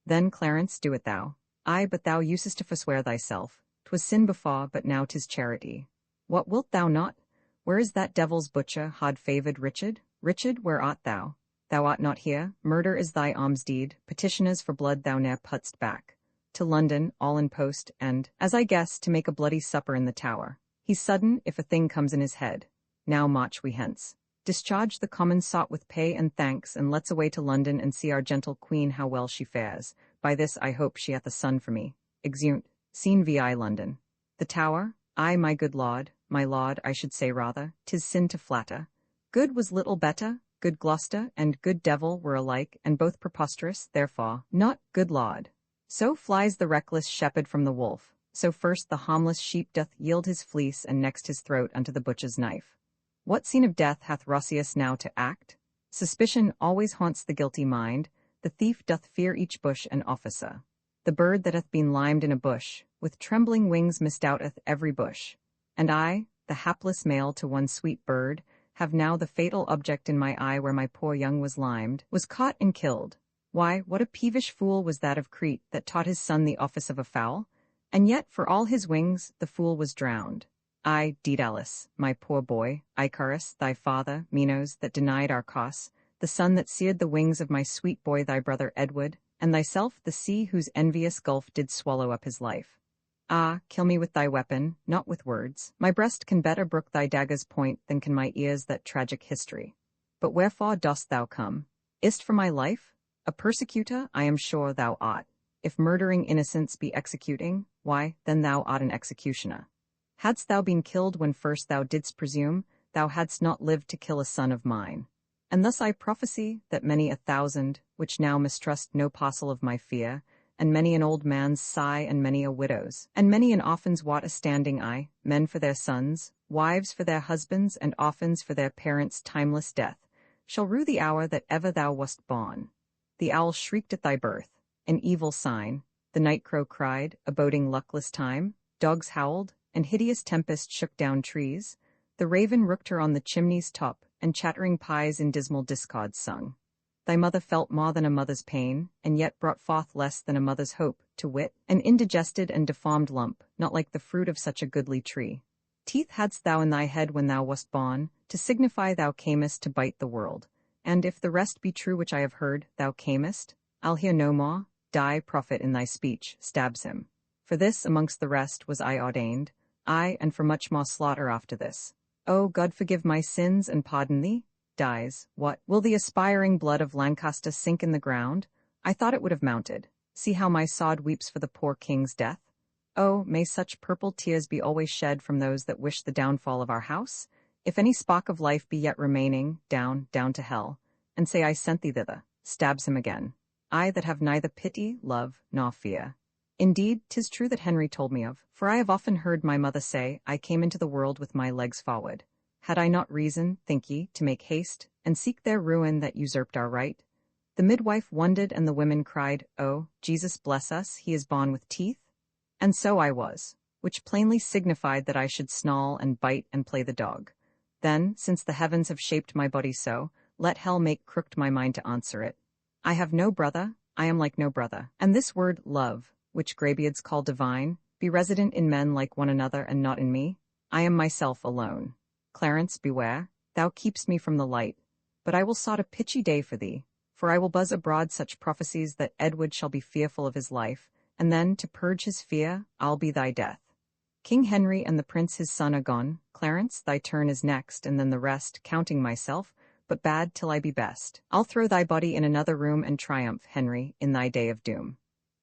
Speaker 1: Then, Clarence, do it thou. Ay, but thou usest to forswear thyself. 'Twas sin before, but now 'tis charity. What wilt thou not? Where is that devil's butcher, hard-favoured Richard? Richard, where art thou? Thou art not here. Murder is thy alms-deed. Petitioners for blood thou ne'er put'st back. To London, all in post, and, as I guess, to make a bloody supper in the Tower. He's sudden, if a thing comes in his head. Now march we hence. Discharge the common sot with pay and thanks, and let's away to London and see our gentle queen how well she fares. By this I hope she hath a son for me. Exeunt. Scene vi. London. The Tower. Ay, my good lord, my lord, I should say rather, 'tis sin to flatter. Good was little better, good Gloucester and good devil were alike, and both preposterous, therefore, not good lord. So flies the reckless shepherd from the wolf, so first the harmless sheep doth yield his fleece, and next his throat unto the butcher's knife. What scene of death hath Roscius now to act? Suspicion always haunts the guilty mind, the thief doth fear each bush and officer. The bird that hath been limed in a bush, with trembling wings misdoubteth every bush. And I, the hapless male to one sweet bird, have now the fatal object in my eye where my poor young was limed, was caught and killed. Why, what a peevish fool was that of Crete that taught his son the office of a fowl? And yet, for all his wings, the fool was drowned. I, Daedalus, my poor boy, Icarus, thy father, Minos, that denied Arcos, the sun that seared the wings of my sweet boy thy brother Edward, and thyself the sea whose envious gulf did swallow up his life. Ah, kill me with thy weapon, not with words. My breast can better brook thy dagger's point than can my ears that tragic history. But wherefore dost thou come? Is't for my life? A persecutor, I am sure thou art. If murdering innocents be executing, why, then thou art an executioner. Hadst thou been killed when first thou didst presume, thou hadst not lived to kill a son of mine. And thus I prophesy that many a thousand, which now mistrust no parcel of my fear, and many an old man's sigh and many a widow's, and many an orphan's wat a standing eye, men for their sons, wives for their husbands and orphans for their parents' timeless death, shall rue the hour that ever thou wast born. The owl shrieked at thy birth, an evil sign, the night crow cried, a boding luckless time, dogs howled, and hideous tempest shook down trees, the raven rooked her on the chimney's top, and chattering pies in dismal discord sung. Thy mother felt more than a mother's pain, and yet brought forth less than a mother's hope, to wit, an indigested and deformed lump, not like the fruit of such a goodly tree. Teeth hadst thou in thy head when thou wast born, to signify thou camest to bite the world, and if the rest be true which I have heard, thou camest, I'll hear no more, die, prophet, in thy speech, stabs him. For this, amongst the rest, was I ordained, I, and for much more slaughter after this. O God, forgive my sins and pardon thee. Dies. What? Will the aspiring blood of Lancaster sink in the ground? I thought it would have mounted. See how my sod weeps for the poor king's death. Oh, may such purple tears be always shed from those that wish the downfall of our house? If any spark of life be yet remaining, down to hell, and say I sent thee thither, stabs him again. I that have neither pity, love, nor fear. Indeed, 'tis true that Henry told me of, for I have often heard my mother say, I came into the world with my legs forward. Had I not reason, think ye, to make haste, and seek their ruin that usurped our right? The midwife wondered, and the women cried, Oh, Jesus bless us, he is born with teeth? And so I was, which plainly signified that I should snarl and bite and play the dog. Then, since the heavens have shaped my body so, let hell make crooked my mind to answer it. I have no brother, I am like no brother, and this word, love, which greybeards call divine, be resident in men like one another and not in me. I am myself alone. Clarence, beware, thou keepst me from the light, but I will sot a pitchy day for thee, for I will buzz abroad such prophecies that Edward shall be fearful of his life, and then, to purge his fear, I'll be thy death. King Henry and the prince his son are gone, Clarence, thy turn is next, and then the rest, counting myself, but bad till I be best. I'll throw thy body in another room and triumph, Henry, in thy day of doom.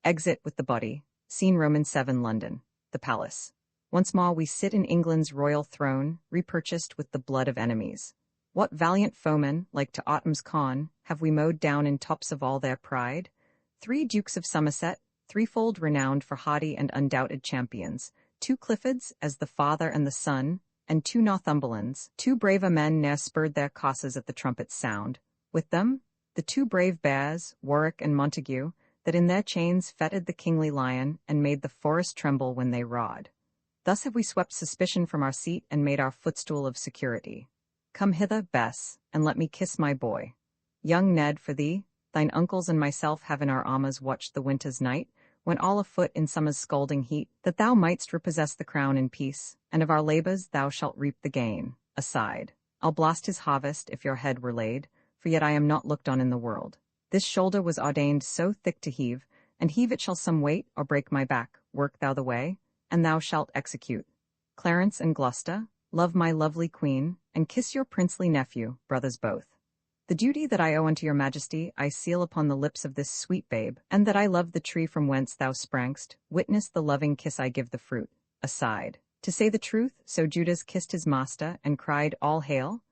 Speaker 1: Exit with the body. Scene Roman 7, London. The palace. Once more we sit in England's royal throne, repurchased with the blood of enemies. What valiant foemen, like to autumn's corn, have we mowed down in tops of all their pride? 3 Dukes of Somerset, threefold renowned for haughty and undoubted champions, 2 Cliffords as the father and the son, and 2 Northumberlands, 2 braver men ne'er spurred their causes at the trumpet's sound. With them, the 2 brave bears, Warwick and Montague, that in their chains fettered the kingly lion and made the forest tremble when they roared. Thus have we swept suspicion from our seat and made our footstool of security. Come hither, Bess, and let me kiss my boy. Young Ned, for thee, thine uncles and myself have in our armors watched the winter's night, when all afoot in summer's scalding heat, that thou mightst repossess the crown in peace, and of our labors thou shalt reap the gain. Aside. I'll blast his harvest if your head were laid, for yet I am not looked on in the world. This shoulder was ordained so thick to heave, and heave it shall some weight, or break my back, work thou the way, and thou shalt execute. Clarence and Gloucester, love my lovely queen, and kiss your princely nephew, brothers both. The duty that I owe unto your majesty I seal upon the lips of this sweet babe, and that I love the tree from whence thou sprangst, witness the loving kiss I give the fruit. Aside. To say the truth, so Judas kissed his master, and cried, All hail?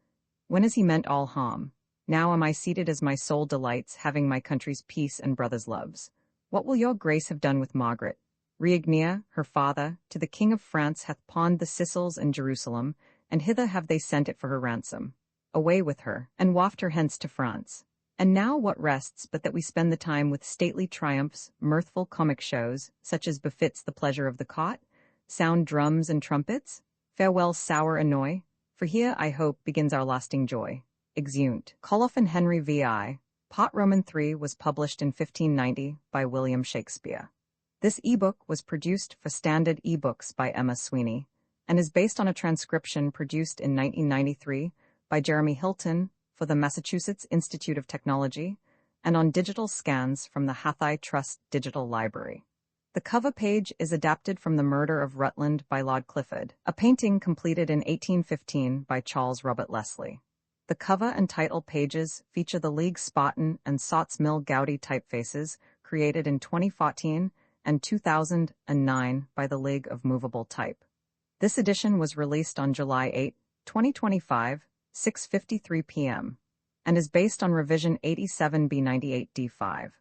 Speaker 1: When as he meant all harm. Now am I seated as my soul delights, having my country's peace and brothers' loves. What will your grace have done with Margaret? Reignia, her father, to the king of France hath pawned the Sicils and Jerusalem, and hither have they sent it for her ransom. Away with her, and waft her hence to France. And now what rests but that we spend the time with stately triumphs, mirthful comic shows, such as befits the pleasure of the cot, sound drums and trumpets? Farewell sour annoy, for here, I hope, begins our lasting joy. Exeunt. Coloff and Henry V.I. Pot Roman 3 was published in 1590 by William Shakespeare. This ebook was produced for Standard eBooks by Emma Sweeney, and is based on a transcription produced in 1993 by Jeremy Hilton for the Massachusetts Institute of Technology, and on digital scans from the Hathai Trust Digital Library. The cover page is adapted from The Murder of Rutland by Lord Clifford, a painting completed in 1815 by Charles Robert Leslie. The cover and title pages feature the League Spartan and Sots Mill Gaudy typefaces created in 2014 and 2009 by the League of Movable Type. This edition was released on July 8, 2025, 6:53 p.m., and is based on revision 87B98D5.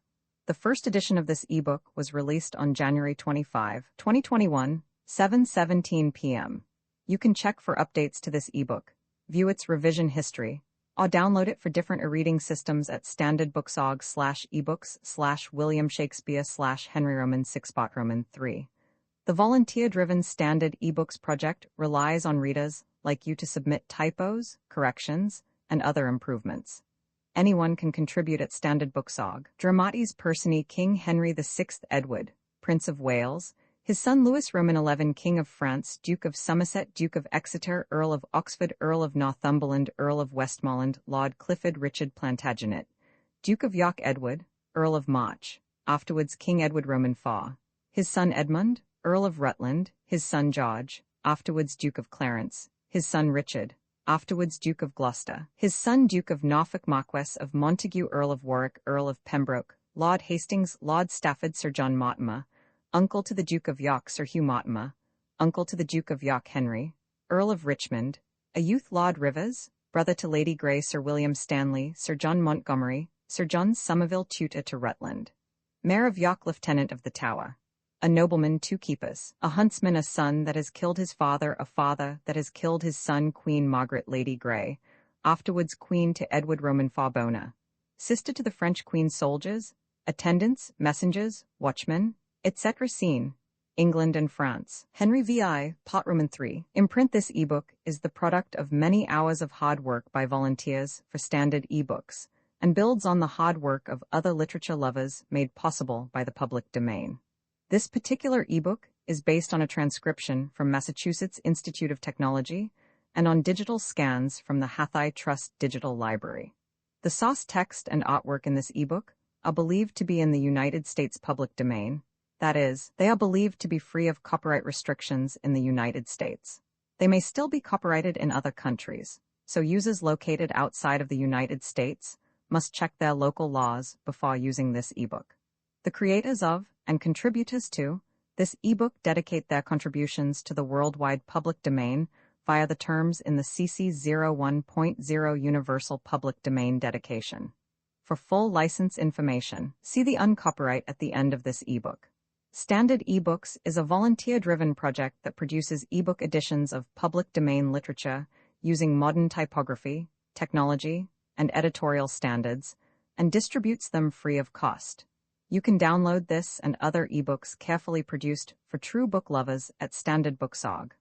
Speaker 1: The first edition of this ebook was released on January 25, 2021, 7:17 p.m. You can check for updates to this ebook, view its revision history, or download it for different e-reading systems at standardbooksorg/ebooks/William Shakespeare/Henry Roman 6 Roman 3. The volunteer-driven Standard eBooks project relies on readers like you to submit typos, corrections, and other improvements. Anyone can contribute at standardbooksorg. Dramatis Personae King Henry VI Edward, Prince of Wales, his son Louis Roman XI King of France, Duke of Somerset, Duke of Exeter, Earl of Oxford, Earl of Northumberland, Earl of Westmoreland, Lord Clifford Richard Plantagenet, Duke of York Edward, Earl of March, afterwards King Edward Roman IV, his son Edmund, Earl of Rutland, his son George, afterwards Duke of Clarence, his son Richard, afterwards Duke of Gloucester, his son Duke of Norfolk, Marquess of Montague, Earl of Warwick, Earl of Pembroke, Lord Hastings, Lord Stafford, Sir John Mortimer, uncle to the Duke of York, Sir Hugh Mortimer, uncle to the Duke of York, Henry, Earl of Richmond, a youth Lord Rivers, brother to Lady Grey, Sir William Stanley, Sir John Montgomery, Sir John Somerville, tutor to Rutland, Mayor of York, Lieutenant of the Tower, a nobleman, 2 keepers, a huntsman, a son that has killed his father, a father that has killed his son, Queen Margaret Lady Grey, afterwards Queen to Edward Roman Farbona, sister to the French Queen's soldiers, attendants, messengers, watchmen, etc. Scene, England and France. Henry VI, Part Roman 3. Imprint. This ebook is the product of many hours of hard work by volunteers for Standard ebooks and builds on the hard work of other literature lovers made possible by the public domain. This particular ebook is based on a transcription from Massachusetts Institute of Technology and on digital scans from the Hathaway Trust Digital Library. The source text and artwork in this ebook are believed to be in the United States public domain. That is, they are believed to be free of copyright restrictions in the United States. They may still be copyrighted in other countries, so users located outside of the United States must check their local laws before using this ebook. The creators of and contributors to this ebook dedicate their contributions to the worldwide public domain via the terms in the CC 01.0 Universal Public Domain Dedication. For full license information, see the uncopyright at the end of this ebook. Standard eBooks is a volunteer-driven project that produces ebook editions of public domain literature using modern typography, technology, and editorial standards, and distributes them free of cost. You can download this and other ebooks carefully produced for true book lovers at standardbooksorg.